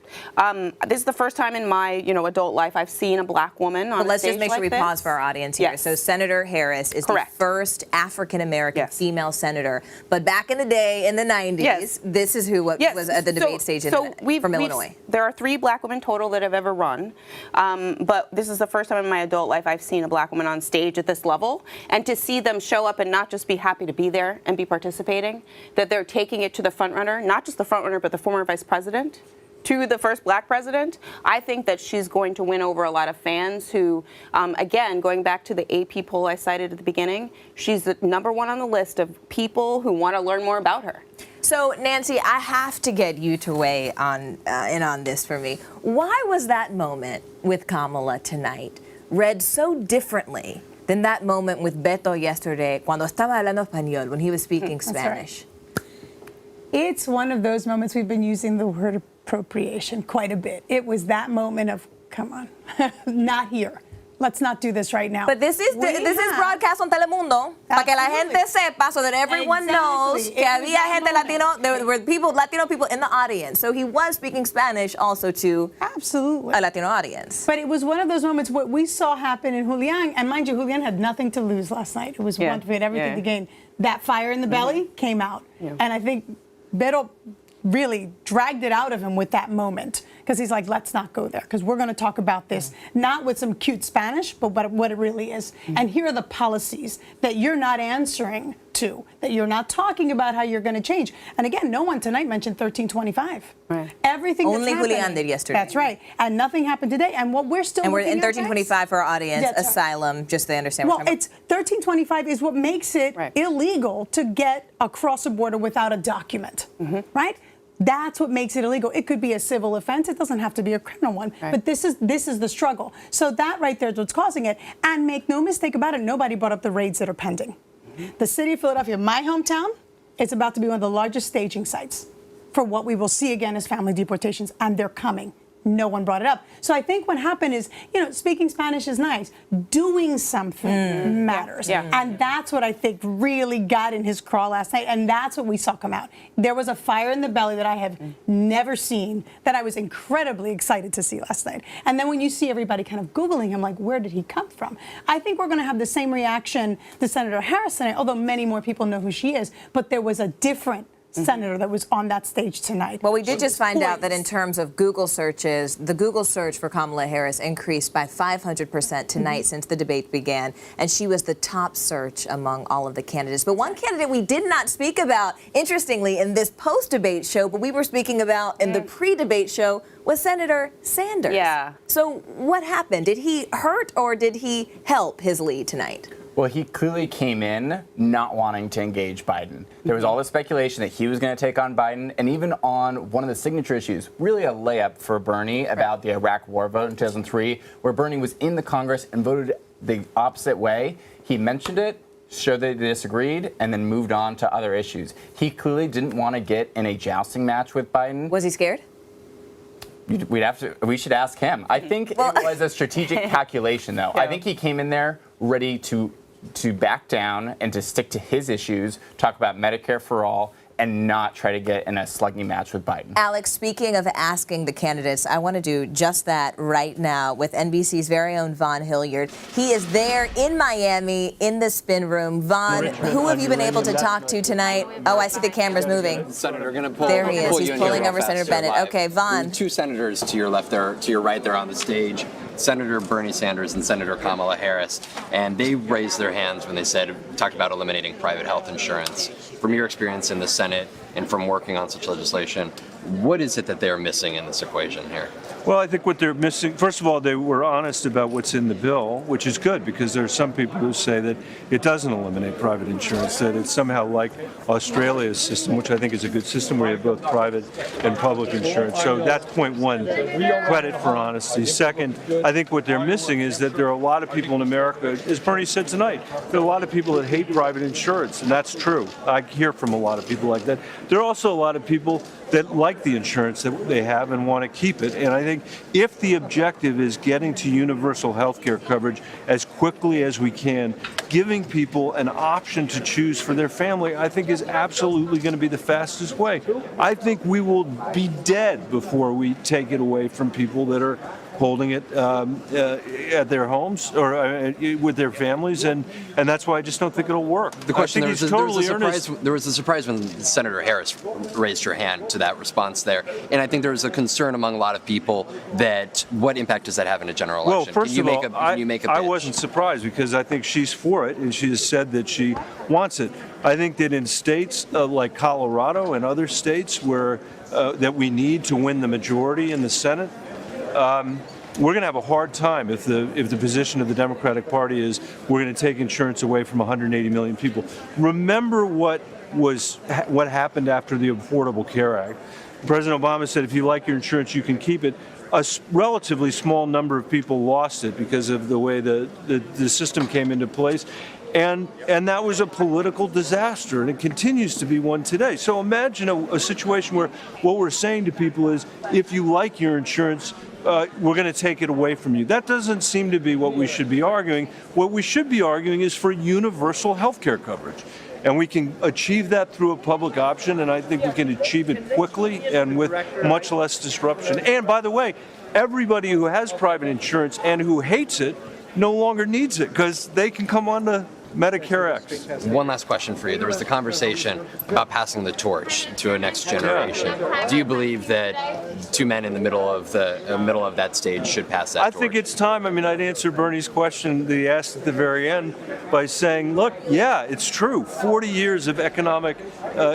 This is the first time in my adult life I've seen a black woman on. But let's a just stage make sure like we this. pause for our audience here. Yes. So Senator Harris is Correct. the first African American female senator. But back in the day, in the 90s, this is who was at the debate stage from Illinois. There are 3 black women total that have ever run, but this is the first time in my adult life I've seen a black woman on stage at this level, and to see them show up and not just be happy to be there and be participating, that they're taking it to the front runner, not just the front runner, but the former vice president, to the first black president. I think that she's going to win over a lot of fans who, again, going back to the AP poll I cited at the beginning, she's the #1 on the list of people who want to learn more about her. So, Nancy, I have to get you to weigh in on this for me. Why was that moment with Kamala tonight read so differently than that moment with Beto yesterday, cuando estaba hablando español, when he was speaking Spanish? Right. It's one of those moments we've been using the word appropriation quite a bit. It was that moment of, come on, not here. Let's not do this right now. But this is broadcast on Telemundo, para que la gente sepa, so that everyone knows que había gente Latino, there were Latino people in the audience. So he was speaking Spanish also to a Latino audience. But it was one of those moments what we saw happen in Julian, and mind you, Julian had nothing to lose last night. It was wonderful, he had everything to gain. That fire in the belly came out. And I think Beto really dragged it out of him with that moment, because he's like, let's not go there, because we're going to talk about this, not with some cute Spanish, but what it really is. And here are the policies that you're not answering to, that you're not talking about how you're going to change. And again, no one tonight mentioned 1325. Right. Everything Only that's Julian did yesterday. That's right. And nothing happened today. And what we're still and we're in looking at 1325 for our audience, asylum, just so they understand well, what we're it's 1325 is what makes it illegal to get across a border without a document, right? That's what makes it illegal. It could be a civil offense. It doesn't have to be a criminal one. Right. But this is the struggle. So that right there is what's causing it. And make no mistake about it, nobody brought up the raids that are pending. The city of Philadelphia, my hometown, it's about to be one of the largest staging sites for what we will see again as family deportations, and they're coming. No one brought it up. So I think what happened is, speaking Spanish is nice. Doing something matters. Yeah. And that's what I think really got in his craw last night. And that's what we saw come out. There was a fire in the belly that I have never seen, that I was incredibly excited to see last night. And then when you see everybody kind of Googling him, like, where did he come from? I think we're going to have the same reaction to Senator Harris tonight, although many more people know who she is. But there was a different senator that was on that stage tonight. Well, we did just find out that in terms of Google searches, the Google search for Kamala Harris increased by 500% tonight since the debate began, and she was the top search among all of the candidates. But one candidate we did not speak about, interestingly, in this post-debate show, but we were speaking about in the pre-debate show, was Senator Sanders. Yeah. So what happened? Did he hurt or did he help his lead tonight? Well, he clearly came in not wanting to engage Biden. There was all this speculation that he was going to take on Biden, and even on one of the signature issues, really a layup for Bernie about the Iraq war vote in 2003, where Bernie was in the Congress and voted the opposite way. He mentioned it, showed that he disagreed, and then moved on to other issues. He clearly didn't want to get in a jousting match with Biden. Was he scared? We should ask him. I think it was a strategic calculation, though. I think he came in there ready to back down and to stick to his issues, talk about Medicare for all, and not try to get in a slugging match with Biden. Alex, speaking of asking the candidates, I want to do just that right now with NBC's very own Vaughn Hilliard. He is there in Miami in the spin room. Vaughn, who have you been able to talk to tonight? Oh, I see the cameras moving. Senator, going to pull. There he is. Pull He's pulling over Senator Bennett. Live. Okay, Vaughn. Two senators to your left there, to your right there on the stage. Senator Bernie Sanders and Senator Kamala Harris, and they raised their hands when they talked about eliminating private health insurance. From your experience in the Senate and from working on such legislation, what is it that they're missing in this equation here? Well, I think what they're missing, first of all, they were honest about what's in the bill, which is good, because there are some people who say that it doesn't eliminate private insurance, that it's somehow like Australia's system, which I think is a good system where you have both private and public insurance. So that's point one, credit for honesty. Second, I think what they're missing is that there are a lot of people in America, as Bernie said tonight, there are a lot of people that hate private insurance, and that's true. I hear from a lot of people like that. there are also a lot of people that like the insurance that they have and want to keep it. And I think if the objective is getting to universal health care coverage as quickly as we can, giving people an option to choose for their family, I think is absolutely going to be the fastest way. I think we will be dead before we take it away from people that are holding it at their homes or with their families, and that's why I just don't think it'll work. The question, I think there was a surprise when Senator Harris raised her hand to that response there, and I think there was a concern among a lot of people that what impact does that have in a general election? Well, first of all, I wasn't surprised because I think she's for it, and she has said that she wants it. I think that in states like Colorado and other states where that we need to win the majority in the Senate, we're going to have a hard time if the position of the Democratic Party is we're going to take insurance away from 180 million people. Remember what happened after the Affordable Care Act. President Obama said if you like your insurance, you can keep it. A relatively small number of people lost it because of the way the system came into place. And that was a political disaster, and it continues to be one today. So imagine a situation where what we're saying to people is, if you like your insurance, we're going to take it away from you. That doesn't seem to be what we should be arguing. What we should be arguing is for universal health care coverage. And we can achieve that through a public option, and I think we can achieve it quickly and with much less disruption. And by the way, everybody who has private insurance and who hates it no longer needs it because they can come on to Medicare X. One last question for you. There was the conversation about passing the torch to a next generation. Do you believe that two men in the middle of that stage should pass that torch? I think it's time. I mean, I'd answer Bernie's question that he asked at the very end by saying, look, yeah, it's true. 40 years of economic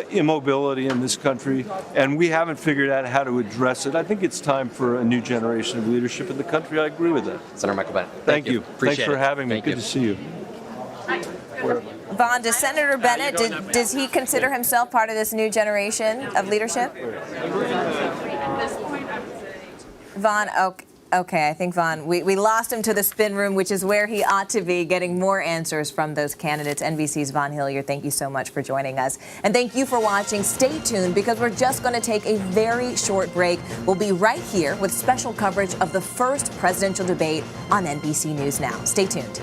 immobility in this country, and we haven't figured out how to address it. I think it's time for a new generation of leadership in the country. I agree with that. Senator Michael Bennet. Thank you. Appreciate Thanks for having me. Good to see you. Vaughn, does Senator Bennet, does he consider himself part of this new generation of leadership? Vaughn, okay, I think Vaughn, we lost him to the spin room, which is where he ought to be, getting more answers from those candidates. NBC's Vaughn Hilliard, thank you so much for joining us. And thank you for watching. Stay tuned because we're just going to take a very short break. We'll be right here with special coverage of the first presidential debate on NBC News Now. Stay tuned.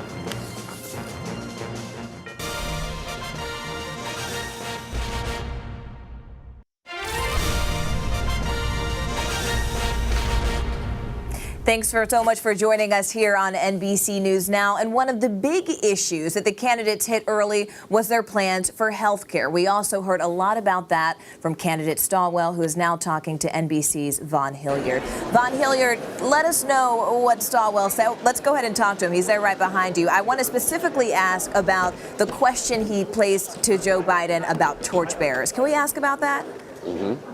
Thanks so much for joining us here on NBC News Now. And one of the big issues that the candidates hit early was their plans for health care. We also heard a lot about that from candidate Stilwell, who is now talking to NBC's Vaughn Hilliard. Vaughn Hilliard, let us know what Stilwell said. Let's go ahead and talk to him. He's there right behind you. I want to specifically ask about the question he placed to Joe Biden about torchbearers. Can we ask about that? Mm-hmm.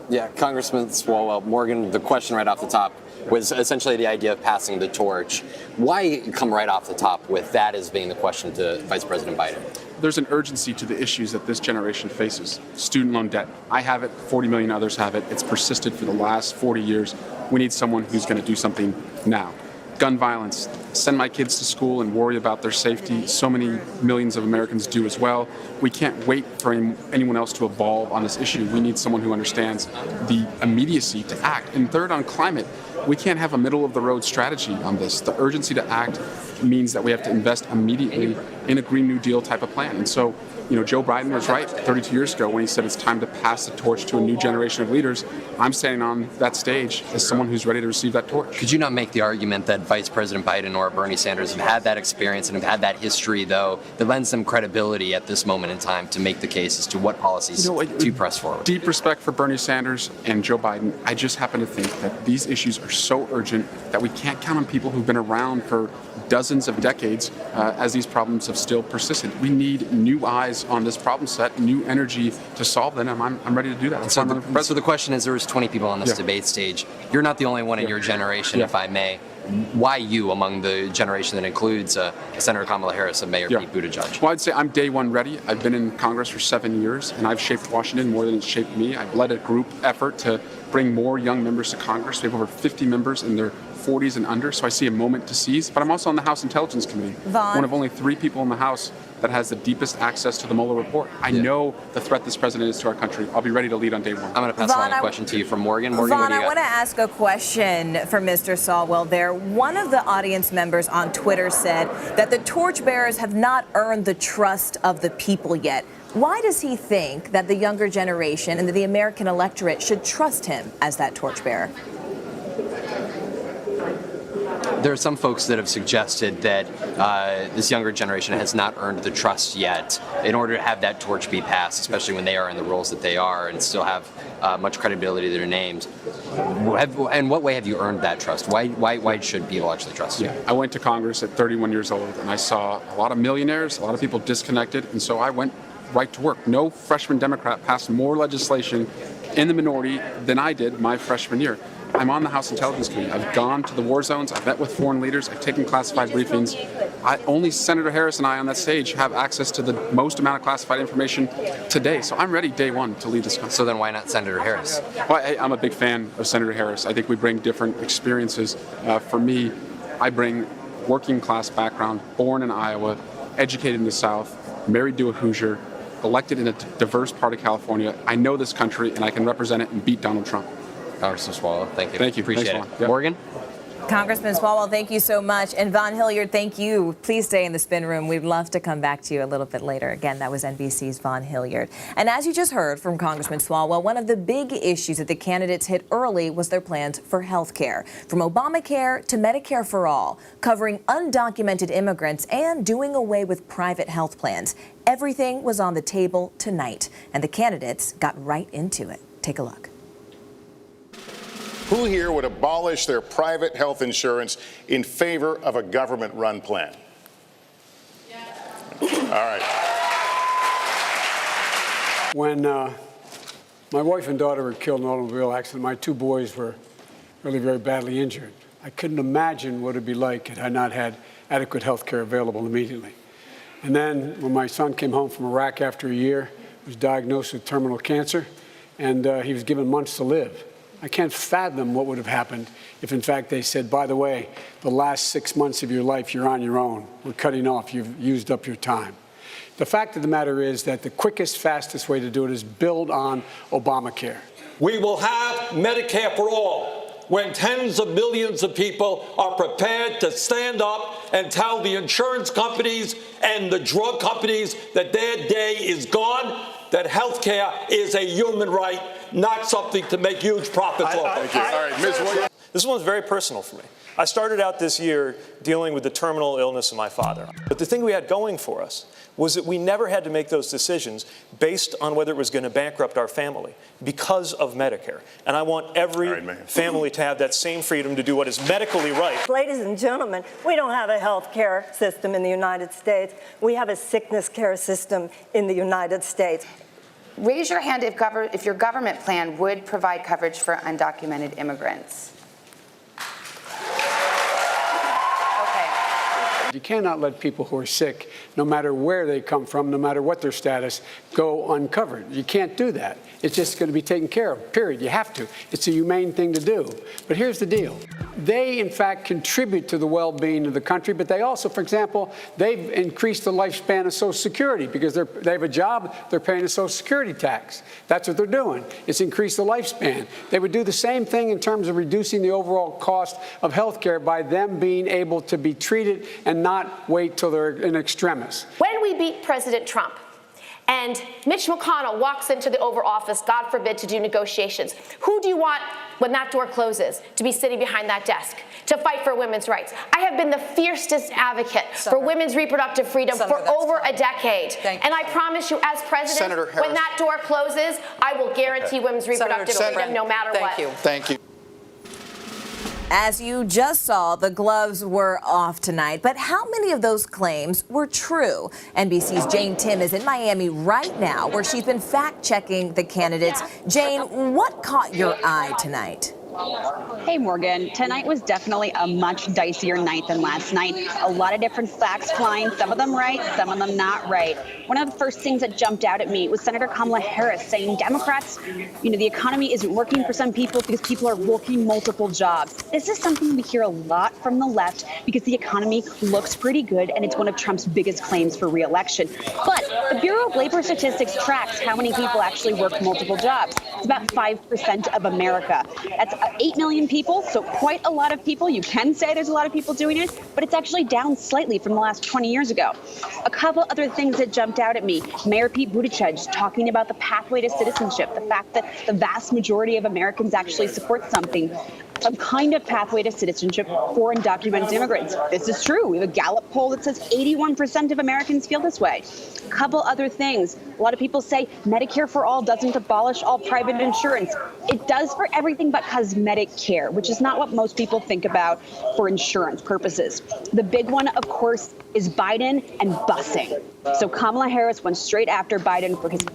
Yeah, Congressman Stilwell, Morgan, the question right off the top was essentially the idea of passing the torch. Why come right off the top with that as being the question to Vice President Biden? There's an urgency to the issues that this generation faces. Student loan debt. I have it, 40 million others have it. It's persisted for the last 40 years. We need someone who's going to do something now. Gun violence. Send my kids to school and worry about their safety. So many millions of Americans do as well. We can't wait for anyone else to evolve on this issue. We need someone who understands the immediacy to act. And third, on climate, we can't have a middle-of-the-road strategy on this. The urgency to act means that we have to invest immediately in a Green New Deal type of plan. And so, Joe Biden was right 32 years ago when he said it's time to pass the torch to a new generation of leaders. I'm standing on that stage as someone who's ready to receive that torch. Could you not make the argument that Vice President Biden or Bernie Sanders have had that experience and have had that history, though, that lends them credibility at this moment in time to make the case as to what policies to press forward? Deep respect for Bernie Sanders and Joe Biden. I just happen to think that these issues are so urgent that we can't count on people who've been around for dozens of decades as these problems have still persisted. We need new eyes on this problem set, new energy to solve them, and I'm ready to do that. So the question is, there was 20 people on this debate stage. You're not the only one in your generation, if I may. Why you among the generation that includes Senator Kamala Harris and Mayor Pete Buttigieg? Well, I'd say I'm day one ready. I've been in Congress for 7 years, and I've shaped Washington more than it's shaped me. I've led a group effort to bring more young members to Congress. We have over 50 members in their 40s and under, so I see a moment to seize. But I'm also on the House Intelligence Committee, Vaughn. one of only 3 people in the House that has the deepest access to the Mueller report. I know the threat this president is to our country. I'll be ready to lead on day one. I'm going to pass Vaughn, along a question to you from Morgan. Morgan, what Vaughn, do you I got? want to ask a question for Mr. Swalwell there. One of the audience members on Twitter said that the torchbearers have not earned the trust of the people yet. Why does he think that the younger generation and that the American electorate should trust him as that torchbearer? There are some folks that have suggested that this younger generation has not earned the trust yet in order to have that torch be passed, especially when they are in the roles that they are and still have much credibility to their names. In what way have you earned that trust? Why should people actually trust you? I went to Congress at 31 years old, and I saw a lot of millionaires, a lot of people disconnected, and so I went right to work. No freshman Democrat passed more legislation in the minority than I did my freshman year. I'm on the House Intelligence Committee. I've gone to the war zones. I've met with foreign leaders. I've taken classified briefings. Only Senator Harris and I on that stage have access to the most amount of classified information today. So I'm ready day one to lead this country. So then why not Senator Harris? Well, I'm a big fan of Senator Harris. I think we bring different experiences. For me, I bring working class background, born in Iowa, educated in the South, married to a Hoosier, elected in a diverse part of California. I know this country, and I can represent it and beat Donald Trump. Congressman Swalwell, thank you. Thank you. Appreciate Thanks, it. Yep. Morgan? Congressman Swalwell, thank you so much. And Vaughn Hilliard, thank you. Please stay in the spin room. We'd love to come back to you a little bit later. Again, that was NBC's Vaughn Hilliard. And as you just heard from Congressman Swalwell, one of the big issues that the candidates hit early was their plans for health care. From Obamacare to Medicare for All, covering undocumented immigrants and doing away with private health plans. Everything was on the table tonight, and the candidates got right into it. Take a look. Who here would abolish their private health insurance in favor of a government-run plan? All right. When my wife and daughter were killed in an automobile accident, my 2 boys were really very badly injured. I couldn't imagine what it'd be like had I not had adequate health care available immediately. And then when my son came home from Iraq after a year, he was diagnosed with terminal cancer, and he was given months to live. I can't fathom what would have happened if, in fact, they said, by the way, the last 6 months of your life, you're on your own. We're cutting off. You've used up your time. The fact of the matter is that the quickest, fastest way to do it is build on Obamacare. We will have Medicare for all when tens of millions of people are prepared to stand up and tell the insurance companies and the drug companies that their day is gone, that health care is a human right, not something to make huge profits off of. All right, Ms. Williams. This one's very personal for me. I started out this year dealing with the terminal illness of my father. But the thing we had going for us was that we never had to make those decisions based on whether it was going to bankrupt our family because of Medicare. And I want every family to have that same freedom to do what is medically right. Ladies and gentlemen, we don't have a health care system in the United States. We have a sickness care system in the United States. Raise your hand if your government plan would provide coverage for undocumented immigrants. You cannot let people who are sick, no matter where they come from, no matter what their status, go uncovered. You can't do that. It's just going to be taken care of, period. You have to. It's a humane thing to do. But here's the deal. They, in fact, contribute to the well-being of the country, but they also, for example, they've increased the lifespan of Social Security because they have a job, they're paying a Social Security tax. That's what they're doing. It's increased the lifespan. They would do the same thing in terms of reducing the overall cost of health care by them being able to be treated and not wait till they're in extremis. When we beat President Trump and Mitch McConnell walks into the Oval Office, God forbid, to do negotiations, who do you want when that door closes to be sitting behind that desk to fight for women's rights? I have been the fiercest advocate for women's reproductive freedom for over a decade. And I promise you, as president, when that door closes, I will guarantee women's reproductive freedom no matter what. Thank you. As you just saw, the gloves were off tonight. But how many of those claims were true? NBC's Jane Tim is in Miami right now, where she's been fact-checking the candidates. Jane, what caught your eye tonight? Hey, Morgan. Tonight was definitely a much dicier night than last night. A lot of different facts flying, some of them right, some of them not right. One of the first things that jumped out at me was Senator Kamala Harris saying Democrats, the economy isn't working for some people because people are working multiple jobs. This is something we hear a lot from the left because the economy looks pretty good and it's one of Trump's biggest claims for re-election. But the Bureau of Labor Statistics tracks how many people actually work multiple jobs. It's about 5% of America. That's 8 million people, so quite a lot of people. You can say there's a lot of people doing it, but it's actually down slightly from the last 20 years ago. A couple other things that jumped out at me. Mayor Pete Buttigieg talking about the pathway to citizenship, the fact that the vast majority of Americans actually support some kind of pathway to citizenship for undocumented immigrants. This is true. We have a Gallup poll that says 81% of Americans feel this way. A couple other things. A lot of people say Medicare for all doesn't abolish all private insurance. It does for everything but cosmetic care, which is not what most people think about for insurance purposes. The big one, of course, is Biden and busing. So Kamala Harris went straight after Biden for his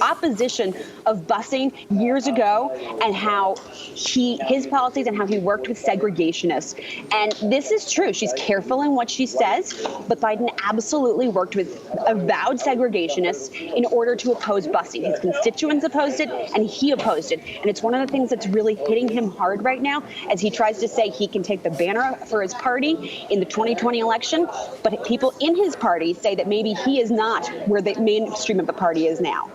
opposition of busing years ago and how his policies and how he worked with segregationists. And this is true. She's careful in what she says, but Biden absolutely worked with avowed segregationists in order to oppose busing. His constituents opposed it and he opposed it. And it's one of the things that's really hitting him hard right now as he tries to say he can take the banner for his party in the 2020 election. But people in his party say that maybe he is not where the mainstream of the party is now.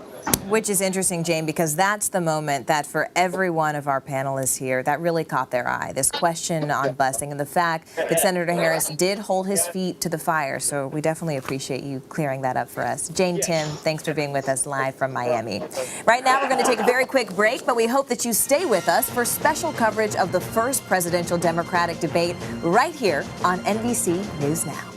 Which is interesting, Jane, because that's the moment that for every one of our panelists here, that really caught their eye. This question on busing and the fact that Senator Harris did hold his feet to the fire. So we definitely appreciate you clearing that up for us. Jane, Tim, thanks for being with us live from Miami. Right now, we're going to take a very quick break, but we hope that you stay with us for special coverage of the first presidential Democratic debate right here on NBC News Now.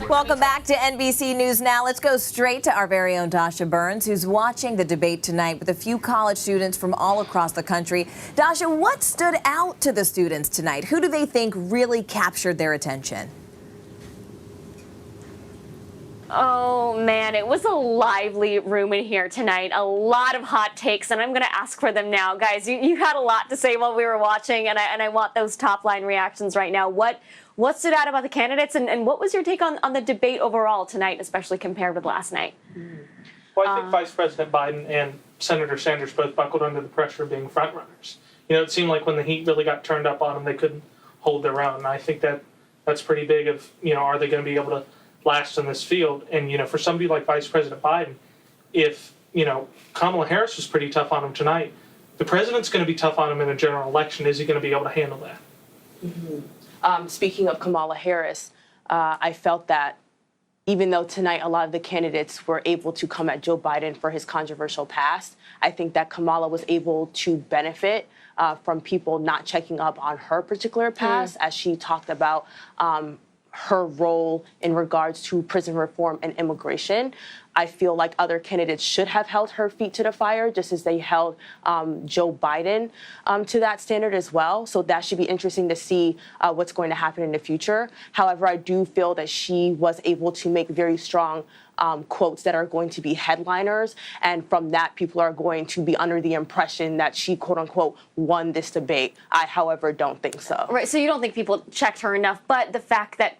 Welcome back to NBC News Now. Let's go straight to our very own Dasha Burns, who's watching the debate tonight with a few college students from all across the country. Dasha, what stood out to the students tonight? Who do they think really captured their attention? Oh, man, it was a lively room in here tonight. A lot of hot takes, and I'm going to ask for them now. Guys, you had a lot to say while we were watching, and I want those top-line reactions right now. What stood out about the candidates, and what was your take on the debate overall tonight, especially compared with last night? Well, I think Vice President Biden and Senator Sanders both buckled under the pressure of being frontrunners. It seemed like when the heat really got turned up on them, they couldn't hold their own. And I think that's pretty big of, are they going to be able to last in this field? And, for somebody like Vice President Biden, if, Kamala Harris was pretty tough on him tonight, the president's going to be tough on him in a general election. Is he going to be able to handle that? Mm-hmm. Speaking of Kamala Harris, I felt that even though tonight a lot of the candidates were able to come at Joe Biden for his controversial past, I think that Kamala was able to benefit from people not checking up on her particular past as she talked about her role in regards to prison reform and immigration. I feel like other candidates should have held her feet to the fire, just as they held Joe Biden to that standard as well. So that should be interesting to see what's going to happen in the future. However, I do feel that she was able to make very strong quotes that are going to be headliners. And from that, people are going to be under the impression that she, quote unquote, won this debate. I, however, don't think so. Right. So you don't think people checked her enough, but the fact that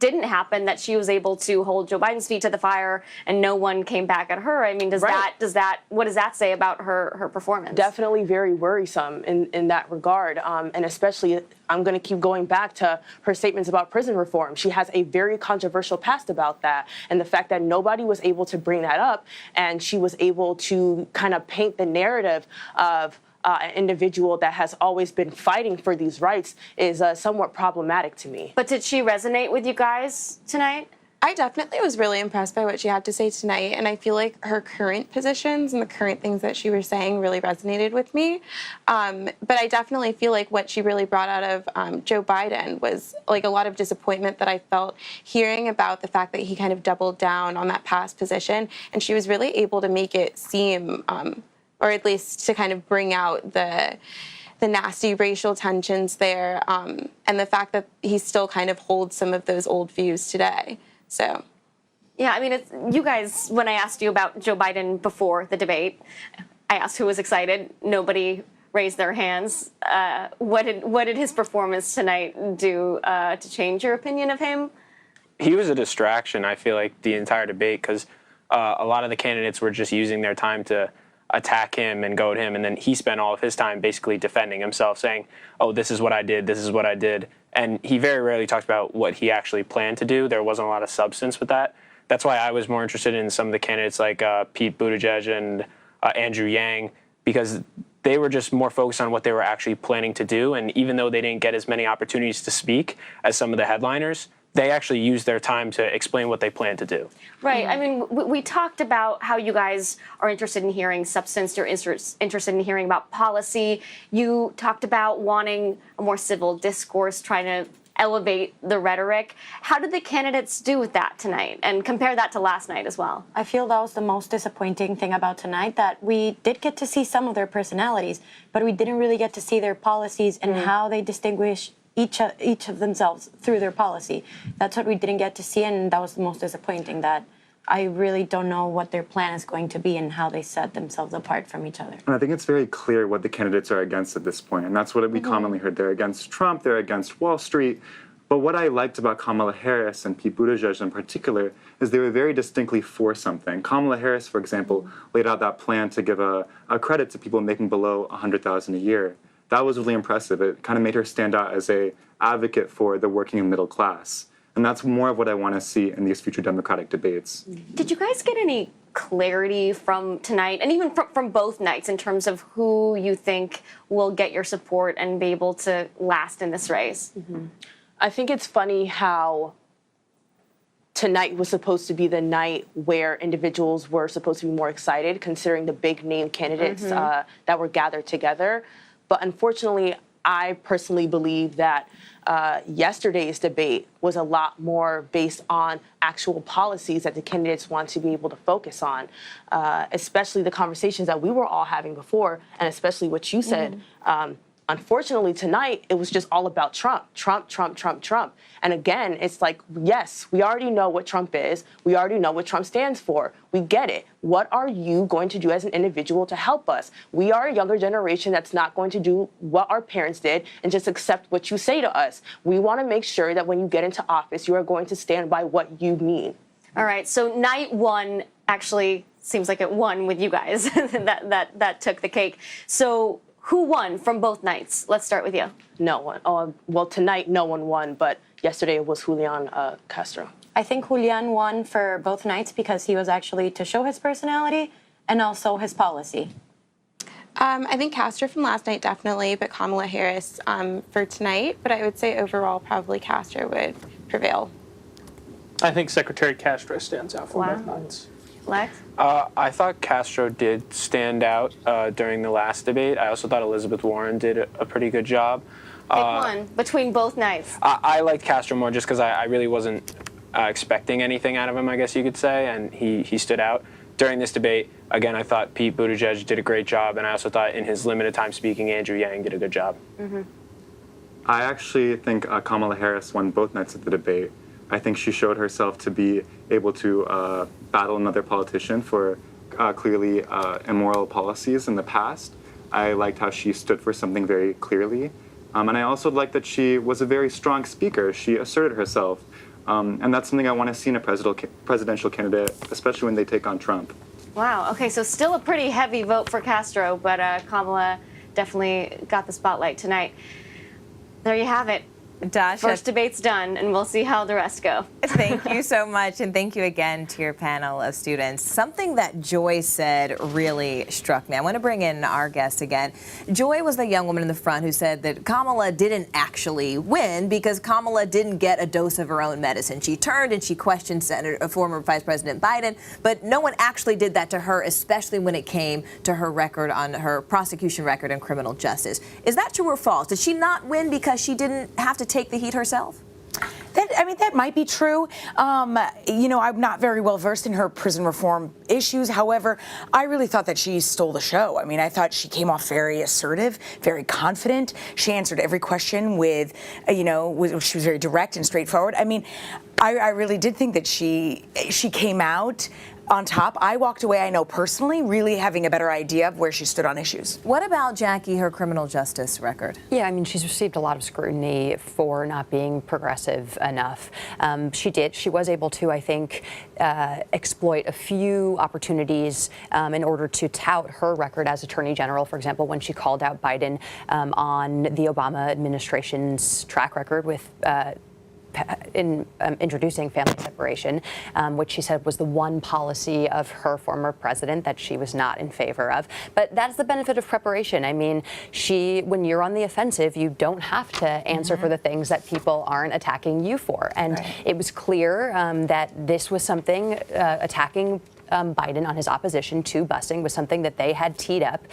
didn't happen, that she was able to hold Joe Biden's feet to the fire and no one came back at her. I mean, what does that say about her performance? Definitely very worrisome in that regard. And especially, I'm going to keep going back to her statements about prison reform. She has a very controversial past about that. And the fact that nobody was able to bring that up and she was able to kind of paint the narrative of an individual that has always been fighting for these rights is somewhat problematic to me. But did she resonate with you guys tonight? I definitely was really impressed by what she had to say tonight, and I feel like her current positions and the current things that she was saying really resonated with me. But I definitely feel like what she really brought out of Joe Biden was like a lot of disappointment that I felt hearing about the fact that he kind of doubled down on that past position, and she was really able to make it seem or at least to kind of bring out the nasty racial tensions there, and the fact that he still kind of holds some of those old views today. So, Yeah, I mean, it's, you guys, when I asked you about Joe Biden before the debate, I asked who was excited. Nobody raised their hands. What did his performance tonight do to change your opinion of him? He was a distraction, I feel like, the entire debate, because a lot of the candidates were just using their time to attack him and goad him, and then he spent all of his time basically defending himself, saying, oh, this is what I did, this is what I did. And he very rarely talked about what he actually planned to do. There wasn't a lot of substance with that. That's why I was more interested in some of the candidates like Pete Buttigieg and Andrew Yang, because they were just more focused on what they were actually planning to do. And even though they didn't get as many opportunities to speak as some of the headliners, they actually used their time to explain what they planned to do. Right. I mean, we talked about how you guys are interested in hearing substance. You're interested in hearing about policy. You talked about wanting a more civil discourse, trying to elevate the rhetoric. How did the candidates do with that tonight? And compare that to last night as well. I feel that was the most disappointing thing about tonight, that we did get to see some of their personalities, but we didn't really get to see their policies and how they distinguish each of themselves through their policy. That's what we didn't get to see, and that was the most disappointing, that I really don't know what their plan is going to be and how they set themselves apart from each other. And I think it's very clear what the candidates are against at this point, and that's what we commonly heard. They're against Trump, they're against Wall Street. But what I liked about Kamala Harris and Pete Buttigieg in particular is they were very distinctly for something. Kamala Harris, for example, laid out that plan to give a credit to people making below $100,000 a year. That was really impressive. It kind of made her stand out as an advocate for the working and middle class. And that's more of what I want to see in these future Democratic debates. Did you guys get any clarity from tonight, and even from both nights, in terms of who you think will get your support and be able to last in this race? I think it's funny how tonight was supposed to be the night where individuals were supposed to be more excited, considering the big name candidates that were gathered together. But unfortunately, I personally believe that yesterday's debate was a lot more based on actual policies that the candidates want to be able to focus on, especially the conversations that we were all having before, and especially what you said. Unfortunately, tonight, it was just all about Trump, Trump, Trump, Trump, Trump. And again, it's like, yes, we already know what Trump is. We already know what Trump stands for. We get it. What are you going to do as an individual to help us? We are a younger generation that's not going to do what our parents did and just accept what you say to us. We want to make sure that when you get into office, you are going to stand by what you mean. All right, so night one actually seems like it won with you guys. that took the cake. So who won from both nights? Let's start with you. No one. Well, tonight no one won, but yesterday it was Julian Castro. I think Julian won for both nights because he was actually to show his personality and also his policy. I think Castro from last night definitely, but Kamala Harris for tonight. But I would say overall probably Castro would prevail. I think Secretary Castro stands out from both nights. Lex? I thought Castro did stand out during the last debate. I also thought Elizabeth Warren did a pretty good job. Pick one between both nights. I liked Castro more just because I really wasn't expecting anything out of him, I guess you could say, and he stood out. During this debate, again, I thought Pete Buttigieg did a great job, and I also thought in his limited time speaking, Andrew Yang did a good job. I actually think Kamala Harris won both nights of the debate. I think she showed herself to be able to battle another politician for clearly immoral policies in the past. I liked how she stood for something very clearly. And I also liked that she was a very strong speaker. She asserted herself. And that's something I want to see in a presidential candidate, especially when they take on Trump. Wow. Okay, so still a pretty heavy vote for Castro, but Kamala definitely got the spotlight tonight. There you have it. Dasha. First debate's done, and we'll see how the rest go. Thank you so much, and thank you again to your panel of students. Something that Joy said really struck me. I want to bring in our guest again. Joy was the young woman in the front who said that Kamala didn't actually win because Kamala didn't get a dose of her own medicine. She turned and she questioned former Vice President Biden, but no one actually did that to her, especially when it came to her record on her prosecution record in criminal justice. Is that true or false? Did she not win because she didn't have to take the heat herself? That might be true. I'm not very well versed in her prison reform issues. However, I really thought that she stole the show. I thought she came off very assertive, very confident. She answered every question with, she was very direct and straightforward. I really did think that she came out on top. I walked away, I know personally, really having a better idea of where she stood on issues. What about, Jackie, her criminal justice record? Yeah, she's received a lot of scrutiny for not being progressive enough. She was able to, I think, exploit a few opportunities in order to tout her record as Attorney General. For example, when she called out Biden on the Obama administration's track record with in introducing family separation, which she said was the one policy of her former president that she was not in favor of. But that's the benefit of preparation. When you're on the offensive, you don't have to answer for the things that people aren't attacking you for. And it was clear that this was something attacking Biden on his opposition to busing was something that they had teed up.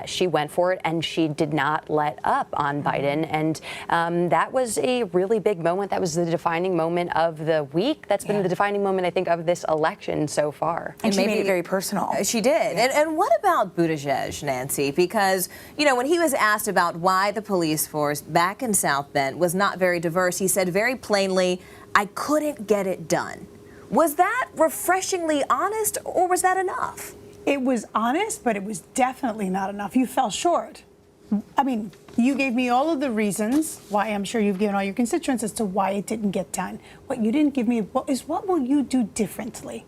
She went for it, and she did not let up on Biden. And that was a really big moment. That was the defining moment of the week. That's been the defining moment, I think, of this election so far. And she made it very personal. She did. And what about Buttigieg, Nancy? Because, when he was asked about why the police force back in South Bend was not very diverse, he said very plainly, "I couldn't get it done." Was that refreshingly honest, or was that enough? It was honest, but it was definitely not enough. You fell short. You gave me all of the reasons why. I'm sure you've given all your constituents as to why it didn't get done. What you didn't give me is what will you do differently,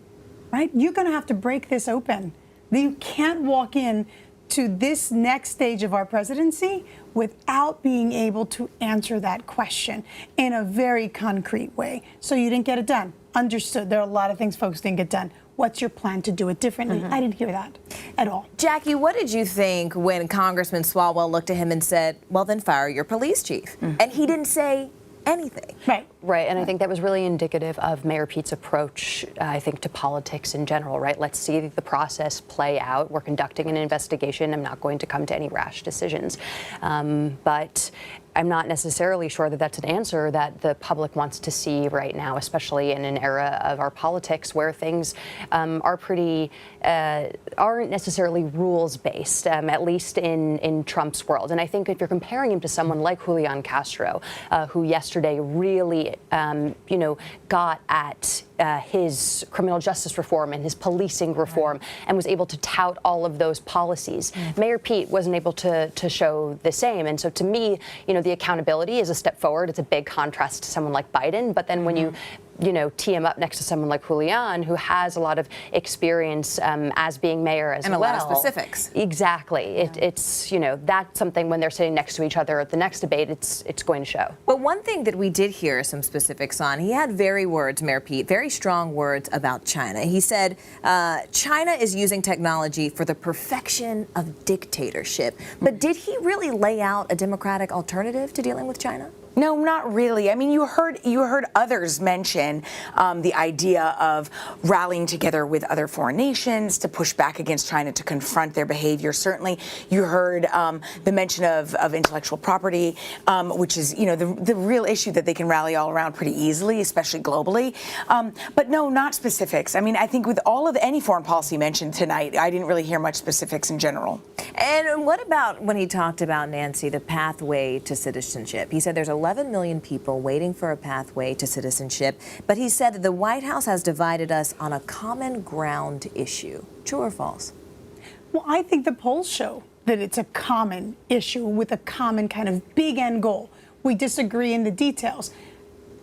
right? You're going to have to break this open. You can't walk in to this next stage of our presidency without being able to answer that question in a very concrete way. So you didn't get it done. Understood. There are a lot of things folks didn't get done. What's your plan to do it differently? I didn't hear that at all. Jackie, what did you think when Congressman Swalwell looked at him and said, "Well, then fire your police chief"? And he didn't say anything. Right, and I think that was really indicative of Mayor Pete's approach, I think, to politics in general, right? Let's see the process play out. We're conducting an investigation. I'm not going to come to any rash decisions. But I'm not necessarily sure that that's an answer that the public wants to see right now, especially in an era of our politics where things are pretty, aren't necessarily rules-based, at least in Trump's world. And I think if you're comparing him to someone like Julian Castro, who yesterday really, got at his criminal justice reform and his policing reform and was able to tout all of those policies. Mayor Pete wasn't able to show the same. And so to me, the accountability is a step forward. It's a big contrast to someone like Biden. But then when you tee him up next to someone like Julian, who has a lot of experience as being mayor as well. And a lot of specifics. Exactly. It's, that's something when they're sitting next to each other at the next debate, it's going to show. But one thing that we did hear some specifics on, he had Mayor Pete, very strong words about China. He said, China is using technology for the perfection of dictatorship. But did he really lay out a democratic alternative to dealing with China? No, not really. You heard others mention the idea of rallying together with other foreign nations to push back against China, to confront their behavior. Certainly, you heard the mention of intellectual property, which is the real issue that they can rally all around pretty easily, especially globally. But no, not specifics. I think with all of any foreign policy mentioned tonight, I didn't really hear much specifics in general. And what about when he talked about, Nancy, the pathway to citizenship? He said there's 11 million people waiting for a pathway to citizenship, but he said that the White House has divided us on a common ground issue. True or false? Well, I think the polls show that it's a common issue with a common kind of big end goal. We disagree in the details.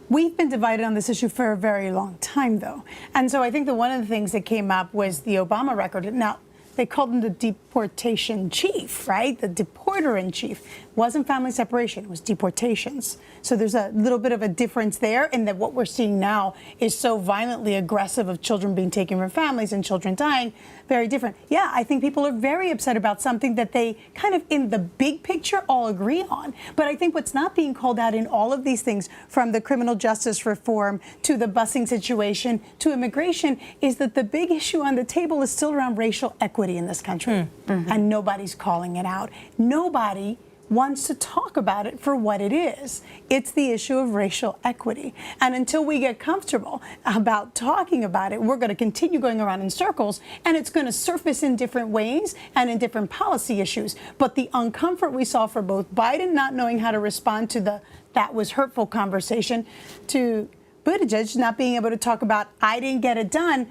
We've been divided on this issue for a very long time, though. And so I think that one of the things that came up was the Obama record. Now, they called him the deportation chief, right? The deporter in chief. It wasn't family separation, it was deportations. So there's a little bit of a difference there in that what we're seeing now is so violently aggressive of children being taken from families and children dying, very different. Yeah, I think people are very upset about something that they kind of in the big picture all agree on. But I think what's not being called out in all of these things, from the criminal justice reform to the busing situation to immigration, is that the big issue on the table is still around racial equity in this country. And nobody's calling it out. Nobody wants to talk about it for what it is. It's the issue of racial equity. And until we get comfortable about talking about it, we're going to continue going around in circles, and it's going to surface in different ways and in different policy issues. But the uncomfort we saw for both Biden not knowing how to respond to the "that was hurtful" conversation, to Buttigieg not being able to talk about "I didn't get it done,"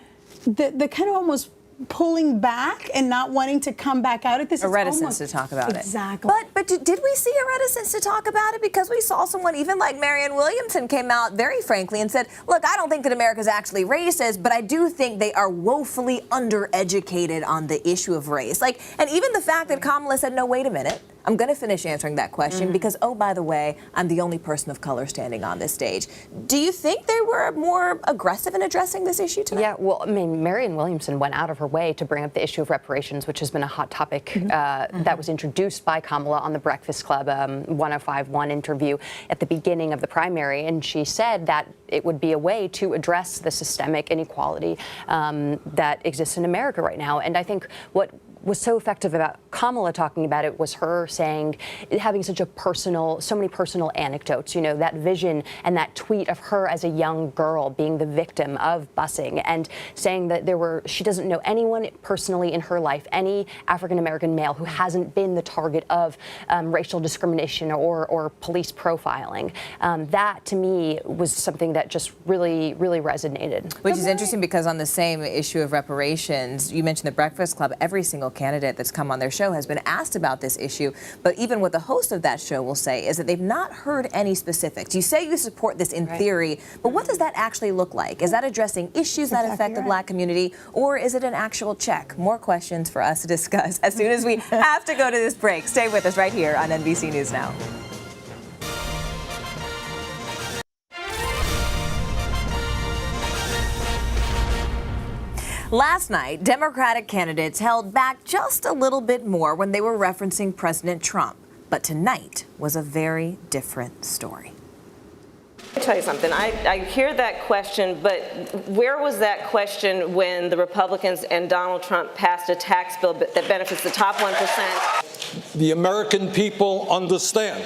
the kind of almost pulling back and not wanting to come back out at this. A reticence to talk about it. Exactly. But did we see a reticence to talk about it? Because we saw someone even like Marianne Williamson came out very frankly and said, look, I don't think that America's actually racist, but I do think they are woefully undereducated on the issue of race. Like, and even the fact that Kamala said, no, wait a minute. I'm going to finish answering that question because, oh, by the way, I'm the only person of color standing on this stage. Do you think they were more aggressive in addressing this issue tonight? Yeah, well, I mean, Marianne Williamson went out of her way to bring up the issue of reparations, which has been a hot topic that was introduced by Kamala on the Breakfast Club 1051 interview at the beginning of the primary. And she said that it would be a way to address the systemic inequality that exists in America right now. And I think what was so effective about Kamala talking about it was her saying, having so many personal anecdotes, you know, that vision and that tweet of her as a young girl being the victim of busing and saying that she doesn't know anyone personally in her life, any African-American male who hasn't been the target of racial discrimination or police profiling. That to me was something that just really, really resonated. Which is interesting because on the same issue of reparations, you mentioned the Breakfast Club, every single candidate that's come on their show has been asked about this issue, but even what the host of that show will say is that they've not heard any specifics. You say you support this in theory, but what does that actually look like? Is that addressing issues that affect the Black community, or is it an actual check? More questions for us to discuss as soon as we have to go to this break. Stay with us right here on NBC News Now. Last night, Democratic candidates held back just a little bit more when they were referencing President Trump. But tonight was a very different story. Let me tell you something. I hear that question, but where was that question when the Republicans and Donald Trump passed a tax bill that benefits the top 1%? The American people understand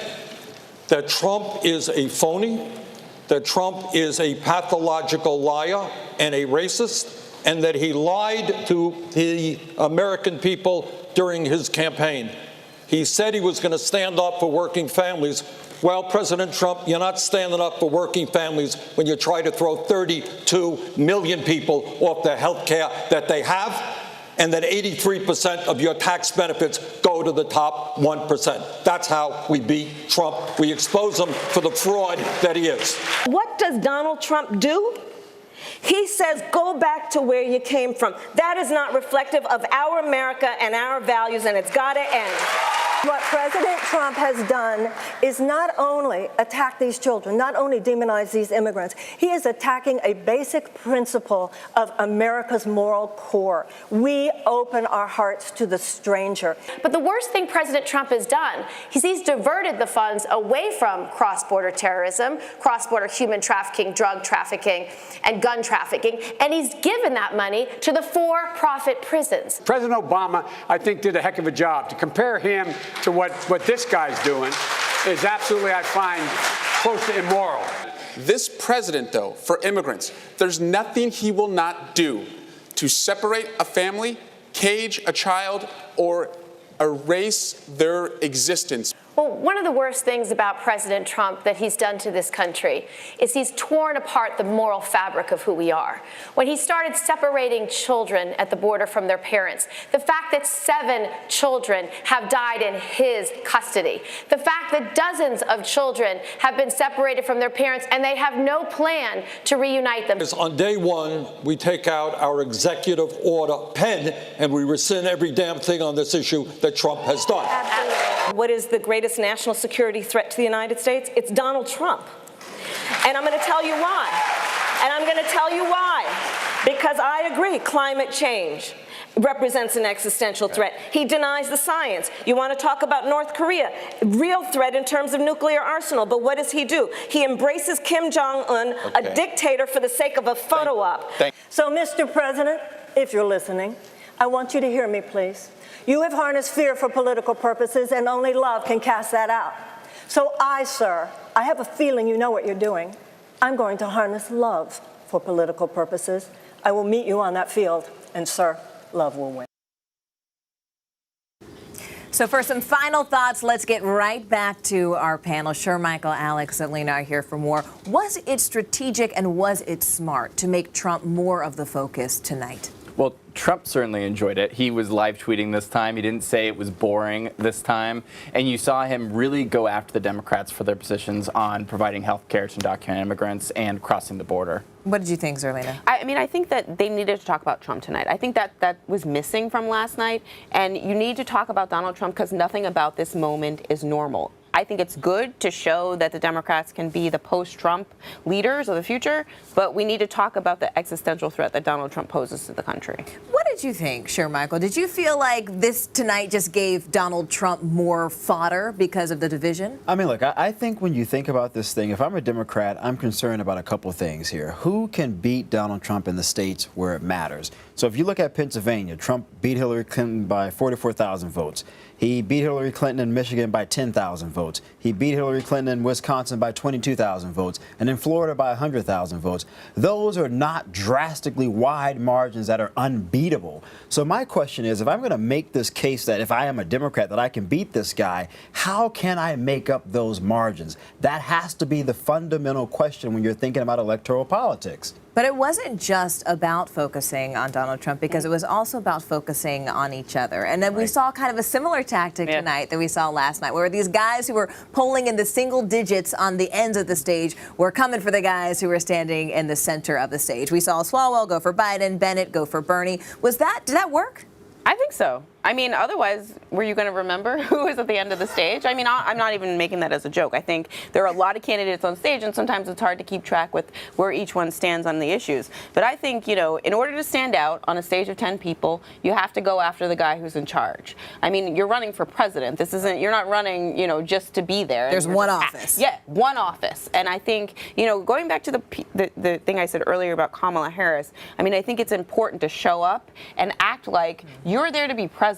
that Trump is a phony, that Trump is a pathological liar and a racist, and that he lied to the American people during his campaign. He said he was going to stand up for working families. Well, President Trump, you're not standing up for working families when you try to throw 32 million people off the health care that they have, and that 83% of your tax benefits go to the top 1%. That's how we beat Trump. We expose him for the fraud that he is. What does Donald Trump do? He says, go back to where you came from. That is not reflective of our America and our values, and it's got to end. What President Trump has done is not only attack these children, not only demonize these immigrants, he is attacking a basic principle of America's moral core. We open our hearts to the stranger. But the worst thing President Trump has done is he's diverted the funds away from cross-border terrorism, cross-border human trafficking, drug trafficking, and gun trafficking, and he's given that money to the for-profit prisons. President Obama, I think, did a heck of a job. To compare him to what this guy's doing is absolutely, I find, close to immoral. This president, though, for immigrants, there's nothing he will not do to separate a family, cage a child, or erase their existence. Well, one of the worst things about President Trump that he's done to this country is he's torn apart the moral fabric of who we are. When he started separating children at the border from their parents, the fact that 7 children have died in his custody, the fact that dozens of children have been separated from their parents and they have no plan to reunite them. On day one, we take out our executive order pen and we rescind every damn thing on this issue that Trump has done. What is the greatest national security threat to the United States? It's Donald Trump. And I'm going to tell you why. Because I agree, climate change represents an existential threat. He denies the science. You want to talk about North Korea, real threat in terms of nuclear arsenal, but what does he do? He embraces Kim Jong-un, a dictator for the sake of a photo op. So, Mr. President, if you're listening, I want you to hear me, please. You have harnessed fear for political purposes, and only love can cast that out. So sir, I have a feeling you know what you're doing. I'm going to harness love for political purposes. I will meet you on that field, and sir, love will win. So for some final thoughts, let's get right back to our panel. Shermichael, Alex, and Lena are here for more. Was it strategic and was it smart to make Trump more of the focus tonight? Well, Trump certainly enjoyed it. He was live tweeting this time. He didn't say it was boring this time. And you saw him really go after the Democrats for their positions on providing health care to undocumented immigrants and crossing the border. What did you think, Zerlina? I mean, I think that they needed to talk about Trump tonight. I think that was missing from last night. And you need to talk about Donald Trump because nothing about this moment is normal. I think it's good to show that the Democrats can be the post-Trump leaders of the future, but we need to talk about the existential threat that Donald Trump poses to the country. What did you think, Shermichael? Did you feel like this tonight just gave Donald Trump more fodder because of the division? I mean, look, I think when you think about this thing, if I'm a Democrat, I'm concerned about a couple things here. Who can beat Donald Trump in the states where it matters? So if you look at Pennsylvania, Trump beat Hillary Clinton by 44,000 votes. He beat Hillary Clinton in Michigan by 10,000 votes. He beat Hillary Clinton in Wisconsin by 22,000 votes. And in Florida by 100,000 votes. Those are not drastically wide margins that are unbeatable. So my question is, if I'm going to make this case that if I am a Democrat that I can beat this guy, how can I make up those margins? That has to be the fundamental question when you're thinking about electoral politics. But it wasn't just about focusing on Donald Trump because it was also about focusing on each other. And then we saw kind of a similar tactic tonight that we saw last night, where these guys who were polling in the single digits on the ends of the stage were coming for the guys who were standing in the center of the stage. We saw Swalwell go for Biden, Bennett go for Bernie. Did that work? I think so. I mean, otherwise, were you going to remember who is at the end of the stage? I mean, I'm not even making that as a joke. I think there are a lot of candidates on stage, and sometimes it's hard to keep track with where each one stands on the issues. But I think, in order to stand out on a stage of 10 people, you have to go after the guy who's in charge. I mean, you're running for president. You're not running, just to be there. There's one office. Yeah, one office. And I think, going back to the thing I said earlier about Kamala Harris, I mean, I think it's important to show up and act like you're there to be president.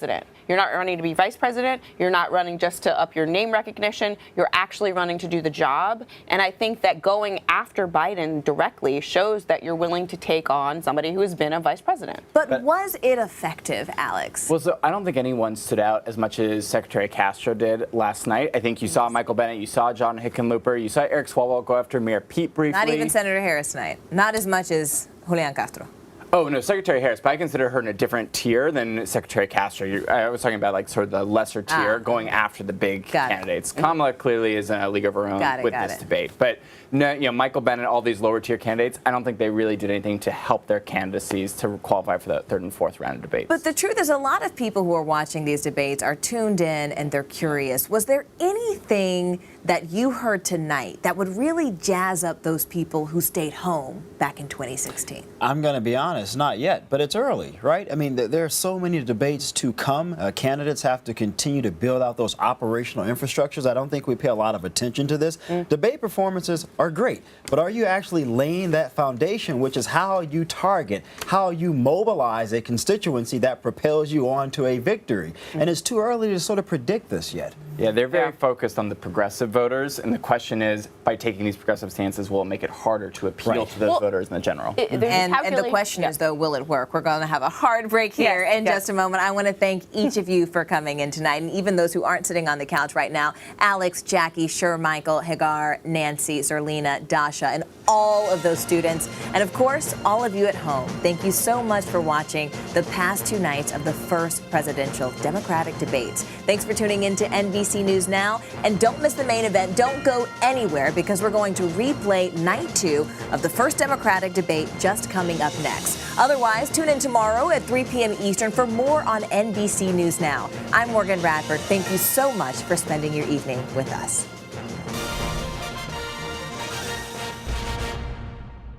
You're not running to be vice president. You're not running just to up your name recognition. You're actually running to do the job. And I think that going after Biden directly shows that you're willing to take on somebody who has been a vice president. But was it effective, Alex? Well, so I don't think anyone stood out as much as Secretary Castro did last night. I think you saw Michael Bennett, you saw John Hickenlooper, you saw Eric Swalwell go after Mayor Pete briefly. Not even Senator Harris tonight. Not as much as Julian Castro. Oh, no, Secretary Harris, but I consider her in a different tier than Secretary Castro. I was talking about sort of the lesser tier going after the big candidates. Kamala clearly is in a league of her own with this debate. But no, Michael Bennett, all these lower tier candidates, I don't think they really did anything to help their candidacies to qualify for the third and fourth round of debates. But the truth is, a lot of people who are watching these debates are tuned in and they're curious. Was there anything that you heard tonight that would really jazz up those people who stayed home back in 2016? I'm going to be honest, not yet, but it's early, right? I mean, there are so many debates to come. Candidates have to continue to build out those operational infrastructures. I don't think we pay a lot of attention to this. Debate performances are great, but are you actually laying that foundation, which is how you target, how you mobilize a constituency that propels you on to a victory? And it's too early to sort of predict this yet. Yeah, they're very focused on the progressive voters, and the question is, by taking these progressive stances, will it make it harder to appeal to those voters in the general? And the question is, though, will it work? We're going to have a hard break here in just a moment. I want to thank each of you for coming in tonight, and even those who aren't sitting on the couch right now, Alex, Jackie, Shermichael, Hagar, Nancy, Zerlina, Dasha, and all of those students, and of course, all of you at home. Thank you so much for watching the past 2 nights of the first presidential Democratic debates. Thanks for tuning in to NBC News Now, and don't miss the main event. Don't go anywhere because we're going to replay night 2 of the first Democratic debate just coming up next. Otherwise, tune in tomorrow at 3 p.m. Eastern for more on NBC News Now. I'm Morgan Radford. Thank you so much for spending your evening with us.